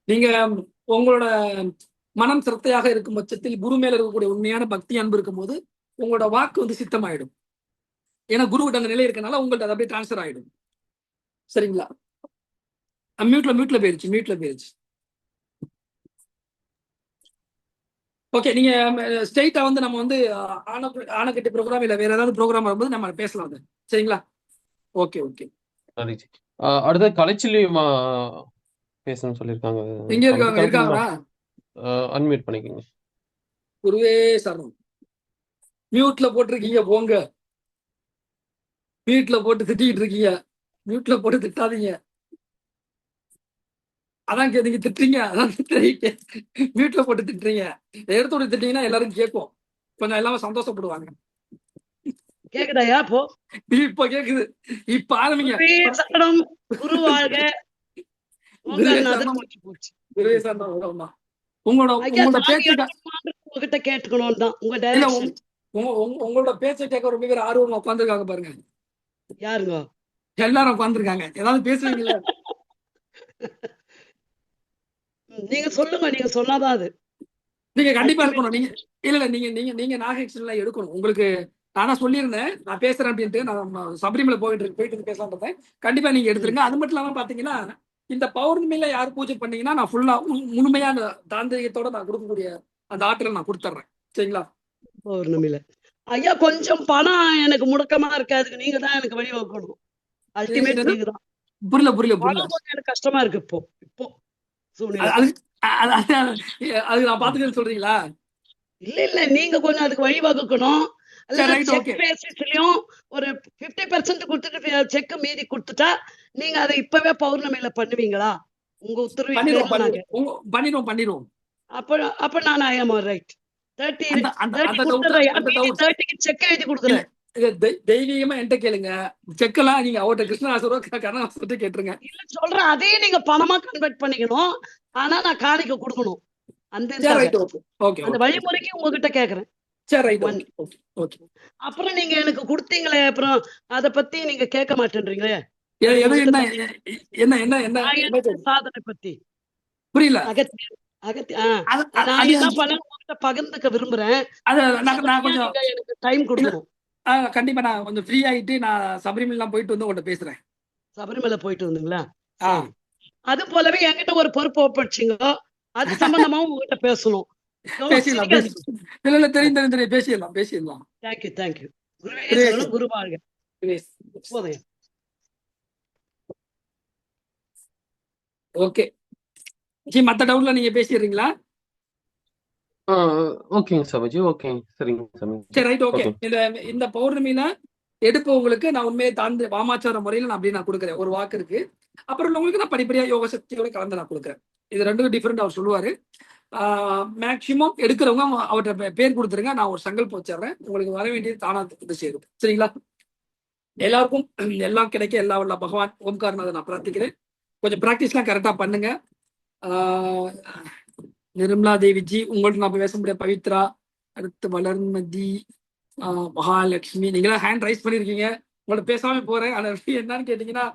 நீங்க உங்களோட மனம் சிரத்தையாக இருக்கும் பட்சத்தில் குரு மேல இருக்கக்கூடிய உண்மையான பக்தி அன்பு இருக்கும் போது உங்களோட வாக்கு சித்தமாயிடும். ஏன்னா குருவிட்ட அந்த நிலை இருக்கனால உங்கள்ட்ட அது அப்படியே டிரான்ஸ்பர் ஆயிடும். சரிங்களா? மியூட்ல போயிருச்சு. ஓகே, நீங்க ஸ்ட்ரெயிட்டா நம்ம ஆனக்கட்டி ப்ரோக்ராம் இல்ல வேற ஏதாவது ப்ரோக்ராம் வரும்போது நம்ம பேசலாம். சரிங்களா? Okay okay. அடுத்த கலைச்செல்வி பேசணும்னு சொல்லியிருக்காங்க. எங்க இருக்காங்களா? அன்மியூட் பண்ணிக்கோங்க. குருவே சரணம். மியூட்ல போட்டிருக்கீங்க, போங்க. மியூட்ல போட்டு திட்டிட்டு இருக்கீங்க, மியூட்ல போட்டு திட்டாதீங்க. அதான் நீங்க திட்டுறீங்க, அதான் மியூட்ல போட்டு திட்டுறீங்க. எடுத்து திட்டீங்கன்னா எல்லாரும் கேட்கும், கொஞ்சம் எல்லாமே சந்தோஷப்படுவாங்க. கேக்குதாயா? இப்ப கேக்குது. இப்ப ஆரம்பிங்க. குருவாக உங்களோட பேச்சை கேட்க ரொம்ப பேர் ஆர்வமா உட்காந்துருக்காங்க பாருங்க. யாருங்க? எல்லாரும் உட்காந்துருக்காங்க. ஏதாவது பேசுவீங்களா? நீங்க சொல்லுங்க, நீங்க சொன்னாதான் அது. நீங்க கண்டிப்பா இருக்கணும். நீங்க இல்ல நீங்க நீங்க நீங்க நாகேஷன் எடுக்கணும். உங்களுக்கு நானா சொல்லியிருந்தேன் நான் பேசுறேன் அப்படின்ட்டு. நான் சபரிமலை போயிட்டு பேசலாம். கண்டிப்பா நீங்க எடுத்துருங்க. அது மட்டும் இல்லாம பாத்தீங்கன்னா, இந்த பௌர்ணமியில யார் பூஜை பண்ணீங்கன்னா நான் ஃபுல்லா முழுமையான தாந்திரிகத்தோட நான் கொடுக்கக்கூடிய அந்த ஆற்றலை நான் கொடுத்துட்றேன். சரிங்களா? பௌர்ணமியில ஐயா கொஞ்சம் பணம் எனக்கு முடக்கமா இருக்காதுக்கு நீங்க தான் எனக்கு வழி வைக்கணும். அல்டிமேட் நீங்க தான். புரியல. எனக்கு கஷ்டமா இருக்கு இப்போ சூழ்நிலை. அது நான் பாத்துக்கிறேன்னு சொல்றீங்களா? இல்ல நீங்க கொஞ்சம் அதுக்கு வழி வகுக்கணும். செக் பேசிஸ்லயும் ஒரு 50% கொடுத்துட்டு செக் மீதி கொடுத்துட்டா நீங்க அதை இப்பவே பௌர்ணமியில பண்ணுவீங்களா? உங்க உத்தரவு பண்ணிடுவோம். அப்ப நான் ஐ ஆம் ரைட். 30க்கு செக் எழுதி கொடுக்குறேன். தெய்வீகமா என்கிட்ட கேளுங்க. செக்கெல்லாம் நீங்க அவர்கிட்ட கிருஷ்ணாசுரோ கருணாசுரத்தை கேட்டுருங்க. இல்ல சொல்றேன், அதையும் நீங்க பணமா கன்வெர்ட் பண்ணிக்கணும். ஆனா நான் காணிக்க கொடுக்கணும். அந்த வழிமுறைக்கு உங்ககிட்ட கேக்குறேன். அப்புறம் நீங்க எனக்கு கொடுத்தீங்களே, அப்புறம் அத பத்தி நீங்க கேட்க மாட்டேன்றீங்களே. என்ன சாதனை பத்தி புரியல. நான் என்ன பண்ண பகிர்ந்துக்க விரும்புறேன். எனக்கு டைம் கொடுக்கணும். கண்டிப்பா நான் கொஞ்சம் ஃப்ரீ ஆயிட்டு நான் சபரிமலை போயிட்டு உங்கள்ட்ட பேசுறேன். சபரிமலை போயிட்டு வந்தீங்களா? அது போலவே என்கிட்ட ஒரு பொறுப்பு ஒப்படைச்சிங்க, அது சம்பந்தமாவும் உங்ககிட்ட பேசணும். பேசிடலாம். தேங்க்யூ. குருவாழ்க. ஓகே. ஜி மத்த டவுட்ல நீங்க பேசிடுறீங்களா? ஓகேங்க சாமிஜி. ஓகேங்க. சரிங்க சாமிஜி. சரி ரைட் ஓகே. ஓகே. இந்த பௌர்ணமியில எடுப்பவங்களுக்கு நான் உண்மையை தாழ்ந்து வாமாச்சார முறையில் நான் அப்படியே நான் கொடுக்குறேன். ஒரு வாக்கு இருக்கு. அப்புறம் உள்ளவங்களுக்கு நான் படிப்படியா யோக சக்தியோட கலந்து நான் கொடுக்குறேன். இது ரெண்டும் டிஃப்ரெண்ட் அவர் சொல்லுவாரு. மேக்சிமம் எடுக்கிறவங்க அவர்கிட்ட பேர் கொடுத்துருங்க. நான் ஒரு சங்கல்பம் வச்சிடுறேன். உங்களுக்கு வர வேண்டியது தானா இது சேரும். சரிங்களா? எல்லாருக்கும் எல்லாம் கிடைக்க எல்லா உள்ள பகவான் ஓம்காரநாதன் நான் பிரார்த்திக்கிறேன். கொஞ்சம் ப்ராக்டிஸ்லாம் கரெக்டாக பண்ணுங்க. நிர்மலா தேவிஜி, உங்கள்ட்ட நான் பேச முடியாது. பவித்ரா, அடுத்து வளர்மதி, மகாலட்சுமி, நீங்களாம் ஹேண்ட் ரைஸ் பண்ணியிருக்கீங்க. உங்கள்ட்ட பேசாம போறேன். ஆனால் என்னன்னு கேட்டீங்கன்னா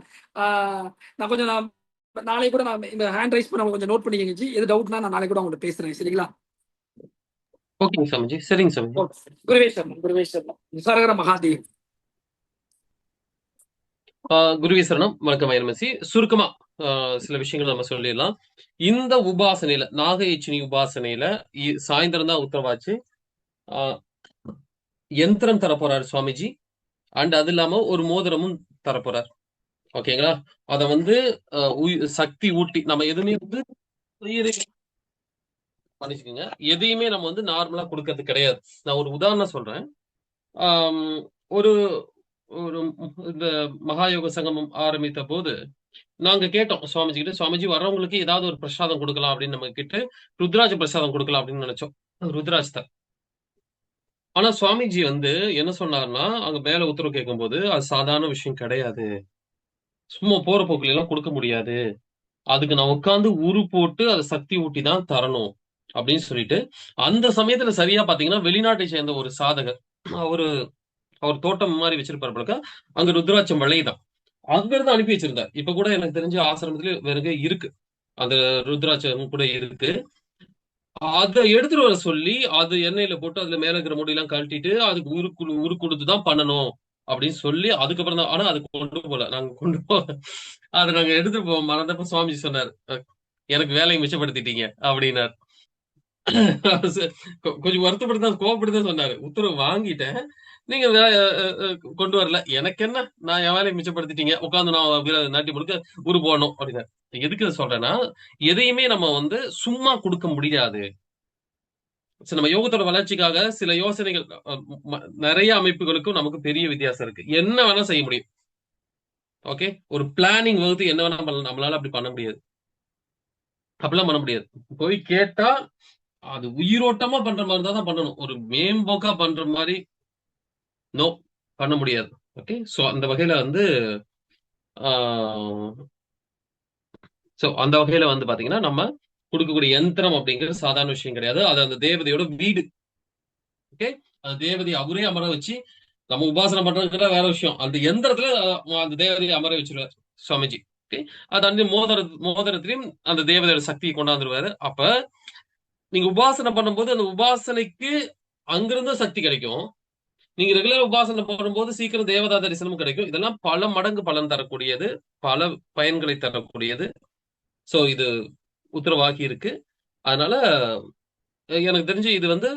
நான் கொஞ்சம் நாளைக்கு கூட நான் இந்த ஹேண்ட் ரைஸ் பண்ண கொஞ்சம் நோட் பண்ணிக்கங்க ஜி. எது டவுட்னா நான் நாளைக்கு கூட உங்கள்ட்ட பேசுறேன். சரிங்களா? ஓகேங்க சாமிஜி. சரிங்க சாமிஜி. குருவே சரணம், குருவே சரணம். சரகர மகாதேவ். குருவே சரணம். வணக்கம் ஐஎம்எஸ்சி. சுருக்கமா சில விஷயங்கள் நம்ம சொல்லிடலாம். இந்த உபாசனையில நாகயட்சினி உபாசனையில சாயந்தரம் தான் உத்தரவாச்சு யந்திரம் தரப்போறாரு சுவாமிஜி. அண்ட் அது இல்லாம ஒரு மோதிரமும் தரப்போறார். ஓகேங்களா? அத வந்து சக்தி ஊட்டி நம்ம எதுவுமே வந்து மன்னிச்சுக்கோங்க, எதையுமே நம்ம வந்து நார்மலா கொடுக்கறது கிடையாது. நான் ஒரு உதாரணம் சொல்றேன். ஒரு ஒரு இந்த மகாயோக சங்கமம் ஆரம்பித்த போது நாங்க கேட்டோம் சுவாமிஜி கிட்ட, சுவாமிஜி வர்றவங்களுக்கு ஏதாவது ஒரு பிரசாதம் கொடுக்கலாம் அப்படின்னு நம்ம கிட்ட ருத்ராஜ பிரசாதம் கொடுக்கலாம் அப்படின்னு நினைச்சோம். ருத்ராஜ் தான். ஆனா சுவாமிஜி வந்து என்ன சொன்னார்னா, அங்க மேல உத்தரவு கேட்கும் போது அது சாதாரண விஷயம் கிடையாது, சும்மா போற போக்குல எல்லாம் கொடுக்க முடியாது, அதுக்கு நான் உட்காந்து உரு போட்டு அதை சக்தி ஊட்டி தான் தரணும் அப்படின்னு சொல்லிட்டு, அந்த சமயத்துல சரியா பாத்தீங்கன்னா வெளிநாட்டை சேர்ந்த ஒரு சாதகர், அவர் தோட்டம் மாதிரி வச்சிருப்பாரு போலக்க, அங்க ருத்ராட்சம் விளையுதான், அங்க இருந்து அனுப்பி வச்சிருந்தார். இப்ப கூட எனக்கு தெரிஞ்ச ஆசிரமத்துல வேற இருக்கு, அந்த ருத்ராட்சம் கூட இருக்கு. அதை எடுத்துட்டு வர சொல்லி அது எண்ணெயில போட்டு அதுல மேல இருக்கிற முடியெல்லாம் கழட்டிட்டு அதுக்கு உரு கொடுத்துதான் பண்ணணும் அப்படின்னு சொல்லி அதுக்கப்புறம் தான். ஆனா அது கொண்டு போல, நாங்க கொண்டு அதை நாங்க எடுத்துட்டு போவோம். மறந்தப்ப சுவாமிஜி சொன்னார், எனக்கு வேலையை மிச்சப்படுத்திட்டீங்க அப்படின்னார். கொஞ்சம் வருத்தப்பட்டு தான் கோவப்பட்டு தான் சொன்னாரு, உத்தரவு வாங்கிட்டேன், நீங்க கொண்டு வரல, எனக்கு என்ன, நான் என் வேலையை மிச்சப்படுத்திட்டீங்க, உட்காந்து நான் நாட்டி முழுக்க உரு போடணும் அப்படின்னா. எதுக்கு சொல்றேன்னா, எதையுமே நம்ம வந்து சும்மா கொடுக்க முடியாது. நம்ம யோகத்தோட வளர்ச்சிக்காக சில யோசனைகள், நிறைய அமைப்புகளுக்கும் நமக்கு பெரிய வித்தியாசம் இருக்கு. என்ன வேணா செய்ய முடியும். ஓகே, ஒரு பிளானிங் வகுத்து என்ன வேணா பண்ணலாம், நம்மளால அப்படி பண்ண முடியாது, அப்படிலாம் பண்ண முடியாது. போய் கேட்டா அது உயிரோட்டமா பண்ற மாதிரி தான் பண்ணணும். ஒரு மேம்போக்கா பண்ற மாதிரி நோ பண்ண முடியாது. ஓகே, சோ அந்த வகையில வந்து அந்த வகையில வந்து பாத்தீங்கன்னா நம்ம கொடுக்கக்கூடிய யந்திரம் அப்படிங்கிறது சாதாரண விஷயம் கிடையாது. அது அந்த தேவதையோட வீடு. ஓகே, அந்த தேவதையை அவரே அமர வச்சு நம்ம உபாசனை பண்றதுக்கு வேற விஷயம், அந்த யந்திரத்துல அந்த தேவதையை அமர வச்சிருவார் சுவாமிஜி. ஓகே, அது அந்த மோதிரத்திலையும் அந்த தேவதையோட சக்தியை கொண்டாந்துருவாரு. அப்ப நீங்க உபாசனை பண்ணும்போது அந்த உபாசனைக்கு அங்கிருந்த சக்தி கிடைக்கும். நீங்க ரெகுலர் உபாசனை பண்ணும்போது சீக்கிரம் தேவதா தரிசனமும் கிடைக்கும். இதெல்லாம் பல மடங்கு பலன் தரக்கூடியது, பல பயன்களை தரக்கூடியது. சோ இது உத்தரவாகி இருக்கு. அதனால எனக்கு தெரிஞ்சு இது வந்து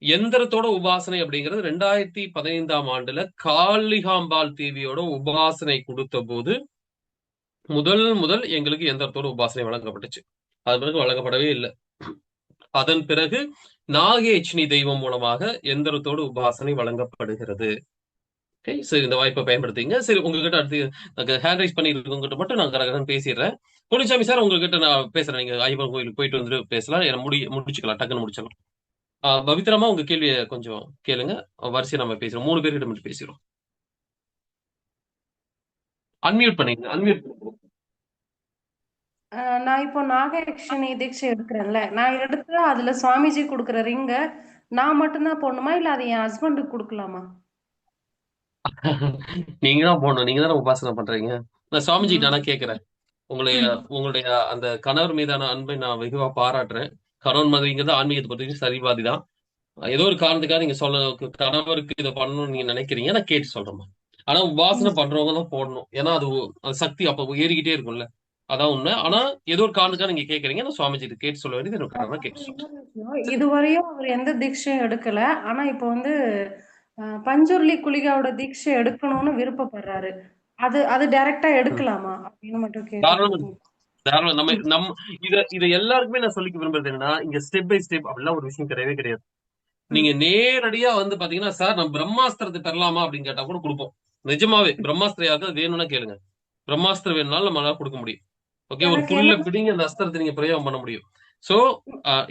எந்திரத்தோட உபாசனை அப்படிங்கிறது 2015ஆம் ஆண்டுல காளிகாம்பாள் தேவியோட உபாசனை கொடுத்த போது முதல் எங்களுக்கு எந்திரத்தோட உபாசனை வழங்கப்பட்டுச்சு. அது பிறகு வழங்கப்படவே இல்லை. அதன் பிறகு நாகயட்சினி தெய்வம் மூலமாக எந்திரத்தோடு உபாசனை வழங்கப்படுகிறது. சரி, இந்த வாய்ப்பை பயன்படுத்திங்க. சரி, உங்ககிட்ட அடுத்து ஹேண்ட் ரைஸ் பண்ணி இருக்கவங்ககிட்ட மட்டும் நான் கரெக்டாக பேசிடுறேன். பொன்னிச்சாமி சார், உங்ககிட்ட நான் பேசுறேன். நீங்க ஐயப்பன் கோயிலுக்கு போயிட்டு வந்துட்டு பேசலாம், முடிச்சுக்கலாம், டக்குன்னு முடிச்சிடலாம். பவித்ராமா, உங்க கேள்வியை கொஞ்சம் கேளுங்க, வரிசையை நம்ம பேசுறோம். 3 பேர்கிட்ட மட்டும் பேசுறோம். அன்மியூட் பண்ணீங்க, அன்மியூட் பண்ணுங்க. நான் இப்போ நாகயக்ஷினி தீட்சை எடுக்கிறேன்ல, நான் எடுத்து அதுல சுவாமிஜி கொடுக்குற ரிங்க நான் மட்டும்தான் போடணுமா, இல்ல அது என் ஹஸ்பண்டுக்கு கொடுக்கலாமா? நீங்க தான் போடணும், நீங்க தானே உபாசனை பண்றீங்க. நான் சுவாமிஜி நானா கேட்கிறேன், உங்களுடைய அந்த கணவர் மீதான அன்பை நான் வெகுவா பாராட்டுறேன். கணவன் மனைவிங்கிறது ஆன்மீகத்தை பொறுத்த சரிபாதி தான். ஏதோ ஒரு காரணத்துக்காக நீங்க கணவருக்கு இதை பண்ணணும்னு நீங்க நினைக்கிறீங்க, நான் கேட்டு சொல்றேன். ஆனா உபாசனை பண்றவங்க தான் போடணும், ஏன்னா அது சக்தி அப்ப ஏறிக்கிட்டே இருக்கும்ல, அதான் உண்மை. ஆனா ஏதோ ஒரு காரணத்துக்காக நீங்க கேட்கறீங்க, நான் சுவாமிஜி கேட்டு சொல்ல வேண்டியது எனக்கு கேட்டு சொல்றேன். இதுவரையும் அவர் எந்த தீட்சையும் எடுக்கல, ஆனா இப்ப வந்து பஞ்சுர்லி குளிகாவோட தீட்சை எடுக்கணும்னு விருப்பப்படுறாரு. அது டைரக்டா எடுக்கலாமா அப்படின்னு மட்டும் கேட்டு. தாராளம் நம்ம இத எல்லாருக்குமே நான் சொல்லிக்க விரும்புறது என்னன்னா, இங்க ஸ்டெப் பை ஸ்டெப் அப்படிலாம் ஒரு விஷயம் கிடையவே கிடையாது. நீங்க நேரடியா வந்து பாத்தீங்கன்னா, சார் நான் பிரம்மாஸ்திரத்தை பெறலாமா அப்படின்னு கேட்டா கூட கொடுப்போம். நிஜமாவே பிரம்மாஸ்திரம் யாருக்காவது வேணும்னா கேளுங்க. பிரம்மாஸ்திரம் வேணும்னாலும் நம்மளால கொடுக்க முடியும். ஓகே, ஒரு புல்ல பிடிங்க அந்த அஸ்திரத்தை நீங்க பிரயோகம் பண்ண முடியும். சோ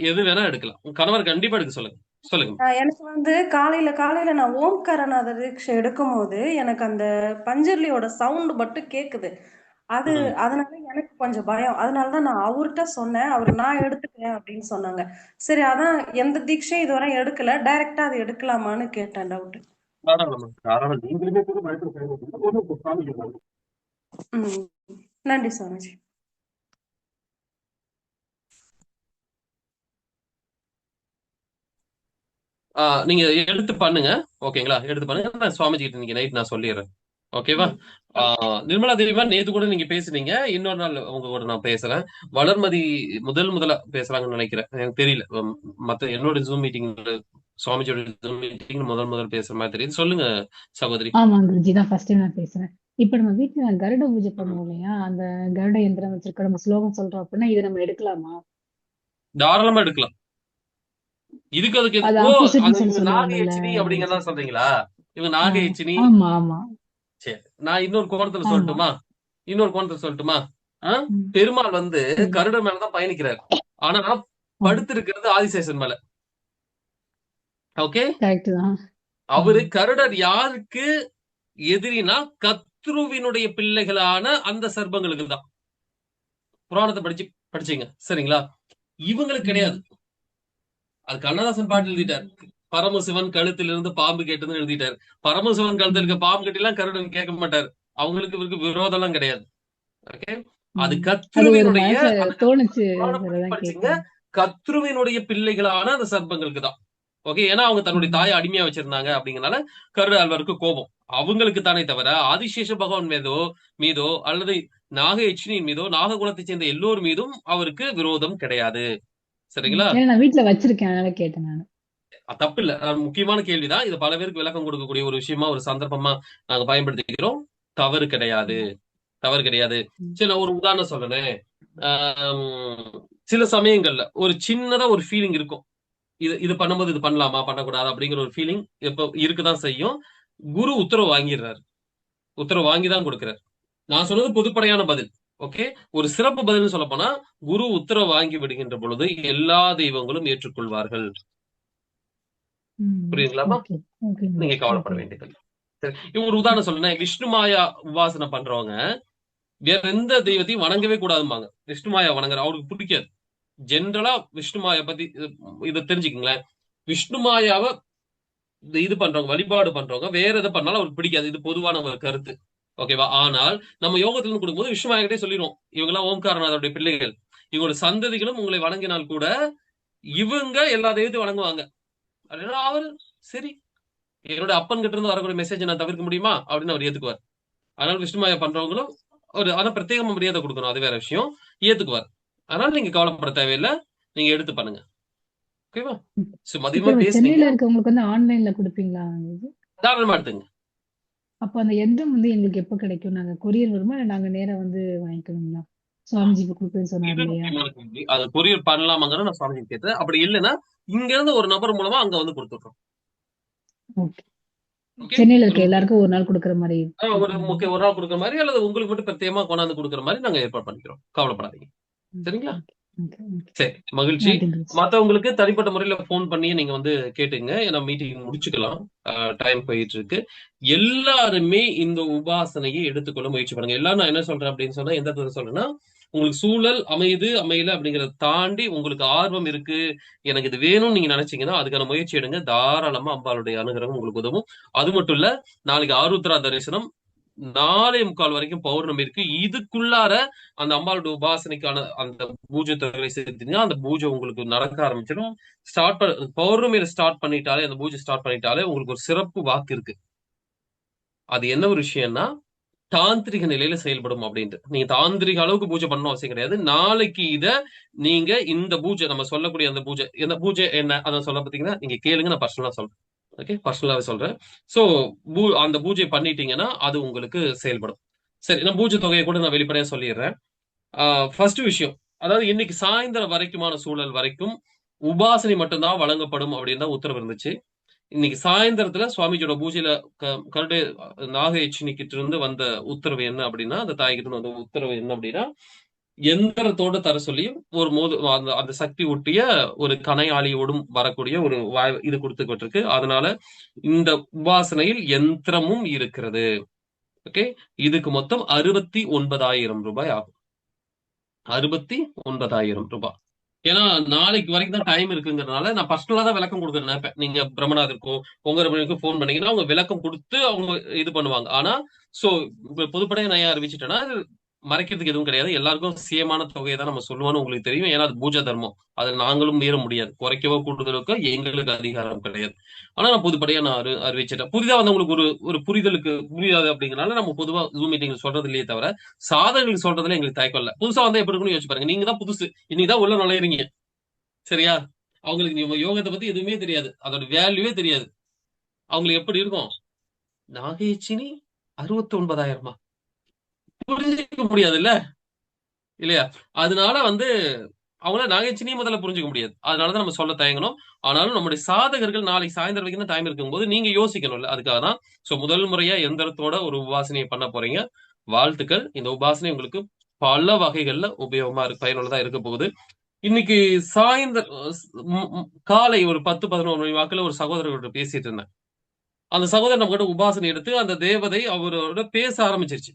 எது வேணா எடுக்கலாம். உங்க கணவர் கண்டிப்பா எடுக்க சொல்லுங்க. சொல்லுங்க. எனக்கு வந்து காலையில நான் ஓம்காரநாத தீட்சை எடுக்கும் போது எனக்கு அந்த பஞ்சர்லியோட சவுண்ட் மட்டும் கேக்குது. அது அதனால எனக்கு கொஞ்சம் பயம். அதனாலதான் நான் அவர்கிட்ட சொன்னேன். அவர் நான் எடுத்துக்கிறேன் அப்படின்னு சொன்னாங்க. சரி, அதான் எந்த தீட்சையும் இதுவரை எடுக்கல. டைரக்டா அது எடுக்கலாமான்னு கேட்டேன், டவுட். நீங்களுமே கூட பயப்பட நன்றி சுவாமிஜி. நீங்க எடுத்து பண்ணுங்க. ஓகேங்களா, எடுத்து பண்ணுங்க. நான் சுவாமிஜி கிட்ட இன்னைக்கு நைட் நான் சொல்லிடுறேன். ஓகேவா? நிர்மலா தேவிமா நேத்து கூட நீங்க பேசுனீங்க. இன்னொரு நாள் உங்க கூட நான் பேசுறேன். வளர்மதி முதலா பேசுறாங்கன்னு நினைக்கிறேன். எனக்கு தெரியல. மத்த என்னோட ஜூம் மீட்டிங் சுவாமிஜியோட ஜூம் மீட்டிங் முதல் பேசுற மாதிரி தெரியுது. சொல்லுங்க சகோதரி. ஆமா குருஜி, தான் ஃபர்ஸ்ட் டைம் நான் பேசுறேன். இப்ப நம்ம வீட்டுல கருட பூஜை பண்ணுவோம் இல்லையா, அந்த கருட யந்திரம் வச்சிருக்க நம்ம ஸ்லோகம் சொல்றோம் அப்படின்னா இதை நம்ம எடுக்கலாமா? தாராளமா எடுக்கலாம். இதுக்கு அதுக்கு அது ஓ ஆப்போசிட் அது ரிசல்ட் இவங்க சொல்லுவாங்கல்ல. நாகயட்சினி அப்படிங்கறதா சொல்றீங்களா? இவங்க நாகயட்சினி. ஆமா ஆமா. சரி, நான் இன்னொரு கோணத்துல ஆமா. சொல்லட்டுமா? இன்னொரு கோணத்துல சொல்லட்டுமா? பெருமாள் வந்து கருட மேலதான் பயணிக்கிறார். ஆனா படுத்திருக்கிறது ஆதிசேஷன் மேல. ஓகே, கரெக்ட் தான். அவரு கருடர் யாருக்கு எதிரினா கத்ருவினுடைய பிள்ளைகளான அந்த சர்ப்பங்களுக்கு தான். புராணத்தை படிச்சீங்க சரிங்களா? இவங்களுக்கு கிடையாது. அது கண்ணதாசன் பாட்டு எழுதிட்டார். பரமசிவன் கழுத்திலிருந்து பாம்பு கேட்டதுன்னு எழுதிட்டார். பரமசிவன் கழுத்துல இருக்க பாம்பு கட்டிலாம் கருடன் கேட்க மாட்டார். அவங்களுக்கு இவருக்கு விரோதம் எல்லாம் கிடையாது. ஓகே, அது கத்ருவினுடைய கத்ருவினுடைய பிள்ளைகளான அந்த சர்ப்பங்களுக்கு தான். ஓகே, ஏன்னா அவங்க தன்னுடைய தாயை அடிமையா வச்சிருந்தாங்க அப்படிங்கறனால கருட ஆழ்வாருக்கு கோபம் அவங்களுக்கு தானே தவிர ஆதிசேஷ பகவான் மீதோ அல்லது நாகயட்சினியின் மீதோ நாககுலத்தை சேர்ந்த எல்லோர் மீதும் அவருக்கு விரோதம் கிடையாது. சரிங்களா? நான் வீட்டுல வச்சிருக்கேன், அதனால கேட்டேன் நான். தப்பு இல்ல. முக்கியமான கேள்விதான். இது பல பேருக்கு விளக்கம் கொடுக்கக்கூடிய ஒரு விஷயமா ஒரு சந்தர்ப்பமா நாங்க பயன்படுத்திக்கிறோம். தவறு கிடையாது. சரி, நான் ஒரு உதாரணம் சொல்றேன். சில சமயங்கள்ல ஒரு சின்னதா ஒரு ஃபீலிங் இருக்கும். இது பண்ணும்போது இது பண்ணலாமா பண்ணக்கூடாது அப்படிங்கிற ஒரு ஃபீலிங் எப்ப இருக்குதான் செய்யும். குரு உத்தரவு வாங்கிடுறாரு. உத்தரவு வாங்கிதான் கொடுக்கிறார். நான் சொன்னது பொதுப்படையான பதில். ஓகே, ஒரு சிறப்பு பதில் சொல்ல போனா குரு உத்தரவு வாங்கி விடுகின்ற பொழுது எல்லா தெய்வங்களும் ஏற்றுக்கொள்வார்கள். புரியுதுங்களாமா? நீங்க கவலைப்பட வேண்டியது. சரி, ஒரு உதாரணம் சொல்றேன். விஷ்ணு மாயா உபாசனை பண்றவங்க வேற எந்த தெய்வத்தையும் வணங்கவே கூடாதும்பாங்க. விஷ்ணு மாயா வணங்குற அவருக்கு பிடிக்காது. ஜென்ரலா விஷ்ணு மாயா பத்தி இதை தெரிஞ்சுக்கங்களேன். விஷ்ணு மாயாவை இது பண்றவங்க வழிபாடு பண்றவங்க வேற எதை பண்ணாலும் அவருக்கு பிடிக்காது. இது பொதுவான ஒரு கருத்து. ஓகேவா? ஆனால் நம்ம யோகத்துல இருந்து கொடுக்கும்போது விஷ்ணு மாயாக்கிட்டே சொல்லிடுவோம், இவங்க எல்லாம் ஓம்காரநாதருடைய பிள்ளைகள், இவங்களோட சந்ததிகளும் உங்களை வணங்கினால் கூட இவங்க எல்லா தெய்வத்தையும் வணங்குவாங்க. அப்படின்னா அவரு சரி, என்னோட அப்பன் கிட்ட இருந்து வரக்கூடிய மெசேஜ் நான் தவிர்க்க முடியுமா அப்படின்னு அவர் ஏத்துக்குவார். அதனால விஷ்ணுமாயா பண்றவங்களும் ஆனா பிரத்யேக மரியாதை கொடுக்கணும், அது வேற விஷயம், ஏத்துக்குவார். அதனால நீங்க கவலைப்பட தேவையில்லை, நீங்க எடுத்து பண்ணுங்க. ஓகேவா? மதியமா சென்னையில இருக்கவங்களுக்கு வந்து ஆன்லைன்ல கொடுப்பீங்களா? தாராளமா எடுத்துங்க. அப்ப அந்த யந்திரம் வந்து எங்களுக்கு எப்ப கிடைக்கும்? நாங்க கொரியர் வருமா இல்ல நாங்க நேரா வந்து வாங்கிக்கணுங்களா? சுவாமிஜிக்கு கொடுப்பேன்னு சொன்னாரு இல்லையா? அது கொரியர் பண்ணலாமாங்கிற நான் சுவாமிஜி கேட்டேன். அப்படி இல்லைன்னா இங்க இருந்து ஒரு நபர் மூலமா அங்க வந்து கொடுத்துடுறோம். சென்னையில இருக்க எல்லாருக்கும் ஒரு நாள் கொடுக்குற மாதிரி, ஒரு நாள் கொடுக்குற மாதிரி அல்லது உங்களுக்கு மட்டும் பிரத்யேகமா கொண்டாந்து கொடுக்குற மாதிரி நாங்க ஏற்பாடு பண்ணிக்கிறோம். கவலைப்படாதீங்க. சரிங்களா? சரி, மகிழ்ச்சி. மத்தவங்களுக்கு தனிப்பட்ட முறையில போன் பண்ணி நீங்க வந்து கேட்டுங்க. ஏன்னா மீட்டிங் முடிச்சுக்கலாம், டைம் போயிட்டு இருக்கு. எல்லாருமே இந்த உபாசனையை எடுத்துக்கொள்ள முயற்சி பண்ணுங்க. எல்லாரும் நான் என்ன சொல்றேன் அப்படின்னு சொன்னா, எந்த இடத்துல சொல்றேன்னா, உங்களுக்கு சூழல் அமையல அப்படிங்கறத தாண்டி உங்களுக்கு ஆர்வம் இருக்கு, எனக்கு இது வேணும்னு நீங்க நினைச்சீங்கன்னா அதுக்கான முயற்சி எடுங்க. தாராளமா அம்பாளுடைய அனுகிரகம் உங்களுக்கு உதவும். அது மட்டும் இல்ல, நாளைக்கு ஆருத்ரா தரிசனம் 4:45 வரைக்கும் பௌர்ணமி இருக்கு. இதுக்குள்ளார அந்த அம்பாளுடைய உபாசனைக்கான அந்த பூஜை தொகை சேர்த்தீங்கன்னா அந்த பூஜை உங்களுக்கு நடக்க ஆரம்பிச்சிடும். பௌர்ணமியில ஸ்டார்ட் பண்ணிட்டாலே, அந்த பூஜை ஸ்டார்ட் பண்ணிட்டாலே உங்களுக்கு ஒரு சிறப்பு வாக்கு இருக்கு. அது என்ன ஒரு விஷயம்னா, தாந்திரிக நிலையில செயல்படும் அப்படின்ட்டு. நீங்க தாந்திரிக அளவுக்கு பூஜை பண்ணணும் அவசியம் கிடையாது. நாளைக்கு நீங்க இந்த பூஜை நம்ம சொல்லக்கூடிய அந்த பூஜை என்ன அதை சொல்ல பார்த்தீங்கன்னா நீங்க கேளுங்க, நான் பர்சனலா சொல்றேன். ஓகே, பர்சனலாவே சொல்றேன். சோ அந்த பூஜை பண்ணிட்டீங்கன்னா அது உங்களுக்கு செயல்படும். சரி, நான் பூஜை தொகையை கூட நான் வெளிப்படையா சொல்லிடுறேன். ஃபர்ஸ்ட் விஷயம், அதாவது இன்னைக்கு சாயந்தரம் வரைக்குமான சூழல் வரைக்கும் உபாசனை மட்டும்தான் வழங்கப்படும் அப்படின்னு தான் உத்தரவு இருந்துச்சு. இன்னைக்கு சாயந்தரத்துல சுவாமிஜியோட பூஜையில கருடு நாகயட்சினிக்கிட்ட இருந்து வந்த உத்தரவு என்ன அப்படின்னா, அந்த தாய்கிட்ட வந்த உத்தரவு என்ன அப்படின்னா, எந்திரத்தோட தர சொல்லி ஒரு அந்த சக்தி ஊட்டிய ஒரு கனையாளியோடும் வரக்கூடிய ஒரு இது கொடுத்துக்கிட்டு. அதனால இந்த உபாசனையில் யந்திரமும் இருக்கிறது. ஓகே, இதுக்கு மொத்தம் 69,000 ரூபாய் ஆகும். 69,000 ரூபாய். ஏன்னா நாளைக்கு வரைக்கும் தான் டைம் இருக்குங்கிறதுனால நான் பர்சனலா தான் விளக்கம் கொடுக்க நினைப்பேன். நீங்க பிரம்மநாதருக்கோ பொங்கரமணிக்கோ போன் பண்ணீங்கன்னா அவங்க விளக்கம் கொடுத்து அவங்க இது பண்ணுவாங்க. ஆனா சோ பொதுப்படையை நான் அறிவிச்சிட்டேன்னா மறைக்கிறதுக்கு எதுவும் கிடையாது. எல்லாருக்கும் சேமான தொகையை தான் நம்ம சொல்லுவோம்னு உங்களுக்கு தெரியும். ஏன்னா அது பூஜா தர்மம், அதில் நாங்களும் மீற முடியாது. குறைக்கவோ கூடுதலுக்கோ எங்களுக்கு அதிகாரம் கிடையாது. ஆனா நான் பொதுப்படையா நான் அறிவிச்சிட்டேன். புதிதா வந்து உங்களுக்கு ஒரு புரிதலுக்கு புரியாது அப்படிங்கிறனால நம்ம பொதுவா ஜூம் மீட்டிங் சொல்றது இல்லையே தவிர சாதனைகளுக்கு சொல்றதுல எங்களுக்கு தயக்கம் இல்லை. புதுசா வந்து எப்படி இருக்குன்னு யோசிச்சு பாருங்க. நீங்க தான் புதுசு, இன்னைக்குதான் உள்ள நுழையிறீங்க, சரியா? அவங்களுக்கு நீங்க யோகத்தை பத்தி எதுவுமே தெரியாது, அதோட வேல்யூவே தெரியாது. அவங்களுக்கு எப்படி இருக்கும்? நாகேச்சினி 69,000 புரிஞ்சுக்க முடியாது இல்லையா? அதனால வந்து அவங்கள நாகேச்சினியும் முதல்ல புரிஞ்சுக்க முடியாது. அதனாலதான் நம்ம சொல்ல தயங்கணும். ஆனாலும் நம்முடைய சாதகர்கள் நாளைக்கு சாயந்தரம் வரைக்கும் தான் டைம் இருக்கும்போது நீங்க யோசிக்கணும்ல, அதுக்காக தான். சோ முதல் முறையா எந்திரத்தோட ஒரு உபாசனையை பண்ண போறீங்க. வாழ்த்துக்கள். இந்த உபாசனை உங்களுக்கு பல வகைகள்ல உபயோகமா பயனுள்ளதா இருக்க போகுது. இன்னைக்கு சாயந்தரம் காலை ஒரு 10-11 மணி வாக்குல ஒரு சகோதரர்கிட்ட பேசிட்டு இருந்தேன். அந்த சகோதரர் நம்ம கிட்ட உபாசனை எடுத்து அந்த தேவதை அவரோட பேச ஆரம்பிச்சிருச்சு.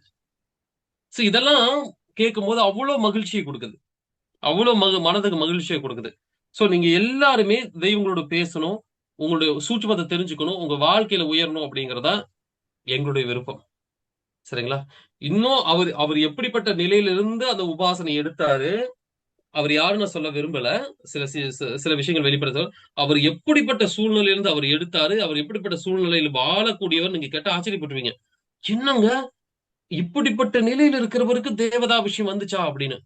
சோ இதெல்லாம் கேட்கும் போது அவ்வளவு மகிழ்ச்சியை கொடுக்குது, அவ்வளவு மனதுக்கு மகிழ்ச்சியை கொடுக்குது. சோ நீங்க எல்லாருமே தெய்வங்களோட பேசணும், உங்களுடைய சூட்சுமத்தை தெரிஞ்சுக்கணும், உங்க வாழ்க்கையில உயரணும் அப்படிங்கறதா எங்களுடைய விருப்பம், சரிங்களா? இன்னும் அவர் எப்படிப்பட்ட நிலையிலிருந்து அந்த உபாசனை எடுத்தாரு, அவர் யாருன்னு சொல்ல விரும்பல, சில விஷயங்கள் வெளிப்படுத்த. அவர் எப்படிப்பட்ட சூழ்நிலையிலிருந்து அவர் எடுத்தாரு, அவர் எப்படிப்பட்ட சூழ்நிலையில் வாழக்கூடியவர் நீங்க கேட்ட ஆச்சரியப்பட்டுவீங்க. என்னங்க இப்படிப்பட்ட நிலையில இருக்கிறவருக்கு தேவதா விஷயம் வந்துச்சா அப்படின்னு.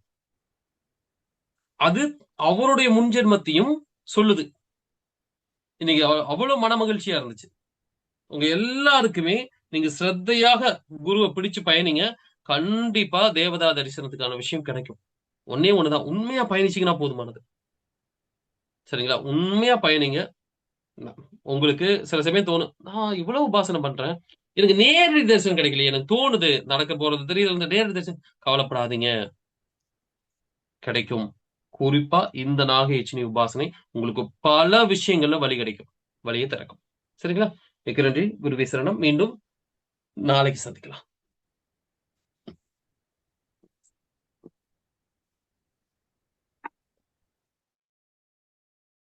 அது அவருடைய முன்ஜென்மத்தையும் சொல்லுது. இன்னைக்கு அவ்வளவு மன மகிழ்ச்சியா இருந்துச்சு. உங்க எல்லாருக்குமே நீங்க ஸ்ரத்தையாக குருவை பிடிச்சு பயணிங்க, கண்டிப்பா தேவதா தரிசனத்துக்கான விஷயம் கிடைக்கும். ஒன்னே ஒண்ணுதான், உண்மையா பயணிச்சீங்கன்னா போதுமானது, சரிங்களா? உண்மையா பயணிங்க. உங்களுக்கு சில சமயம் தோணும், நான் இவ்வளவு உபாசனம் பண்றேன், எனக்கு நேரடி தரிசனம் கிடைக்கல, எனக்கு தோணுது நடக்க போறது தெரியல, நேரடி தரிசனம். கவலைப்படாதீங்க, கிடைக்கும். குறிப்பா இந்த நாகயட்சினி உபாசனை உங்களுக்கு பல விஷயங்கள்ல வழி கிடைக்கும், வழியை திறக்கும், சரிங்களா? மிக்க நன்றி. குருவே சரணம். மீண்டும் நாளைக்கு சந்திக்கலாம்.